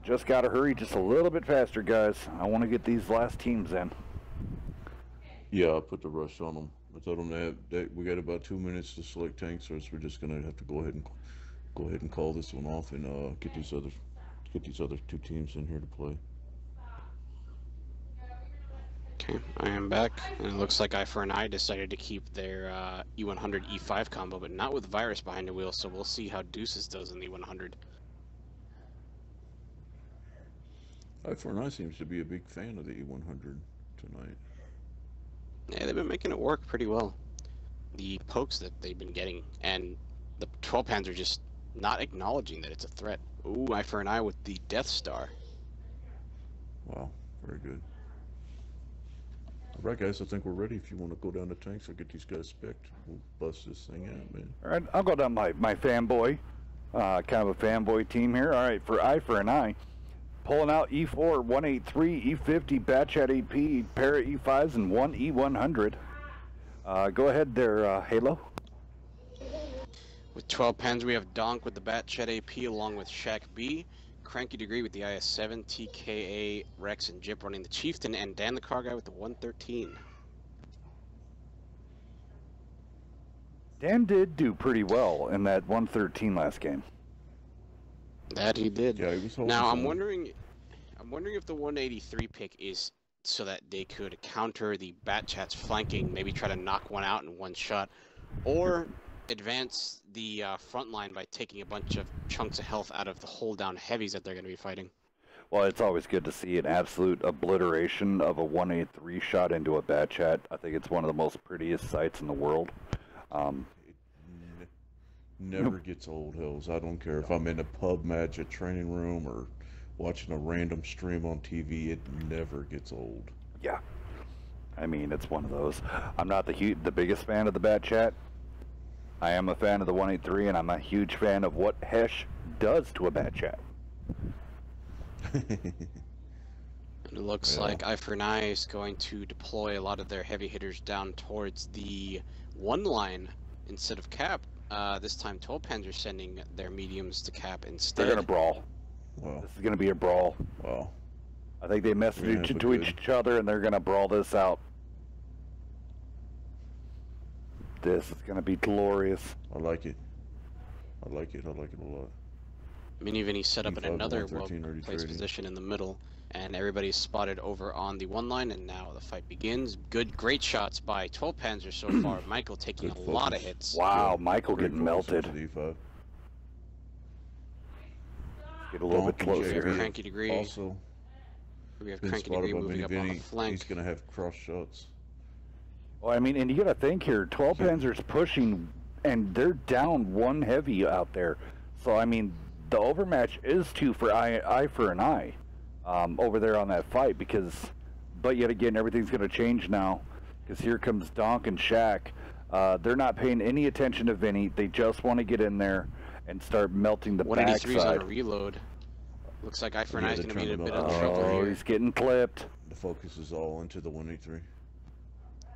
just got to hurry just a little bit faster, guys. I want to get these last teams in. Yeah, I put the rush on them. I told them that we got about 2 minutes to select tanks, so we're just gonna have to go ahead and call this one off and get these other two teams in here to play. Okay, I am back, and it looks like Eye for an Eye decided to keep their E100 E5 combo, but not with Virus behind the wheel, so we'll see how Deuces does in the E100. Eye for an Eye seems to be a big fan of the E100 tonight. Yeah, they've been making it work pretty well. The pokes that they've been getting, and the 12 pans are just not acknowledging that it's a threat. Ooh, Eye for an Eye with the Death Star. Wow, very good. Alright guys, I think we're ready. If you want to go down to tanks, I'll get these guys spec'd. We'll bust this thing out, man. Alright, I'll go down my fanboy, kind of a fanboy team here. Alright, for Eye for an Eye, pulling out E4, 183, E50, Batch at AP, pair of E5s, and one E100. Go ahead there, Halo. With 12 pens, we have Donk with the Batch at AP along with Shaq B, Cranky Degree with the IS-7, TKA, Rex, and Jip running the Chieftain, and Dan the Car Guy with the 113. Dan did do pretty well in that 113 last game. That he did. Yeah, he was holding now I'm some. wondering if the 183 pick is so that they could counter the Bat Chat's flanking, maybe try to knock one out in one shot, or advance the front line by taking a bunch of chunks of health out of the hold down heavies that they're going to be fighting. Well, it's always good to see an absolute obliteration of a 183 shot into a Bat Chat. I think it's one of the most prettiest sights in the world. It never gets old, Hells. I don't care if I'm in a pub match, a training room, or watching a random stream on TV, it never gets old. Yeah. I mean, it's one of those. I'm not the biggest fan of the Bat Chat. I am a fan of the 183, and I'm a huge fan of what Hesh does to a Bat Chat. It looks like Eye for an Eye is going to deploy a lot of their heavy hitters down towards the one line instead of cap. This time 12 pens are sending their mediums to cap instead. They're going to brawl. Wow. This is going to be a brawl. Wow. I think they messaged to each other, and they're going to brawl this out. This is going to be glorious. I like it. I like it. I like it a lot. Vinny set up in E5 another 113 already well-placed trading. position in the middle, and everybody's spotted over on the one line, and now the fight begins. Great shots by 12 Panzer so far. Michael taking Good a lot of focus. hits. Wow, Yeah, Michael great getting focus melted. into the E5. Get a little bit Donk and We have closer. JB Cranky Degree. Also We have been Cranky spotted Degree by moving Vinny up on the Vinny. flank. He's going to have cross shots. Well, I mean, and you got to think here, 12 Panzer's pushing, and they're down one heavy out there. So, I mean, the overmatch is two for eye for an eye over there on that fight, because, but yet again, everything's going to change now, because here comes Donk and Shaq. They're not paying any attention to Vinny. They just want to get in there and start melting the 183 is on a backside. reload. Looks like Eye for an Yeah, Eye is they're going to be in a turning bit up. of trouble Oh, here. he's getting clipped. The focus is all into the 183.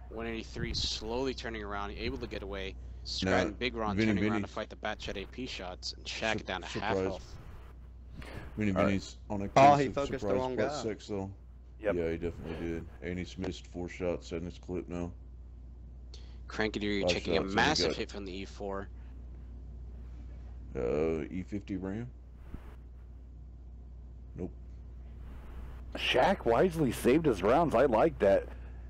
183 slowly turning around, able to get away. Stratton, Big Ron Vinny turning around Vinny. to fight the Batchet AP shots, and Shaq down to half Surprise. health. Vinny All right. Vinny's on a Oh, case he of focused the surprise wrong plus guy. 6 though. Yep. Yeah, he definitely did. And he's missed 4 shots in his clip now. Cranky Degree 5 taking a shots and he massive got- hit from the E4. E50 Ram? Nope. Shaq wisely saved his rounds. I like that.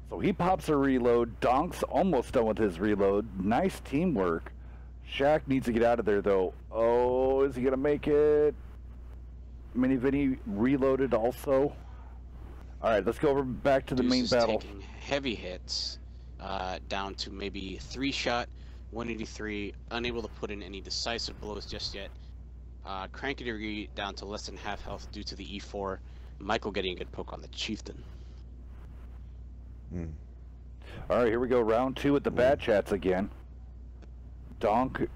So he pops a reload. Donk's almost done with his reload. Nice teamwork. Shaq needs to get out of there, though. Oh, is he going to make it? Mini Vinny reloaded also. All right, let's go over back to the Deuce main is battle. taking heavy hits, down to maybe 3 shot, 183, unable to put in any decisive blows just yet. Cranky Degree down to less than half health due to the E4. Michael getting a good poke on the Chieftain. All right, here we go. Round 2 with the bad chats again. Donk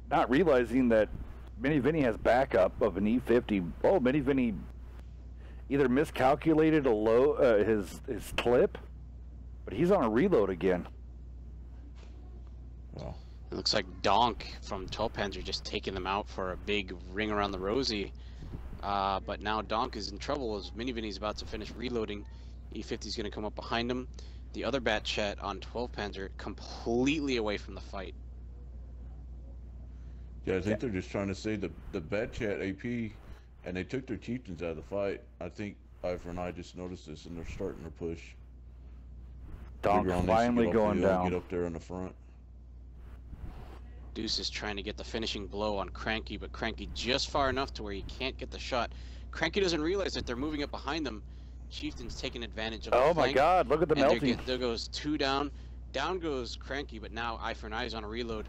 not realizing that Mini Vinny has backup of an E50. Oh, Mini Vinny either miscalculated his clip, but he's on a reload again. Wow. It looks like Donk from 12 Panzer just taking them out for a big ring around the rosy. But now Donk is in trouble as Mini Vinny's about to finish reloading. E50's going to come up behind him. The other Batchet on 12 Panzer completely away from the fight. Yeah, I think they're just trying to say the bad chat AP, and they took their chieftains out of the fight. I think Eye for an Eye just noticed this, and they're starting to push. Donk Big Ron needs to finally get off the going hill, down. Get up there in the front. Deuce is trying to get the finishing blow on Cranky, but Cranky just far enough to where he can't get the shot. Cranky doesn't realize that they're moving up behind them. Chieftain's taking advantage of the Oh my flank, God! Look at the and melting. there goes 2 down. Down goes Cranky, but now Eye for an Eye is on a reload.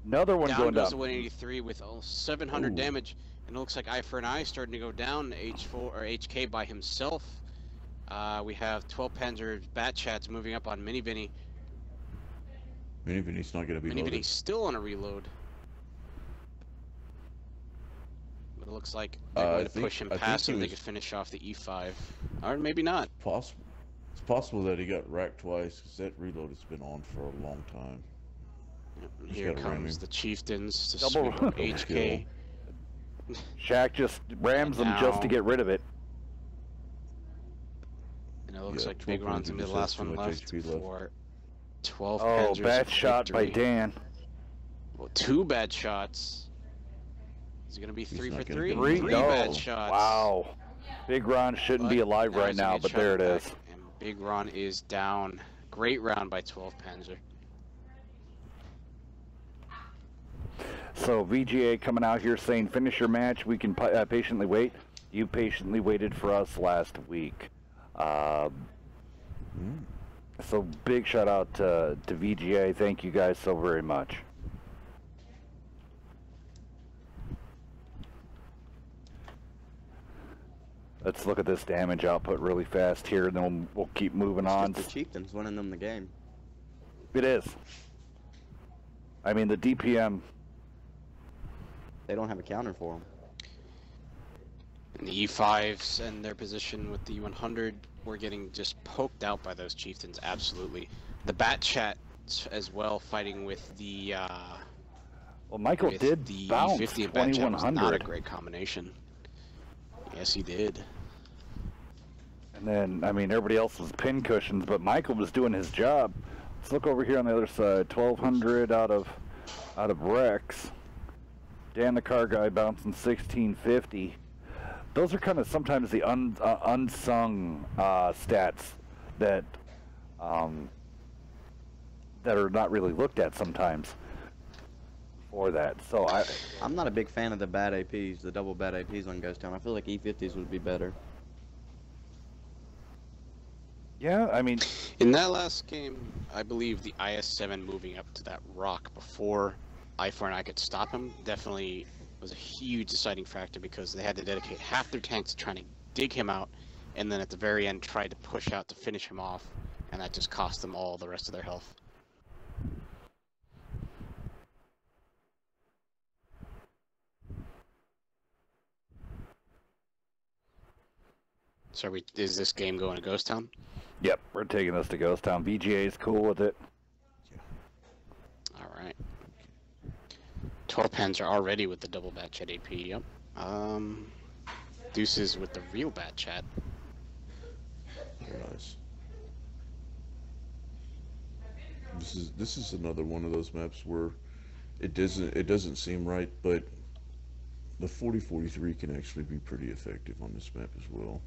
Another one Down going goes down. the 183 with 700 Ooh. damage, and it looks like Eye for an Eye starting to go down. H4 or HK by himself. We have 12 Panzer Batchats moving up on Mini Vinny. Mini Vinny's not going to be Mini loaded. Vinny's still on a reload. But it looks like they're going to push him I think past he him. They was- could finish off the E5, or maybe not. Possible. It's possible that he got racked twice, because that reload has been on for a long time. Yep, and He's here gotta ram comes him. the Chieftains to Double- sweep up HK. Shaq just rams them just to Now- get rid of it. And it looks Yeah, like 12 Big Ron's Panzer gonna be the just last has too one much left HP left. for 12 Oh, Panzer's bad shot by victory. Dan. Well, 2 bad shots. Is it gonna be He's 3 for not gonna 3? get 3? Three No. bad shots. Wow. Big Ron shouldn't be But alive right he's gonna now, get but shot there it back, is. And Big Ron is down. Great round by 12 Panzer. So VGA coming out here saying, finish your match. We can patiently wait. You patiently waited for us last week. So big shout out to VGA. Thank you guys so very much. Let's look at this damage output really fast here, and then we'll keep moving on. It's just the Chieftains winning them the game. It is. I mean, the DPM. They don't have a counter for them. And the E5s and their position with the 100 were getting just poked out by those Chieftains, absolutely. The Batchat as well, fighting with the Well, Michael with did the bounce 50 and Batchat was not a 2100. great combination. Yes, he did. And then, I mean, everybody else was pin cushions, but Michael was doing his job. Let's look over here on the other side. 1200 out of Rex. Dan the Car Guy bouncing 1650. Those are kind of sometimes the unsung stats that that are not really looked at sometimes for that. So I'm not a big fan of the bad APs, the double bad APs on Ghost Town. I feel like E50s would be better. Yeah, I mean, in that last game, I believe the IS-7 moving up to that rock before I4 could stop him definitely was a huge deciding factor, because they had to dedicate half their tanks to trying to dig him out, and then at the very end tried to push out to finish him off, and that just cost them all the rest of their health. So is this game going to Ghost Town? Yep, we're taking this to Ghost Town. VGA is cool with it. Alright. 12 pens are already with the double bat chat AP, yep. Deuces with the real bat chat. Nice. This is another one of those maps where it doesn't seem right, but the 40-43 can actually be pretty effective on this map as well,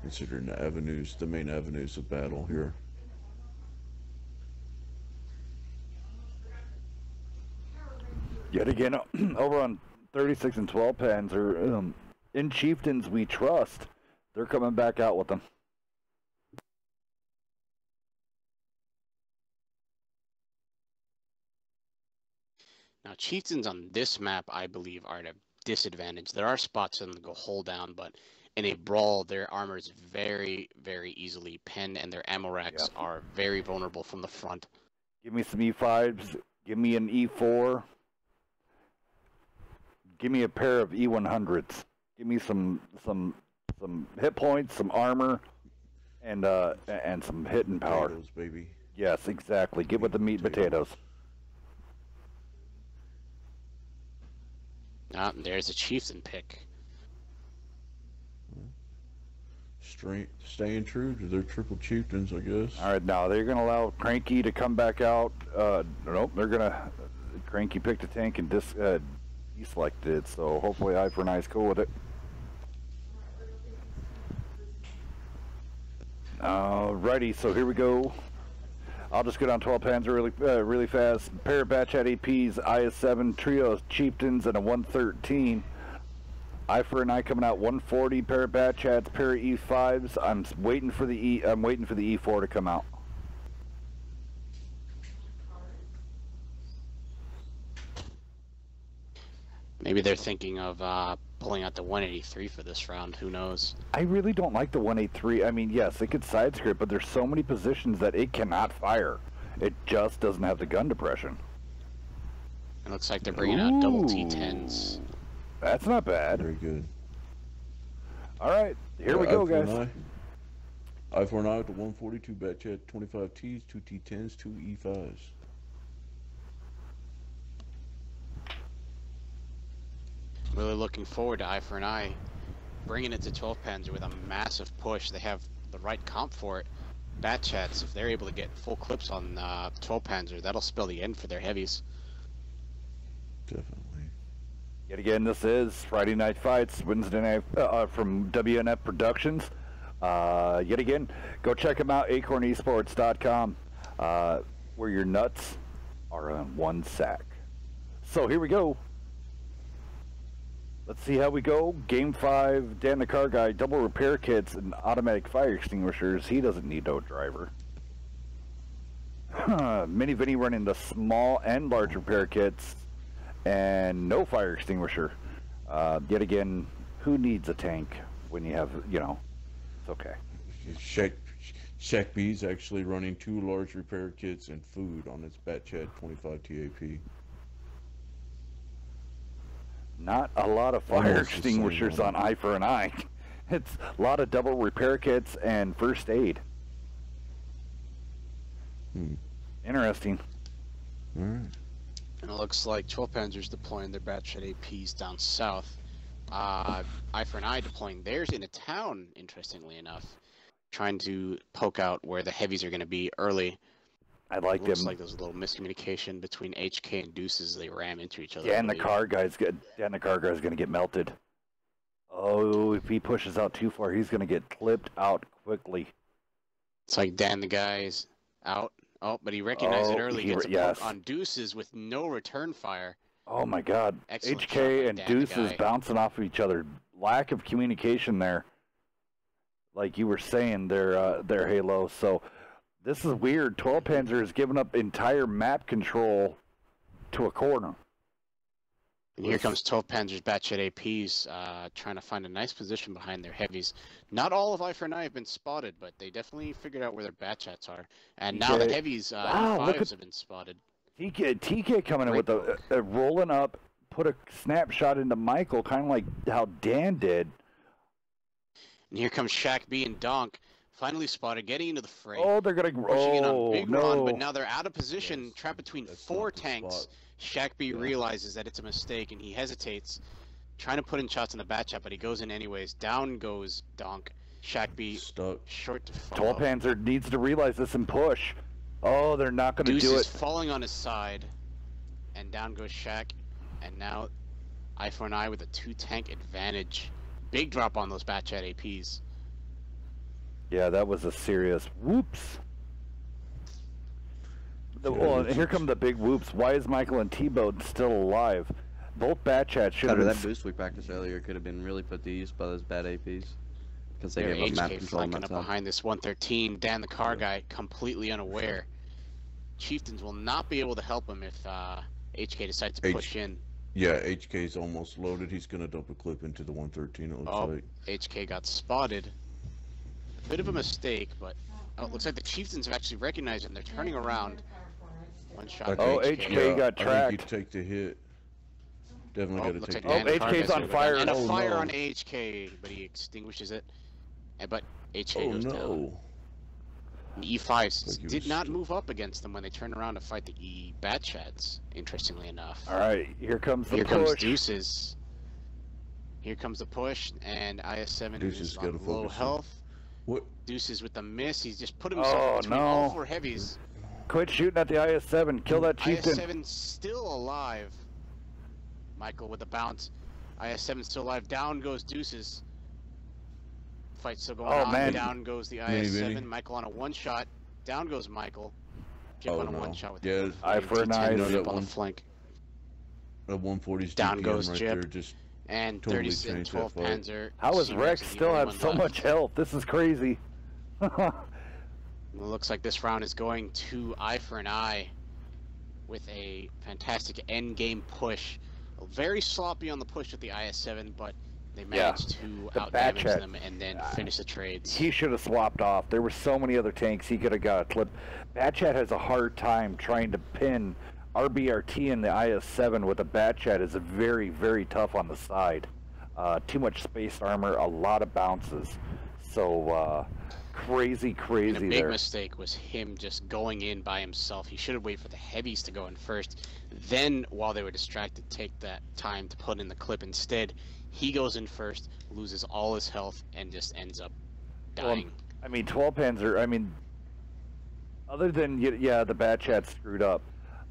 considering the main avenues of battle here. Yet again, over on 36 and 12 pens, or in Chieftains We Trust, they're coming back out with them. Now, Chieftains on this map, I believe, are at a disadvantage. There are spots for them to go hold down, but in a brawl, their armor is very, very easily penned, and their ammo racks are very vulnerable from the front. Give me some E5s. Give me an E4. Give me a pair of E100s. Give me some hit points, some armor, and some hitting power. Potatoes, baby. Yes, exactly. Get with the meat and potatoes. Ah, there's a Chieftain pick. Staying true to their triple chieftains, I guess. All right, now they're going to allow Cranky to come back out. Nope, they're going to... Cranky picked a tank and deselected it, so hopefully I4 is cool with it. Alrighty, so here we go. I'll just go down 12 pans really fast. Pair of batch at APs, IS-7, trio of chieftains, and a 113. I4 coming out 140. Pair of batch hats, pair of E5s. I'm waiting for the E4 to come out. Maybe they're thinking of pulling out the 183 for this round. Who knows? I really don't like the 183. I mean, yes, it could side script, but there's so many positions that it cannot fire. It just doesn't have the gun depression. It looks like they're bringing out double T10s. That's not bad. Very good. All right, here we go, guys. I4 with the 142 bat chat, 25 Ts, 2 T10s, 2 E5s. Really looking forward to I4 bringing it to 12 Panzer with a massive push. They have the right comp for it. Bat chats, if they're able to get full clips on 12 Panzer, that'll spell the end for their heavies. Definitely. Yet again, this is Friday Night Fights, Wednesday night from WNF Productions. Yet again, go check them out, acornesports.com, where your nuts are in one sack. So here we go. Let's see how we go. Game 5, Dan the Car Guy, double repair kits and automatic fire extinguishers. He doesn't need no driver. Mini Vinny running the small and large repair kits and no fire extinguisher. Yet again, who needs a tank when you have, you know, it's okay. Shaq B's actually running 2 large repair kits and food on its bat chat 25 TAP. Not a lot of fire extinguishers on I4 It's a lot of double repair kits and first aid. Interesting. All right. And it looks like 12 Panzer's deploying their batch at APs down south. I4 deploying theirs in a town, interestingly enough. Trying to poke out where the heavies are going to be early. I like Looks them. like there's a little miscommunication between HK and Deuces. They ram into each other. Dan the car guy's gonna get melted. Oh, if he pushes out too far, he's gonna get clipped out quickly. It's like Dan the guy's out. Oh, but he recognized it early. Gets a yes. poke on Deuces with no return fire. Oh my God. Excellent shot HK by and Dan the Deuces guy. bouncing off of each other. Lack of communication there. Like you were saying, their Halo. So this is weird. 12 Panzer has given up entire map control to a corner. And here comes 12 Panzer's batchet APs, trying to find a nice position behind their heavies. Not all of I4-9 have been spotted, but they definitely figured out where their batchets are. And now the heavies, E5s have been spotted. TK coming in with a rolling up, put a snapshot into Michael, kind of like how Dan did. And here comes Shaq B and Donk, finally spotted, getting into the fray. Oh, they're gonna pushing in on Big no. Ron, but now they're out of position, Yes, trapped between that's 4 not the tanks. spot. Shaq B realizes that it's a mistake, and he hesitates, trying to put in shots in the batchet, but he goes in anyways. Down goes Donk. Shaq B Stuck. short to fall. 12 Panzer needs to realize this and push. Oh, they're not going to Deuce do is it. falling on his side, and down goes Shaq, and now I4-9 with a 2-tank advantage. Big drop on those batchet APs. Yeah, that was a serious whoops. Well, here come the big whoops. Why is Michael and T-Bone still alive? Both batchets should have Cutter, been... that boost we practiced earlier could have been really put to use by those bad APs. Because they Their gave up map HK control on flanking that up side. behind this 113. Dan the car guy completely unaware. Chieftains will not be able to help him if HK decides to push in. Yeah, HK's almost loaded. He's going to dump a clip into the 113, it looks like. HK got spotted. A bit of a mistake, but it looks like the Chieftains have actually recognized it and they're turning around. One shot. Oh, HK got tracked. I think he'd take the hit. Definitely got to take like the hit. HK's on fire. And a Oh, fire no. on HK, but he extinguishes it. But HK Oh, goes down. no. The E5s Like he did was not stuck. move up against them when they turned around to fight the E Batchats, interestingly enough. All right, here comes the Here push. comes Deuces. Here comes the push, and IS-7 Deuces is gotta on low focus on- health. What? Deuces with the miss. He's just put himself Oh, between no. all 4 heavies. Quit shooting at the IS-7. Kill that chieftain. IS-7 still alive. Michael with the bounce. IS-7 still alive. Down goes Deuces. Fight still going on. Man. Down goes the Mini, IS-7. mini. Michael on a 1-shot. Down goes Michael. Jip Oh, on a no. 1-shot with Yeah, the Eye for an eye. T10 You know Jip that on one? the flank. That 140's Down DPM goes right Jip. there, just And Totally 30 and changed 12 that fight. Panzer. How does Seagraves Rex is the still only have one so left. much health? This is crazy. It looks like this round is going to Eye for an Eye with a fantastic end game push. Very sloppy on the push with the IS-7, but they managed to The outdamage Batchet. them and then finish the trades. He should have swapped off. There were so many other tanks he could have got a clip. Batchet has a hard time trying to pin RBRT in the IS-7 with a Batchet. Is very, very tough on the side. Too much space armor, a lot of bounces. So crazy And a big there. mistake was him just going in by himself. He should have waited for the heavies to go in first. Then, while they were distracted, take that time to put in the clip. Instead, he goes in first, loses all his health, and just ends up dying. I mean, 12 Panzer, I mean, other than, yeah, the Batchet screwed up.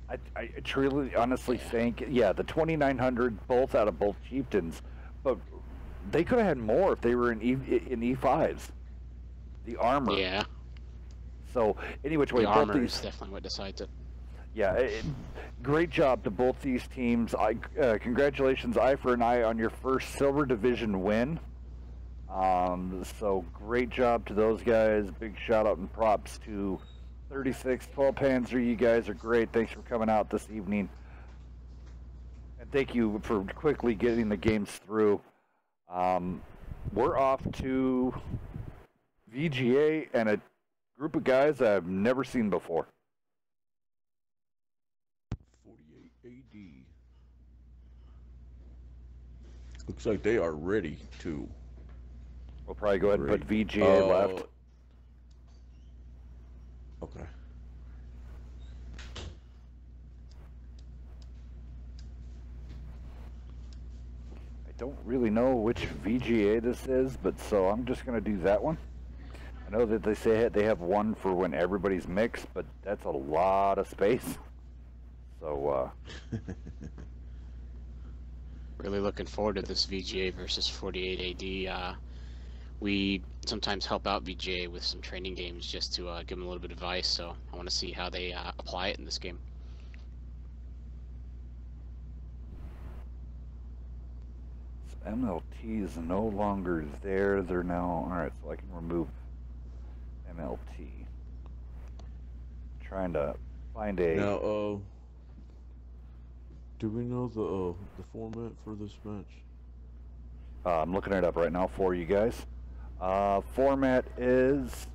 I truly, honestly think, yeah, the 2900, both out of both chieftains, but they could have had more if they were in E5s. The armor. Yeah, So, any which way, the both armor these, is definitely what decides it. yeah, great job to both these teams. Congratulations, Eye for an Eye, on your first Silver Division win. So great job to those guys. Big shout out and props to 36, 12 Panzer. You guys are great. Thanks for coming out this evening. And thank you for quickly getting the games through. We're off to VGA and a group of guys I've never seen before. 48 AD. Looks like they are ready to. We'll probably go ahead and put Great. VGA left. Okay. I don't really know which VGA this is, but so I'm just going to do that one. I know that they say they have one for when everybody's mixed, but that's a lot of space. So, Really looking forward to this VGA versus 48 AD. We sometimes help out VGA with some training games just to give them a little bit of advice, so I want to see how they apply it in this game. so MLT is no longer there. They're now, alright, so I can remove MLT. Trying to find a... Now, do we know the format for this match? I'm looking it up right now for you guys. Format is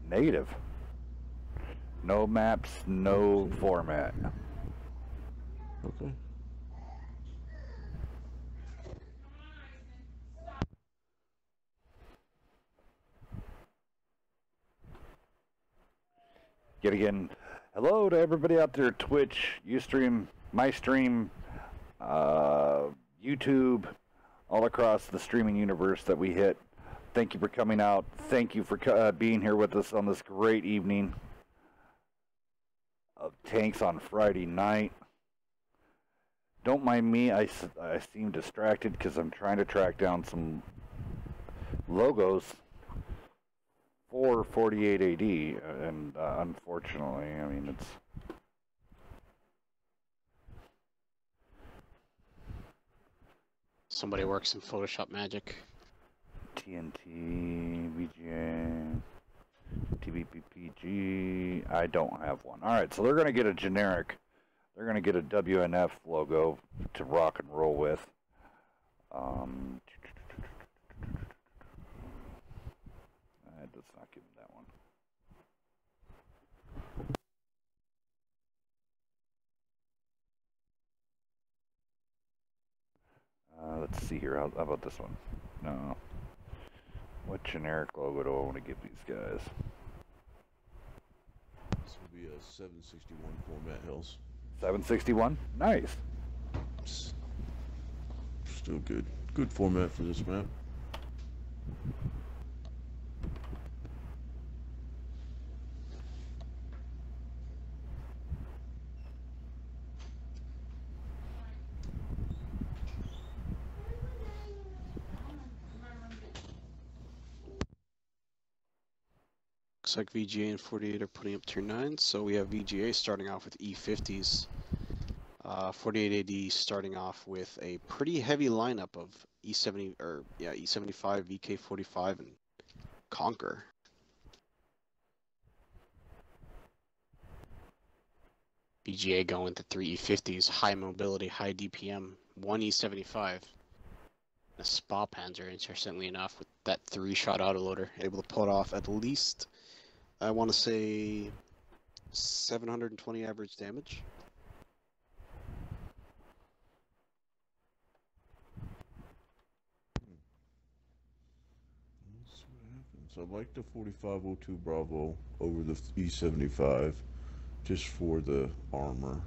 negative. No maps, no format. Okay. Yet again, hello to everybody out there, Twitch, Ustream, MyStream, YouTube, all across the streaming universe that we hit. Thank you for coming out. Thank you for being here with us on this great evening of tanks on Friday night. Don't mind me, I seem distracted because I'm trying to track down some logos for 48 AD, and unfortunately, I mean, it's... Somebody works in Photoshop magic. TNT, VGA, TVPPG, I don't have one. Alright, so they're going to get a generic, they're going to get a WNF logo to rock and roll with. Let's not give them that one. Let's see here, how about this one? No. What generic logo do I want to give these guys? This will be a 761 format, Hills. 761? Nice. Still good. Good format for this map. Looks like VGA and 48 are putting up tier 9, so we have VGA starting off with E50s. 48 AD starting off with a pretty heavy lineup of E75, VK45, and Conquer. VGA going to 3 E50s, high mobility, high DPM, 1 E75. A Spa Panzer, interestingly enough, with that 3-shot autoloader, able to put off at least, I want to say, 720 average damage. Let's see what happens. I like the 4502 Bravo over the E75, just for the armor.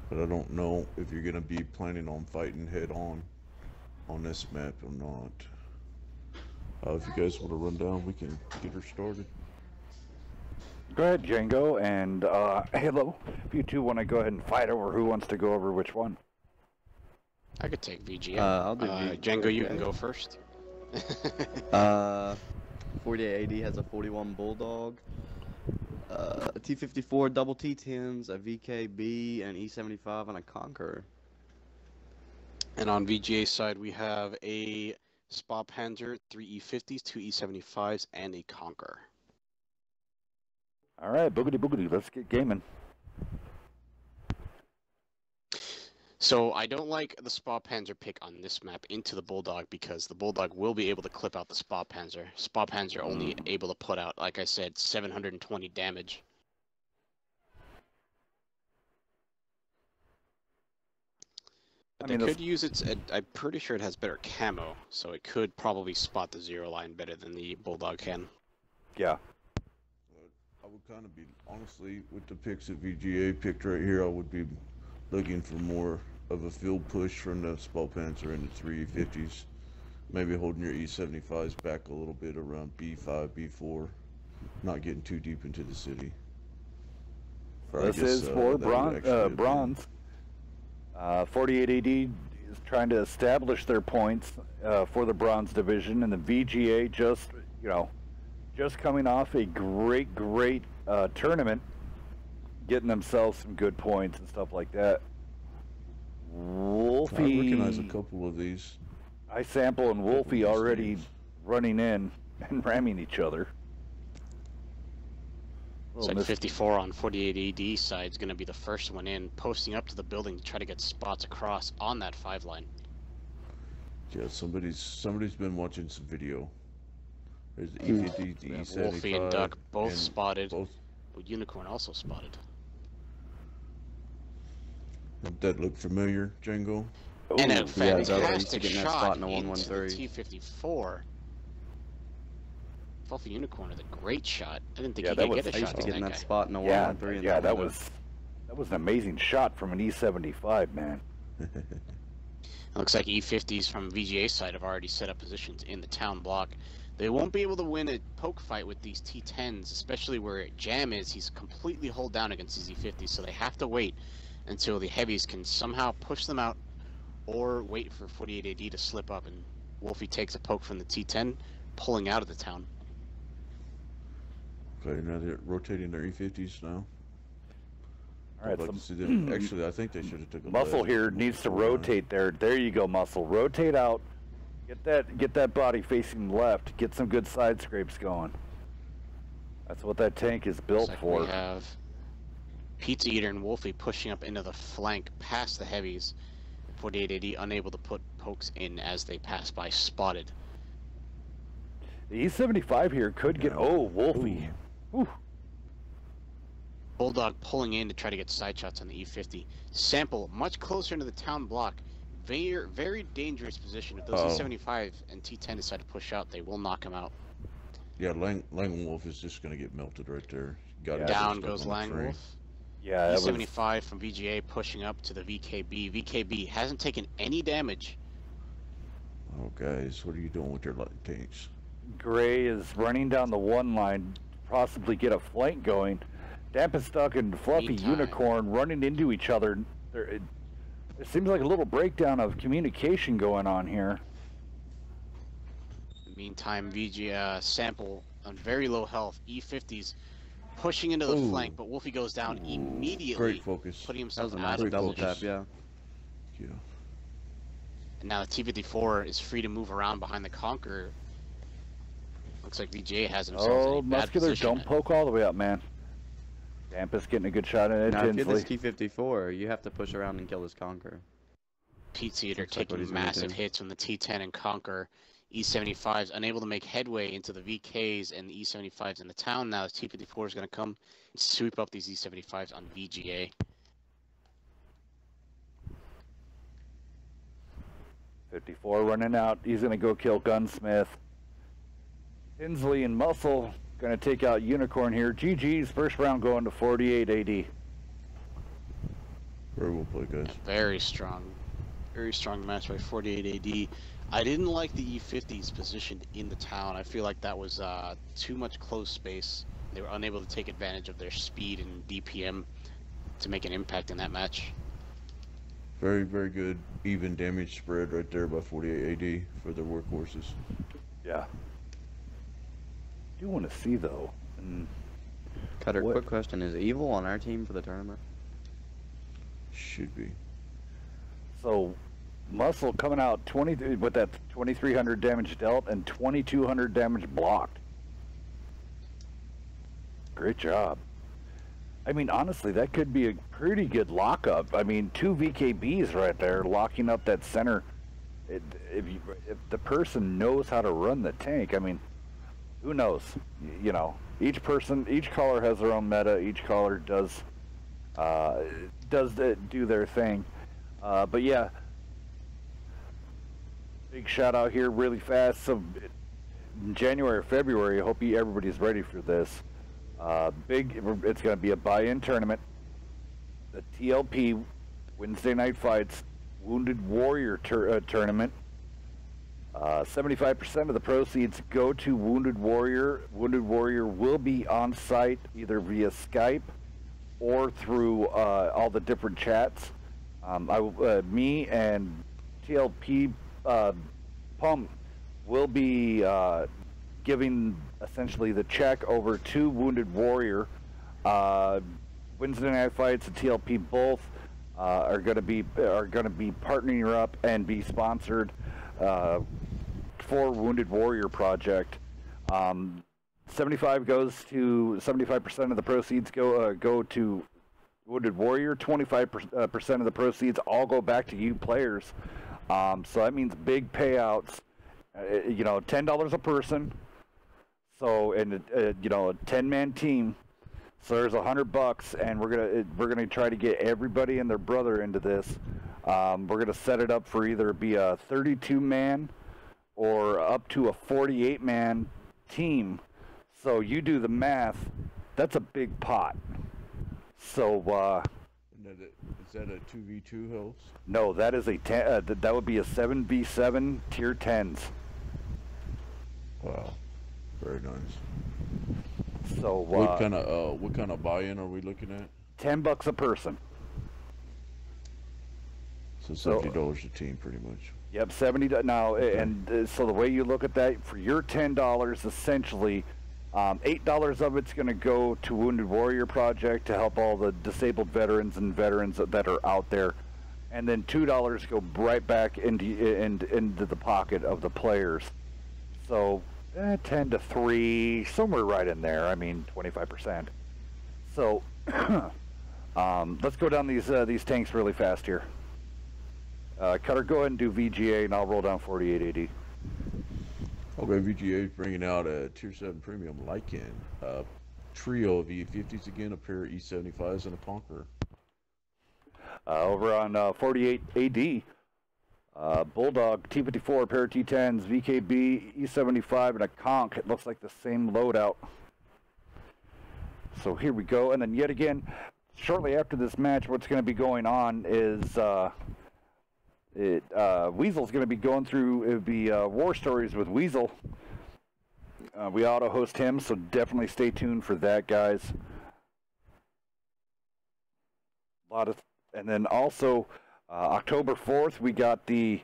But I don't know if you're going to be planning on fighting head on this map or not. If you guys want to run down, we can get her started. Go ahead, Django, and Halo, if you two want to go ahead and fight over who wants to go over which one. I could take VGA. I'll do Django, you can go first. 48 AD has a 41 Bulldog, a T54 double T10s, a VKB, an E75, and a Conqueror. And on VGA side, we have a Spa Panzer, 3 E50s, 2 E75s, and a Conqueror. All right, boogity boogity, let's get gaming. So I don't like the Spa Panzer pick on this map into the Bulldog because the Bulldog will be able to clip out the Spa Panzer. Spa Panzer only able to put out, like I said, 720 damage. But they could use its, I'm pretty sure it has better camo, so it could probably spot the zero line better than the Bulldog can. Yeah. I would kind of be, honestly, with the picks that VGA picked right here, I would be looking for more of a field push from the Spa Panzer and the 350s. maybe holding your E75s back a little bit around B5, B4, not getting too deep into the city. This is for bronze. 48 AD is trying to establish their points for the bronze division, and the VGA just coming off a great tournament, getting themselves some good points and stuff like that. Wolfie, I recognize a couple of these. iSample and Wolfie already running in and ramming each other. It's like 54 on 48 AD side is going to be the first one in, posting up to the building to try to get spots across on that 5 line. Yeah, somebody's been watching some video. There's the E50, the E75. Wolfie and Duck both spotted. Both. Unicorn also spotted. Does that look familiar, Django? And a yeah, he's fantastic getting that shot spot in a into 113. the T54. Wolfie Unicorn with a great shot. I didn't think he that could was get a I used shot to to get in that that guy. spot in a Yeah, 113. yeah, that was an amazing shot from an E75, man. It looks like E50s from VGA side have already set up positions in the town block. They won't be able to win a poke fight with these T10s, especially where Jam is. He's completely hold down against these E50s, so they have to wait until the heavies can somehow push them out or wait for 48 AD to slip up, and Wolfie takes a poke from the T10, pulling out of the town. Okay, now they're rotating their E50s now. All right, I'd like to see them. Actually, I think they should have took a Muscle left. here needs to rotate there. There you go, Muscle. Rotate out. Get that body facing left. Get some good side scrapes going. That's what that tank is built Looks like for. we have Pizza Eater and Wolfie pushing up into the flank past the heavies. 48 AD unable to put pokes in as they pass by, spotted. The E75 here could get. Oh, Wolfie. Ooh. Bulldog pulling in to try to get side shots on the E50. Sample much closer into the town block. Very dangerous position. If those E75 and T10 decide to push out, they will knock him out. Yeah, Lang Wolf is just going to get melted right there. Got him Down stuck goes on the Lang train. Wolf. Yeah, E75 from VGA pushing up to the VKB. VKB hasn't taken any damage. Oh, guys, what are you doing with your light tanks? Gray is running down the 1 line, possibly get a flank going. Dampus and Fluffy Meantime. Unicorn running into each other. It seems like a little breakdown of communication going on here. In the meantime, VGA Sample on very low health. E50s pushing into the flank, but Wolfie goes down immediately. Great focus. Putting That was himself a out nice of double position. tap, yeah. Yeah. And now the T54 is free to move around behind the Conqueror. Looks like VGA has himself in Oh, a bad Muscular, position. don't poke all the way up, man. Dampus getting a good shot at it. Now, if you're this Tinsley. T54, you have to push around and kill this Conqueror. Pizza Eater Looks like what taking he's gonna massive do. hits from the T10 and Conquer. E75s unable to make headway into the VKs and the E75s in the town. Now the T54 is going to come and sweep up these E75s on VGA. .54 running out. He's going to go kill Gunsmith. Tinsley and Muscle going to take out Unicorn here. GG's first round going to 48 AD. Very well played, guys. Very strong match by 48 AD. I didn't like the E50s positioned in the town. I feel like that was too much close space. They were unable to take advantage of their speed and DPM to make an impact in that match. Very, very good even damage spread right there by 48 AD for their workhorses. Yeah. I do want to see, though. Cutter, What? quick question. Is Evil on our team for the tournament? Should be. So, Muscle coming out 20 with that 2,300 damage dealt and 2,200 damage blocked. Great job. I mean, honestly, that could be a pretty good lockup. I mean, 2 VKBs right there locking up that center. If the person knows how to run the tank, I mean, who knows? You know, each caller has their own meta. Each caller does do their thing. But yeah, big shout out here really fast. So in January or February, I hope everybody's ready for this. It's going to be a buy-in tournament. The TLP Wednesday Night Fights Wounded Warrior tournament. 75% of the proceeds go to Wounded Warrior. Wounded Warrior will be on site either via Skype or through all the different chats. Me and TLP Pump will be giving essentially the check over to Wounded Warrior. Wednesday Night Fights and TLP both are going to be partnering up and be sponsored for Wounded Warrior Project. 75% of the proceeds go to Wounded Warrior. 25% of the proceeds all go back to you players. So that means big payouts. $10 a person. So, and a 10-man team. So there's $100, and we're gonna try to get everybody and their brother into this. We're gonna set it up for either be a 32-man or up to a 48-man team. So you do the math. That's a big pot. So is that a 2v2 Hills? No, that is that would be a 7v7 tier 10s. Wow, very nice. So what kind of buy-in are we looking at? $10 a person. So $70 a team, pretty much. Yep, 70 now, okay. And so the way you look at that, for your $10, essentially, $8 of it's going to go to Wounded Warrior Project to help all the disabled veterans and veterans that are out there, and then $2 go right back into the pocket of the players. So 10 to 3, somewhere right in there. I mean, 25%. So let's go down these tanks really fast here. Cutter, go ahead and do VGA, and I'll roll down 4880. Okay, VGA is bringing out a Tier 7 Premium Lycan, a trio of E50s again, a pair of E75s, and a Conqueror. Over on 48AD, Bulldog, T54, pair of T10s, VKB, E75, and a Conch. It looks like the same loadout. So here we go, and then yet again, shortly after this match, what's going to be going on is Weasel's going to be going through, it would be War Stories with Weasel. We auto-host him, so definitely stay tuned for that, guys. And then also, October 4th, we got the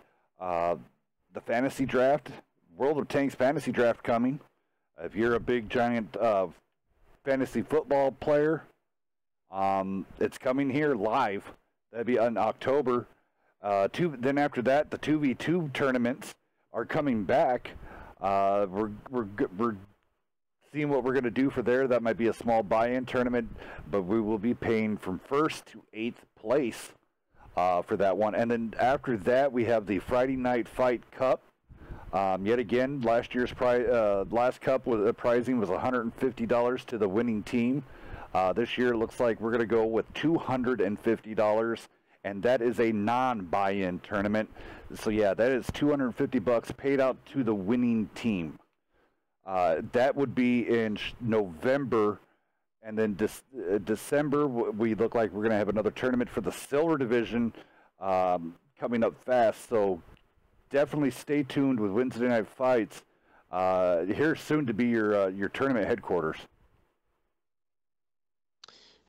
fantasy draft, World of Tanks fantasy draft coming. If you're a big, giant fantasy football player, it's coming here live. That'd be in October. Then after that, the 2v2 tournaments are coming back. We're seeing what we're going to do for there. That might be a small buy-in tournament, but we will be paying from 1st to 8th place for that one. And then after that, we have the Friday Night Fight Cup. Yet again, last year's last cup pricing was $150 to the winning team. This year, it looks like we're going to go with $250. And that is a non-buy-in tournament. So yeah, that is $250 paid out to the winning team. That would be in November, and then December we look like we're going to have another tournament for the silver division coming up fast. So definitely stay tuned with Wednesday Night Fights. Here soon to be your tournament headquarters.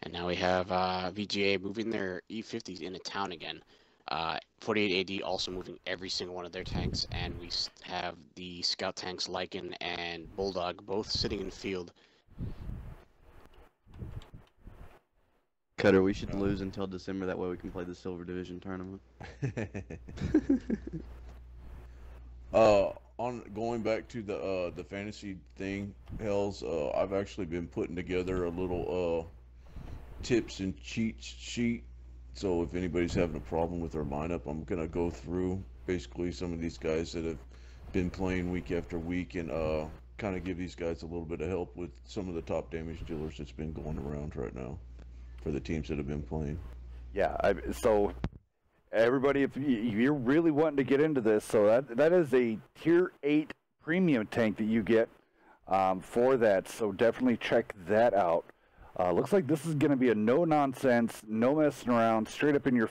And now we have VGA moving their E50s into town again. 48AD also moving every single one of their tanks, and we have the scout tanks Lycan and Bulldog both sitting in the field. Cutter, we should lose until December, that way we can play the Silver Division tournament. On going back to the fantasy thing, Hells, I've actually been putting together a little tips and cheat sheet. So if anybody's having a problem with their lineup, I'm gonna go through basically some of these guys that have been playing week after week and kind of give these guys a little bit of help with some of the top damage dealers that's been going around right now for the teams that have been playing. Yeah, so everybody, if you're really wanting to get into this, so that is a tier 8 premium tank that you get for that. So definitely check that out. Looks like this is going to be a no-nonsense, no messing around, straight up in your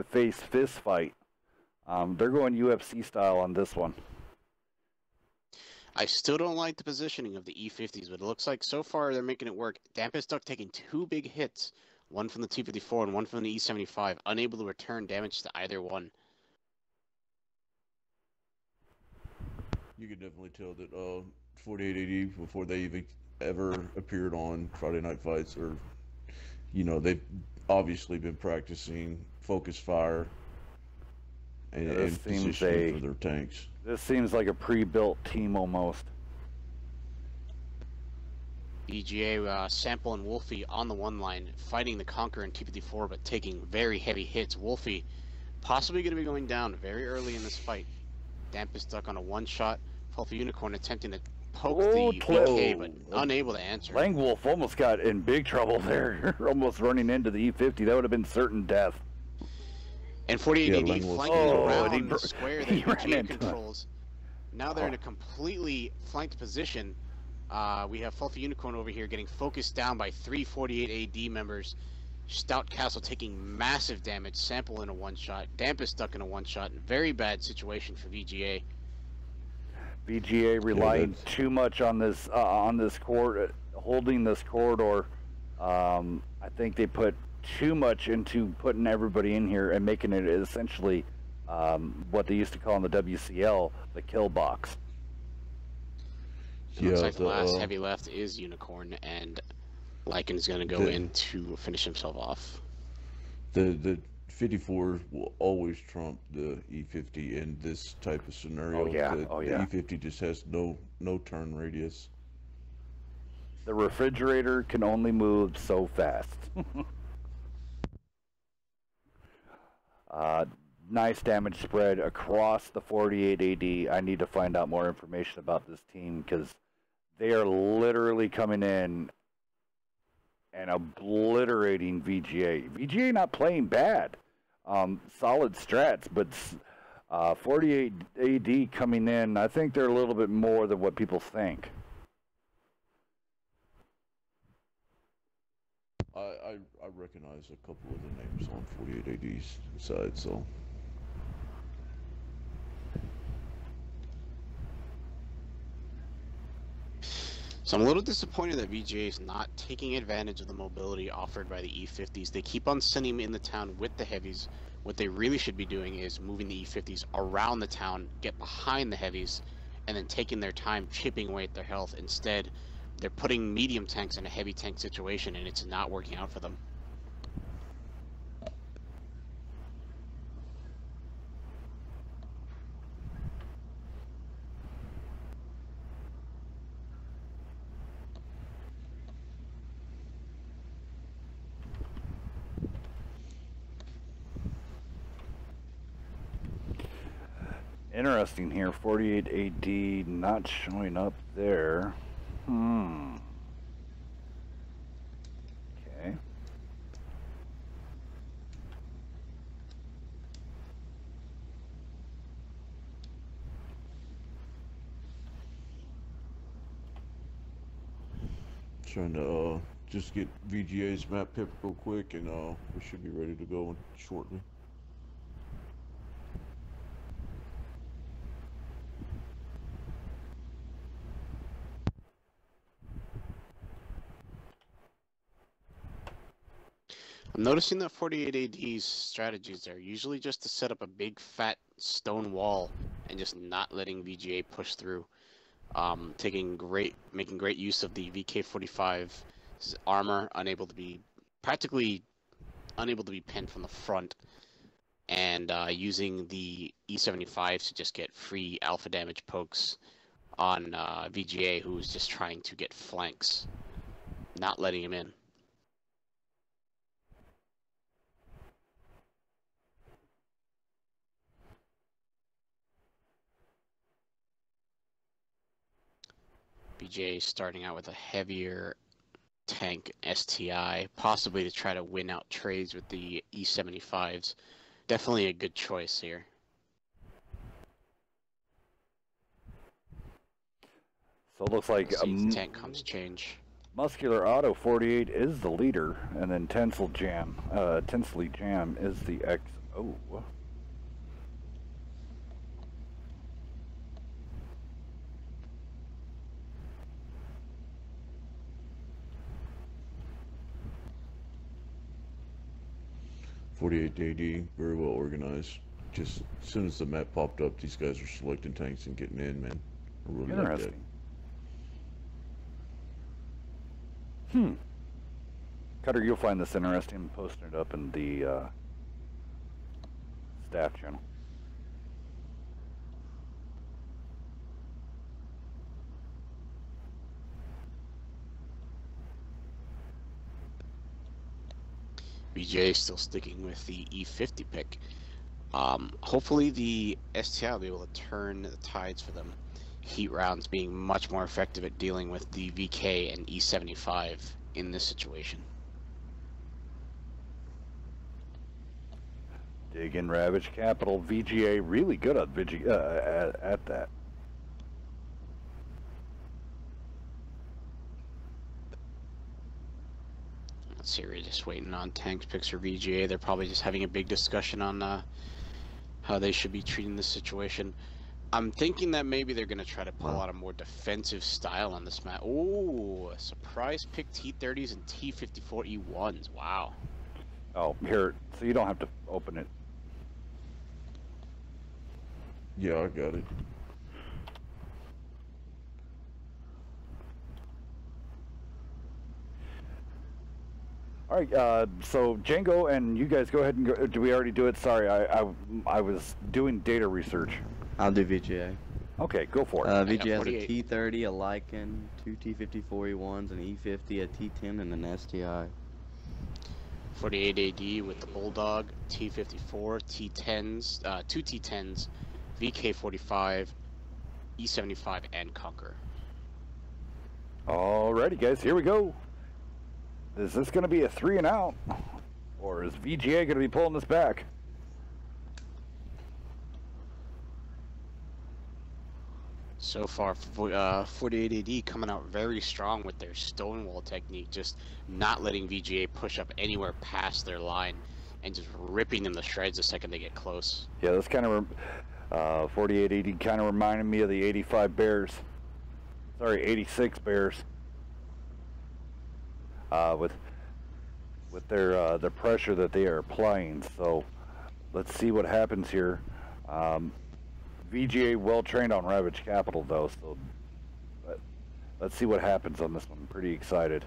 face fist fight. They're going UFC style on this one. I still don't like the positioning of the E50s, but it looks like so far they're making it work. Dampest Duck taking 2 big hits, one from the T-54 and one from the E-75, unable to return damage to either one. You could definitely tell that 4880, before they even ever appeared on Friday Night Fights, or they've obviously been practicing focus fire and positioning for their tanks. This seems like a pre-built team almost. VGA, Sample and Wolfie on the one line, fighting the Conqueror and T-54, but taking very heavy hits. Wolfie possibly going to be going down very early in this fight. Dampest Duck on a one-shot. Fluffy Unicorn attempting to poke the VK, but unable to answer. Langwolf almost got in big trouble there. Almost running into the E50. That would have been certain death. And 48AD flanking around the square that VGA controls. Now they're in a completely flanked position. We have Fluffy Unicorn over here getting focused down by 3 48AD members. Stout Castle taking massive damage. Sample in a one-shot. Dampest Duck in a one-shot. Very bad situation for VGA. VGA relying too much on this holding this corridor. I think they put too much into putting everybody in here and making it essentially what they used to call in the WCL the kill box. It looks like the last heavy left is Unicorn, and Lycan's going to go in to finish himself off. The 54 will always trump the E50 in this type of scenario. The E50 just has no turn radius. The refrigerator can only move so fast. Nice damage spread across the 48 AD. I need to find out more information about this team because they are literally coming in and obliterating VGA. VGA not playing bad. Solid strats, but 48 AD coming in, I think they're a little bit more than what people think. I recognize a couple of the names on 48 AD's side, so. So I'm a little disappointed that VGA is not taking advantage of the mobility offered by the E50s. They keep on sending them in the town with the heavies. What they really should be doing is moving the E50s around the town, get behind the heavies, and then taking their time chipping away at their health. Instead, they're putting medium tanks in a heavy tank situation, and it's not working out for them. Interesting here, 48 AD not showing up there. Okay. Trying to just get VGA's map pip real quick, and we should be ready to go shortly. I'm noticing that 48 AD's strategies are usually just to set up a big fat stone wall and just not letting VGA push through. Making great use of the VK-45's armor, practically unable to be pinned from the front, and using the E-75s to just get free alpha damage pokes on VGA, who's just trying to get flanks, not letting him in. VGA starting out with a heavier tank STI, possibly to try to win out trades with the E-75s. Definitely a good choice here. So it looks like tank comms change. Muscular Auto 48 is the leader, and then Tinsley Jam is the XO. 48 AD, very well organized. Just as soon as the map popped up, these guys are selecting tanks and getting in, man. I really like that. Interesting. Cutter, you'll find this interesting. Posting it up in the staff channel. VGA still sticking with the E50 pick. Hopefully the STI will be able to turn the tides for them. Heat rounds being much more effective at dealing with the VK and E75 in this situation. Dig in Ravage Capital. VGA really good at at that. Let's see, we're just waiting on tanks picks for VGA. They're probably just having a big discussion on how they should be treating this situation. I'm thinking that maybe they're going to try to pull out a more defensive style on this map. Ooh, a surprise pick T30s and T54 E1s. Wow. Oh, here, so you don't have to open it. Yeah, I got it. All right, so Django and you guys go ahead and go. Do we already do it? Sorry, I was doing data research. I'll do VGA. Okay, go for it. VGA has a T30, a Lycan, 2 T54 E1s, an E50, a T10, and an STI. 48 AD with the Bulldog, T54, T10s, 2 T10s, VK45, E75, and Conqueror. Alrighty, guys, here we go. Is this going to be a 3 and out, or is VGA going to be pulling this back? So far, 48 AD coming out very strong with their stonewall technique, just not letting VGA push up anywhere past their line, and just ripping them to shreds the second they get close. Yeah, this kind of 48 AD kind of reminded me of the 85 Bears. Sorry, 86 Bears. With their the pressure that they are applying. So let's see what happens here. VGA well trained on Ravage Capital though, so let's see what happens on this one. I'm pretty excited.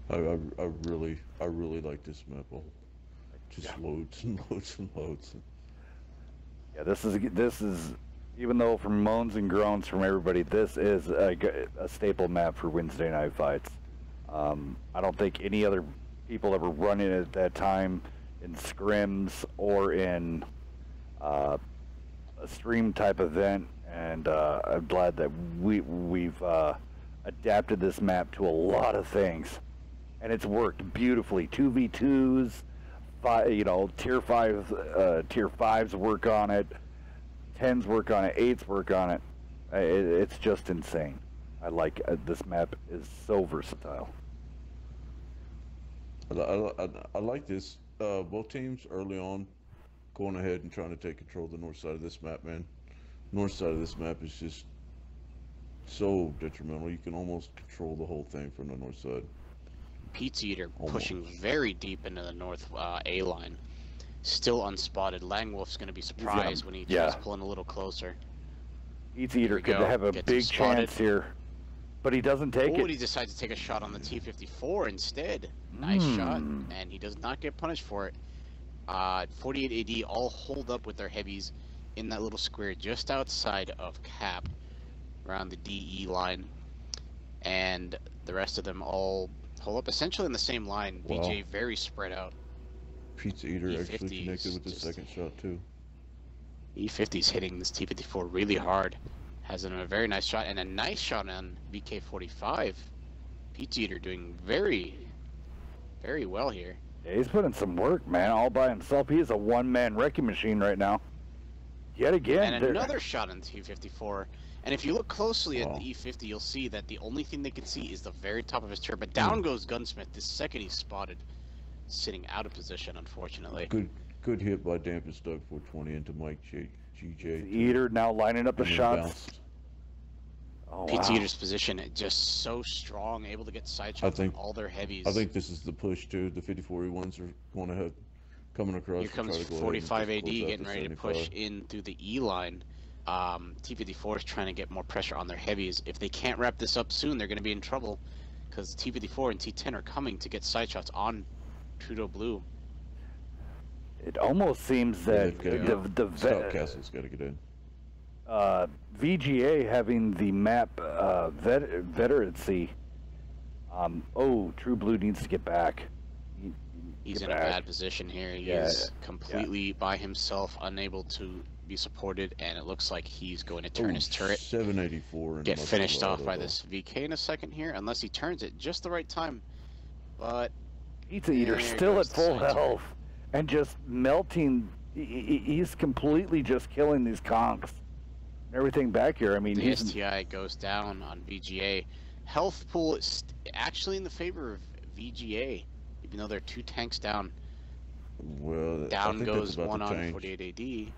I really like this map. Just loads and loads and loads. Yeah, this is even though from moans and groans from everybody, this is a staple map for Wednesday night fights. I don't think any other people ever run it at that time in scrims or in a stream type event, and I'm glad that we've adapted this map to a lot of things, and it's worked beautifully. 2v2s, tier 5s work on it. 10s work on it, 8s work on it. It's just insane. I like this map is so versatile. I like this. Both teams early on going ahead and trying to take control of the north side of this map, man. North side of this map is just so detrimental. You can almost control the whole thing from the north side. Pizza Eater pushing very deep into the north A line. Still unspotted. Langwolf's going to be surprised when he tries pulling a little closer. Pizza Eater could have a big chance here, but he doesn't take it. He decides to take a shot on the T54 instead. Nice shot, and he does not get punished for it. 48 AD all hold up with their heavies in that little square just outside of Cap, around the DE line, and the rest of them all hold up essentially in the same line. Wow. VJ very spread out. Pizza Eater actually connected with the second shot too. E50's hitting this T54 really hard. Has a very nice shot and a nice shot on VK45. Pizza Eater doing very, very well here. Yeah, he's putting some work, man, all by himself. He is a one-man wrecking machine right now. Yet again. And another shot on T54. And if you look closely at the E50, you'll see that the only thing they can see is the very top of his turret. But down goes Gunsmith the second he's spotted. Sitting out of position, unfortunately. Good hit by Dampus Doug 420 into Mike GJ. Eater now lining up the shots. Oh, Pizza wow. Eater's position just so strong, able to get side shots on all their heavies. I think this is the push too. The 54E1s are going to have coming across. Here comes to try to go 45 ahead AD and just close out getting the ready to 75. push in through the E line. T54 is trying to get more pressure on their heavies. If they can't wrap this up soon, they're going to be in trouble because T54 and T10 are coming to get side shots on Trudeau Blue. It almost seems that the Scout Castle's got to get in. VGA having the map veterancy. Oh, True Blue needs to get back. He's in a bad position here. He is completely by himself, unable to be supported, and it looks like he's going to turn his turret. 784. Get finished off by this VK in a second here, unless he turns it just the right time. But Pizza Eater still at full health and just melting. He's completely just killing these conks. Everything back here. I mean, the STI goes down on VGA. Health pool is actually in the favor of VGA, even though they're 2 tanks down. Well, down goes one on 48 AD.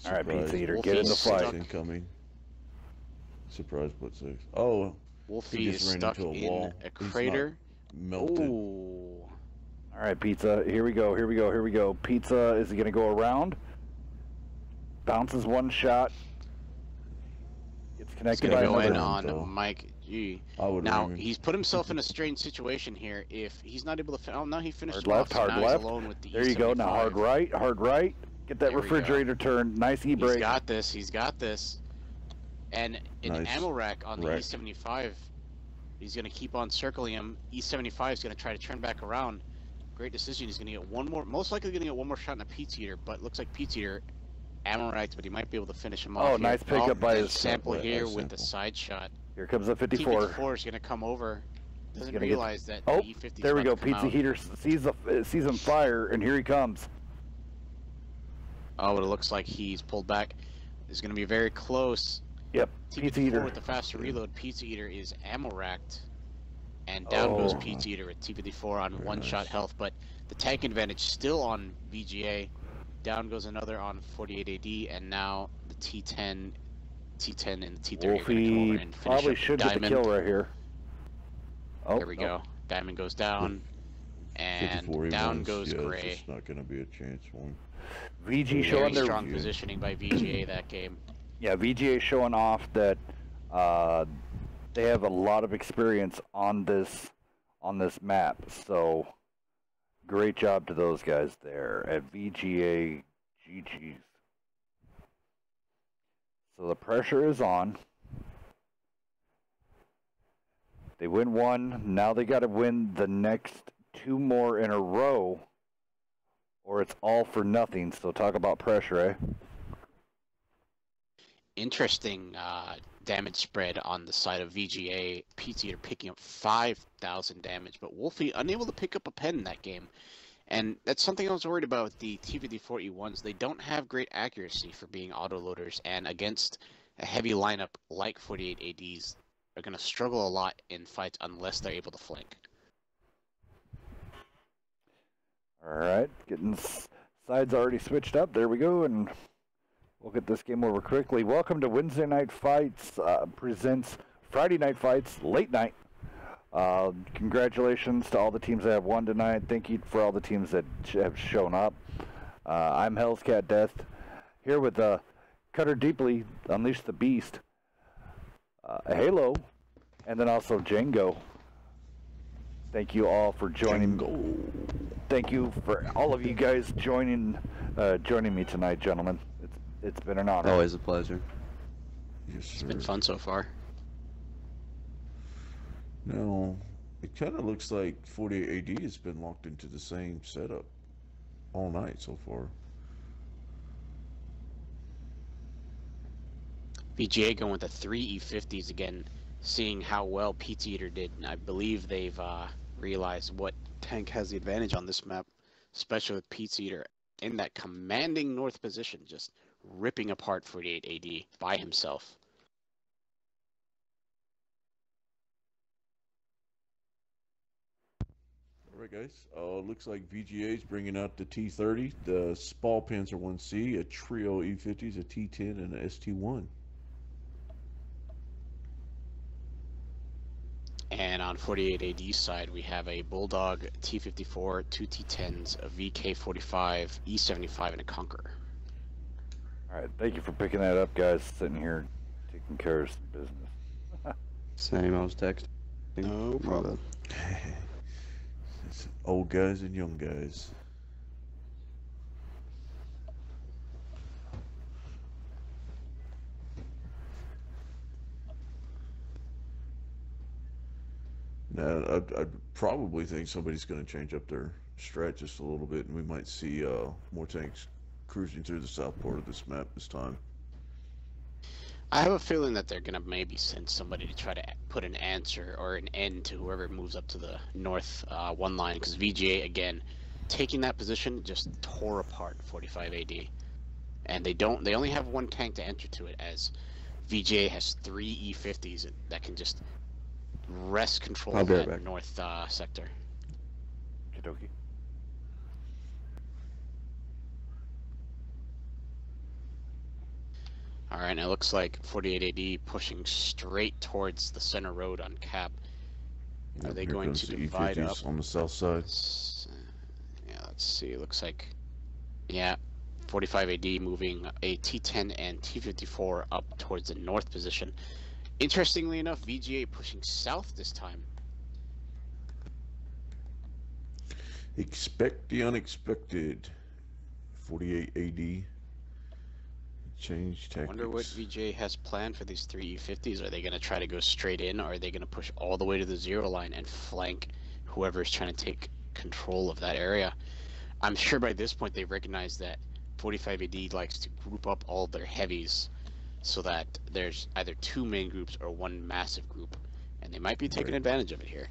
All right, Pizza Eater, get in the fight. Incoming. Surprise, but 6. Oh, Wolfie is stuck in a crater. Melted. Ooh. All right, Pizza. Here we go. Here we go. Here we go. Pizza is going to go around. Bounces one shot. Gets connected by another. Go in on Mike G. Now he's put himself in a strange situation here. If he's not able to, oh no, he finished hard left, off, so hard now left. He's alone with the there you go. Now hard right, hard right. Get that refrigerator turn. Nice e-brake. He's got this. He's got this. And an ammo rack on the E75. He's going to keep on circling him. E75 is going to try to turn back around. Great decision. He's going to get one more. Most likely going to get one more shot in a Pizza Eater, but looks like Pizza Eater ammo racked, but he might be able to finish him off. Oh, nice pickup by his sample here with the side shot. Here comes the 54. T54 is going to come over. Doesn't realize that the E50 there we go. Pizza Eater sees him fire, and here he comes. Oh, but it looks like he's pulled back. It's going to be very close. Yep, Pizza Eater. With the faster reload, Pizza Eater is ammo racked. And down goes Pizza Eater with T54 on one-shot health. But the tank advantage still on VGA. Down goes another on 48 AD. And now the T10 and the T30 Wolfie are going to come over and finish probably should Diamond. get the kill right here. Oh, there we go. Diamond goes down. And down goes Gray. It's not going to be a chance for him. VG showing their strong positioning by VGA that game. Yeah, VGA showing off that they have a lot of experience on this map. So great job to those guys there at VGA. GG's. So the pressure is on. They win one. Now they got to win the next 2 more in a row, or it's all for nothing. So talk about pressure, eh? Interesting damage spread on the side of VGA. Pizza Eater picking up 5,000 damage, but Wolfie unable to pick up a pen in that game. And that's something I was worried about with the T54E1s. They don't have great accuracy for being autoloaders, and against a heavy lineup like 48 ADs, they're going to struggle a lot in fights unless they're able to flank. All right, getting sides already switched up. There we go, and we'll get this game over quickly. Welcome to Wednesday Night Fights presents Friday Night Fights late night. Congratulations to all the teams that have won tonight. Thank you for all the teams that have shown up. I'm Hell's Cat Death, here with Cutter Deeply, Unleash the Beast, Halo, and then also Django. Thank you all for joining. Thank you for all of you guys joining me tonight, gentlemen. It's been an honor. Always a pleasure. Yes, sir. It's been fun so far. No, it kind of looks like 48 AD has been locked into the same setup all night so far. VGA going with the 3 E50s again, seeing how well Pizza Eater did. And I believe they've realized what tank has the advantage on this map, especially with Pizza Eater in that commanding north position, just ripping apart 48 AD by himself. All right, guys. Looks like VGA is bringing out the T30. The Spall Panzer 1C, a trio E50s, a T10, and a ST1. on 48 AD side, we have a Bulldog T54, 2 T10s, a VK45, E75, and a Conqueror. All right, thank you for picking that up, guys. Sitting here taking care of some business. Same, I was texting. No problem. It's old guys and young guys. Now, I'd probably think somebody's going to change up their strat just a little bit, and we might see more tanks cruising through the south part of this map this time. I have a feeling that they're gonna maybe send somebody to try to put an answer or an end to whoever moves up to the north one line, because VGA again taking that position just tore apart 45 AD, and they only have one tank to enter to it, as VGA has 3 E50s that can just wrest control of that north sector. Okie Alright, and it looks like 48 AD pushing straight towards the center road on Cap. Are they going to divide up? On the south side. Yeah, let's see. It looks like, yeah, 45 AD moving a T10 and T54 up towards the north position. Interestingly enough, VGA pushing south this time. Expect the unexpected. 48 AD. Change tactics. I wonder what VGA has planned for these 3 E50s. Are they going to try to go straight in, or are they going to push all the way to the 0 line and flank whoever's trying to take control of that area? I'm sure by this point they've recognized that 45 AD likes to group up all their heavies so that there's either 2 main groups or 1 massive group, and they might be taking advantage of it here.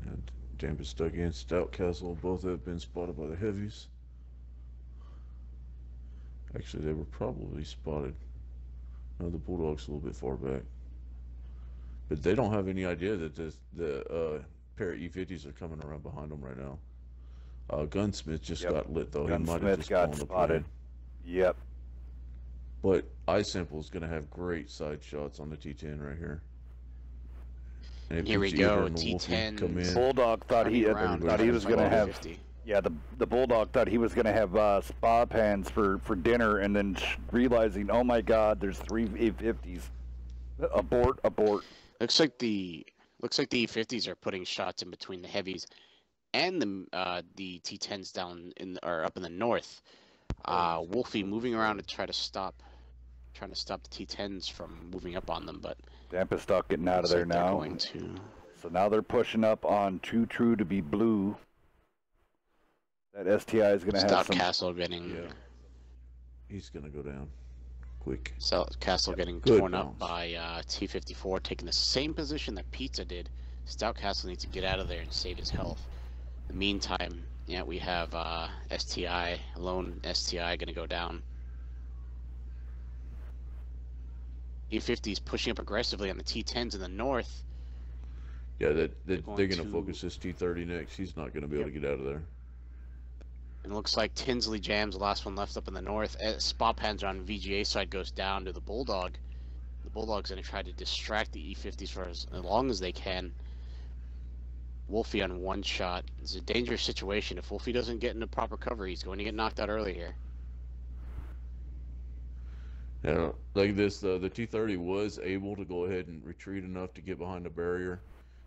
And Tempest and Stout Castle both have been spotted by the heavies. Actually, they were probably spotted. No, the Bulldog's a little bit far back. But they don't have any idea that the pair of E50s are coming around behind them right now. Gunsmith just got lit, though. Gunsmith got spotted. Yep. But iSample's going to have great side shots on the T10 right here. And here we go, T10. Bulldog thought he was going to have... 50. Yeah, the Bulldog thought he was going to have spa pans for dinner, and then realizing, oh my God, there's 3 E50s. Abort. Looks like the E50s are putting shots in between the heavies and the T10s down up in the north. Wolfie moving around to trying to stop the T10s from moving up on them, but Dampestock getting out of there now. So now they're pushing up on Too True to Be Blue. That STI is going to have some... Stout Castle getting... Yeah. He's going to go down quick. Stout Castle getting torn up by T54, taking the same position that Pizza did. Stout Castle needs to get out of there and save his health. In the meantime, yeah, we have STI, lone STI going to go down. E50's pushing up aggressively on the T10s in the north. Yeah, they're going to focus this T30 next. He's not going to be able to get out of there. And it looks like Tinsley Jam's the last one left up in the north. Spot pans on VGA side goes down to the Bulldog. The Bulldog's going to try to distract the E50s for as long as they can. Wolfie on 1 shot. It's a dangerous situation. If Wolfie doesn't get into proper cover, he's going to get knocked out early here. Yeah, like this, the T30 was able to go ahead and retreat enough to get behind the barrier.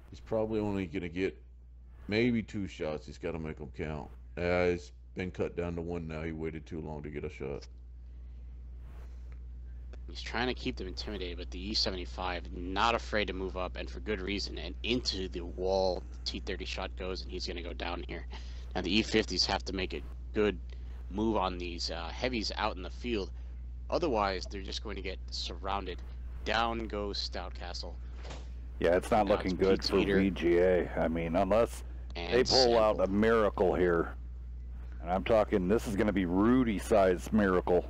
He's probably only going to get maybe 2 shots. He's got to make them count. He's been cut down to 1 now. He waited too long to get a shot. He's trying to keep them intimidated, but the E75 not afraid to move up, and for good reason, and into the wall. T30 shot goes, and he's going to go down here. Now the E50s have to make a good move on these heavies out in the field. Otherwise, they're just going to get surrounded. Down goes Stout Castle. Yeah, it's not looking good for VGA. I mean, unless they pull out a miracle here. And I'm talking, this is going to be Rudy-sized miracle.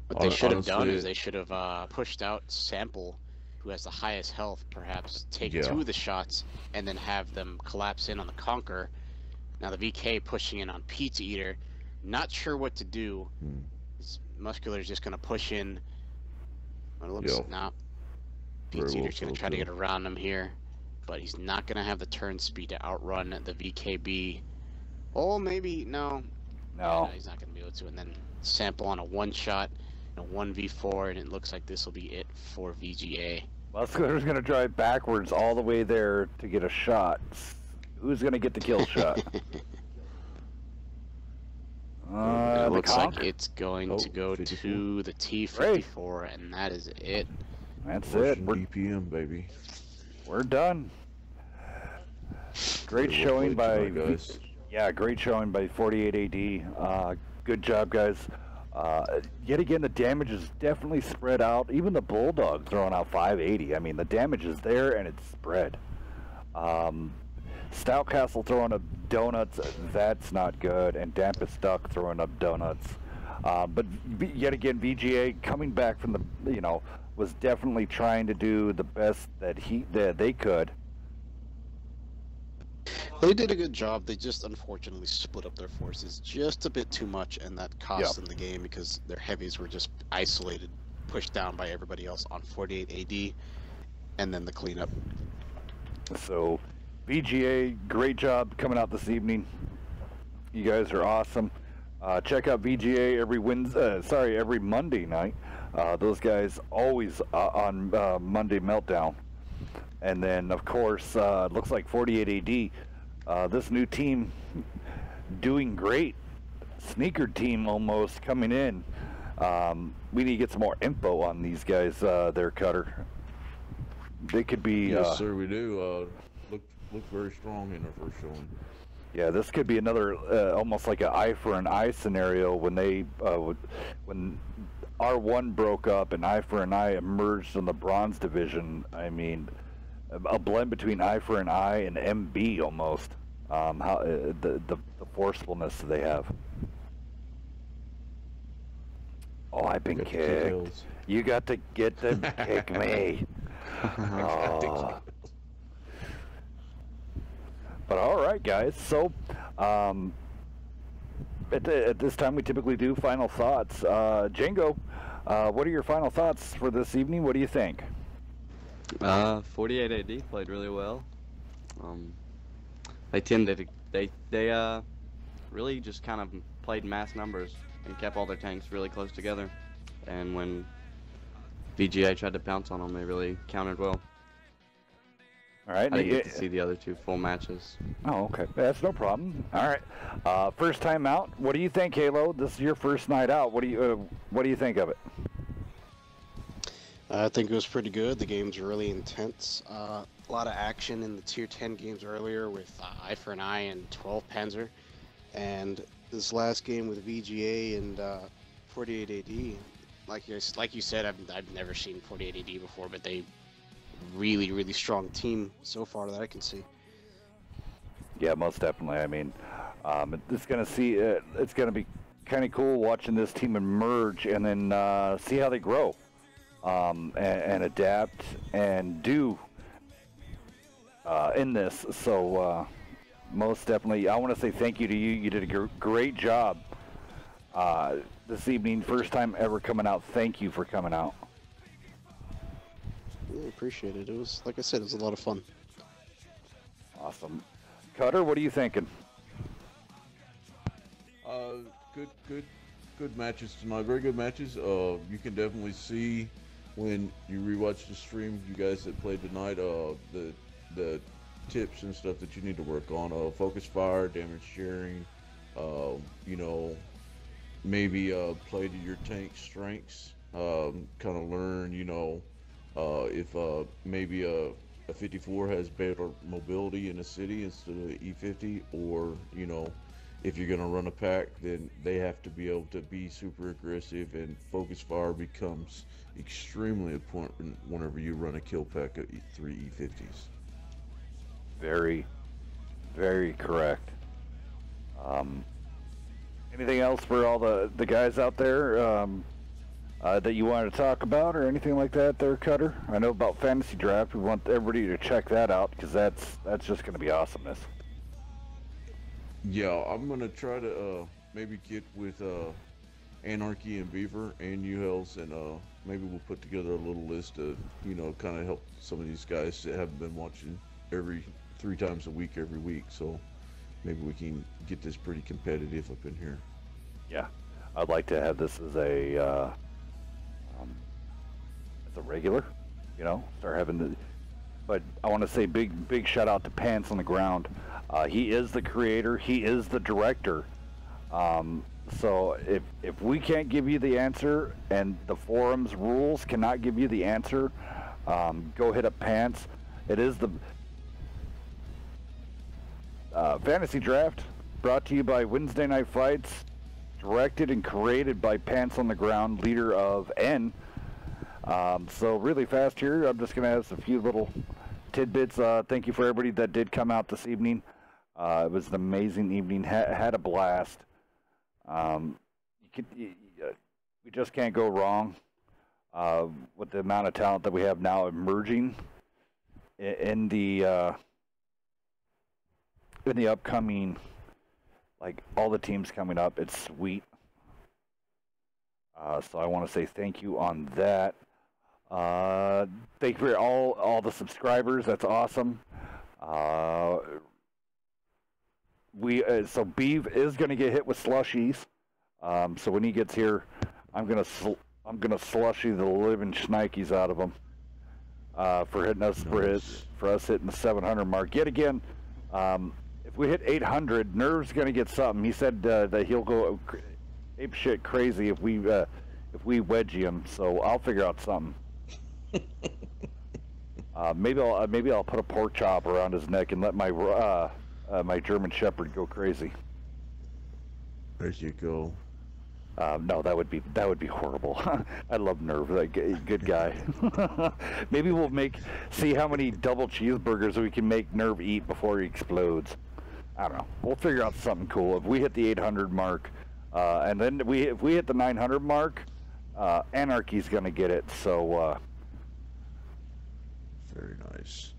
What they should have done is they should have pushed out Sample, who has the highest health, perhaps take 2 of the shots, and then have them collapse in on the Conqueror. Now the VK pushing in on Pizza Eater. Not sure what to do. Muscular is just going to push in. It looks Yeah. not. Very Pete's well either going to so, try to too. get around him here, but he's not going to have the turn speed to outrun the VKB. Oh, maybe, no. Yeah, No. no, he's not going to be able to. And then sample on a one-shot, a 1v4, and it looks like this will be it for VGA. Muscular's going to drive backwards all the way there to get a shot. Who's going to get the kill shot? It The looks conch? like it's going to go 54. to the T54, and that is it. That's Russian it. We're, DPM, baby. we're done. Great Very well showing played by tonight, guys. Yeah, great showing by 48 AD. Good job, guys. Yet again, the damage is definitely spread out. Even the Bulldog throwing out 580. I mean, the damage is there and it's spread. Stout Castle throwing up donuts. That's not good. And Dampest Duck throwing up donuts. But yet again, VGA coming back from the, was definitely trying to do the best that they could. They did a good job. They just unfortunately split up their forces just a bit too much, and that cost them the game because their heavies were just isolated, pushed down by everybody else on 48 AD, and then the cleanup. So, VGA, great job coming out this evening. You guys are awesome. Check out VGA every Monday night. Those guys always on Monday Meltdown. And then, of course, looks like 48 AD. This new team doing great. Sneaker team almost coming in. We need to get some more info on these guys, their Cutter. They could be... Yes, sir, we do. Look very strong in our first showing. Yeah, this could be another almost like an eye for an eye scenario when when R1 broke up and Eye for an Eye emerged in the bronze division. I mean, a blend between Eye for an Eye and MB almost. How the forcefulness they have. Oh, I've been kicked. You got to get them kick me. Oh. But all right, guys. So, at this time, we typically do final thoughts. Django, what are your final thoughts for this evening? What do you think? 48 AD played really well. They really just kind of played mass numbers and kept all their tanks really close together. And when VGA tried to pounce on them, they really countered well. All right. I didn't get to see the other two full matches. Oh, okay. That's no problem. All right. First time out. What do you think, Halo? This is your first night out. What do you think of it? I think it was pretty good. The games were really intense. A lot of action in the Tier 10 games earlier with Eye for an Eye and 12 Panzer. And this last game with VGA and 48 AD, like you said, I've never seen 48 AD before, but they really strong team so far that I can see. Yeah, most definitely. I mean, it's gonna be kind of cool watching this team emerge and then see how they grow, and adapt and do in this. So most definitely, I want to say thank you to you. You did a great job this evening. First time ever coming out. Thank you for coming out. Yeah, appreciate it. It was, like I said, it was a lot of fun. Awesome. Cutter, what are you thinking? Good matches tonight. Very good matches. You can definitely see when you rewatch the stream, you guys that played tonight, the tips and stuff that you need to work on. Focus fire, damage sharing, maybe play to your tank strengths. Kind of learn, if maybe a 54 has better mobility in a city instead of E50, or if you're going to run a pack, then they have to be able to be super aggressive, and focus fire becomes extremely important whenever you run a kill pack of 3 E50s. Very, very correct. Anything else for all the guys out there that you wanted to talk about, or anything like that there, Cutter? I know about Fantasy Draft. We want everybody to check that out, because that's just going to be awesomeness. Yeah, I'm going to try to maybe get with Anarchy and Beaver and you Hells, and maybe we'll put together a little list of, you know, kind of help some of these guys that haven't been watching every 3 times a week every week. So maybe we can get this pretty competitive up in here. Yeah, I'd like to have this as a regular, you know, start having the. But I want to say big shout out to Pants on the Ground. He is the creator. He is the director. So if we can't give you the answer and the forum's rules cannot give you the answer, go hit up Pants. It is the Fantasy Draft, brought to you by Wednesday Night Fights, directed and created by Pants on the Ground, leader of N. So really fast here, I'm just going to have a few little tidbits. Thank you for everybody that did come out this evening. It was an amazing evening. Had a blast. We just can't go wrong with the amount of talent that we have now emerging in the upcoming, like all the teams coming up. It's sweet. So I want to say thank you on that. Thank you for all the subscribers. That's awesome. So Beeve is going to get hit with slushies. So when he gets here, I'm gonna slushy the living shnikes out of him for hitting us for us hitting the 700 mark yet again. If we hit 800, Nerve's going to get something. He said that he'll go ape shit crazy if we wedgie him. So I'll figure out something. Maybe I'll put a pork chop around his neck and let my my German Shepherd go crazy. There you go. No, that would be horrible. I love Nerve, like good guy. Maybe we'll see how many double cheeseburgers we can make Nerve eat before he explodes. I don't know. We'll figure out something cool. If we hit the 800 mark, and then if we hit the 900 mark, Anarchy's gonna get it. So. Very nice.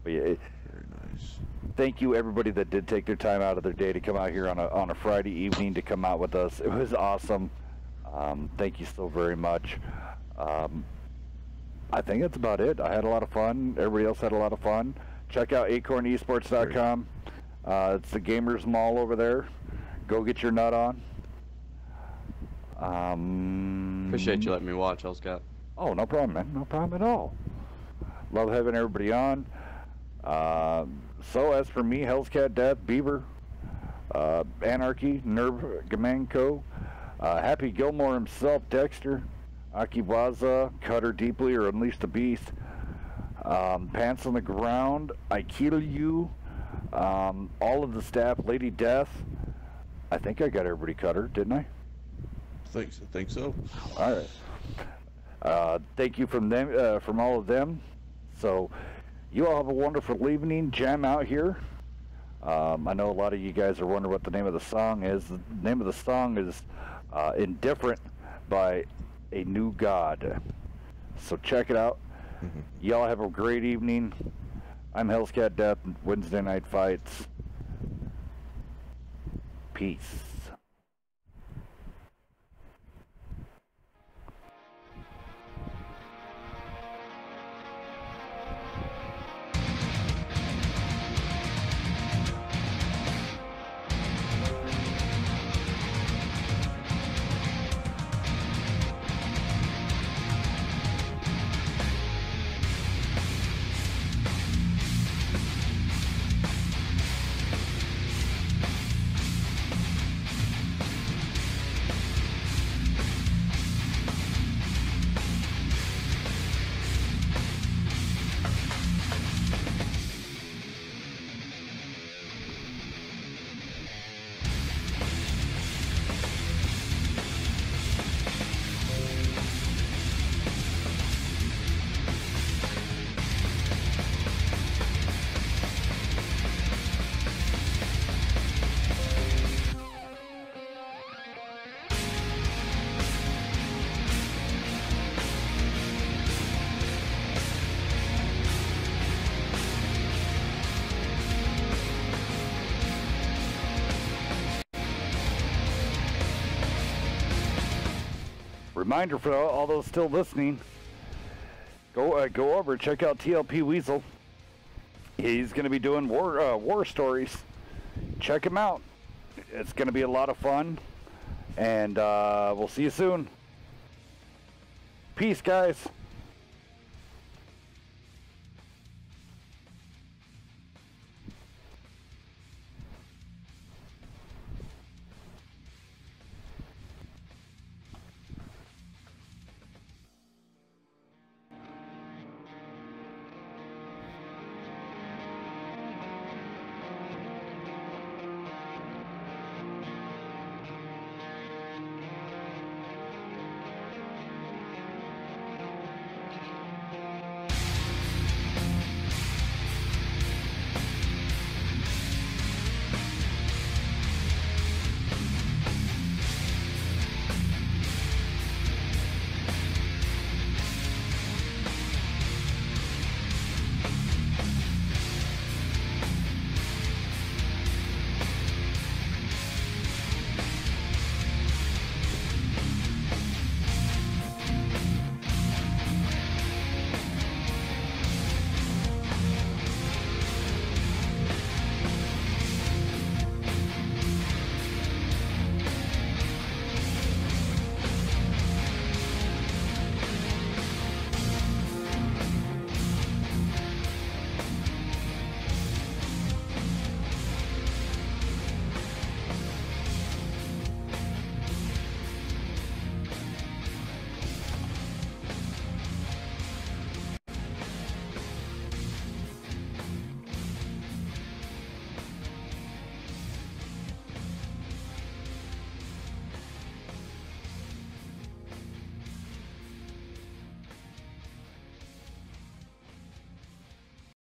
But yeah, very nice. Thank you everybody that did take their time out of their day to come out here on a Friday evening to come out with us. It was awesome. Thank you so very much. I think that's about it. I had a lot of fun. Everybody else had a lot of fun. Check out acornesports.com. It's the Gamers Mall over there. Go get your nut on. Appreciate you letting me watch, Scott. Oh, no problem, man. No problem at all. Love having everybody on. So as for me, Hell's Cat Death, Beaver, Anarchy, Nerve Gamanko, Happy Gilmore himself, Dexter, Akiwaza, Cutter Deeply or Unleash the Beast, Pants on the Ground, I Kill You, all of the staff, Lady Death. I think I got everybody Cutter, didn't I? I think so. All right. Thank you from them, from all of them. So you all have a wonderful evening. Jam out here. I know a lot of you guys are wondering what the name of the song is. The name of the song is Indifferent by A New God. So check it out. Y'all have a great evening. I'm Hell's Cat Death, Wednesday Night Fights. Peace. reminder for all those still listening, go over, check out TLP Weasel. He's going to be doing war stories. Check him out. It's going to be a lot of fun, and we'll see you soon. Peace, guys.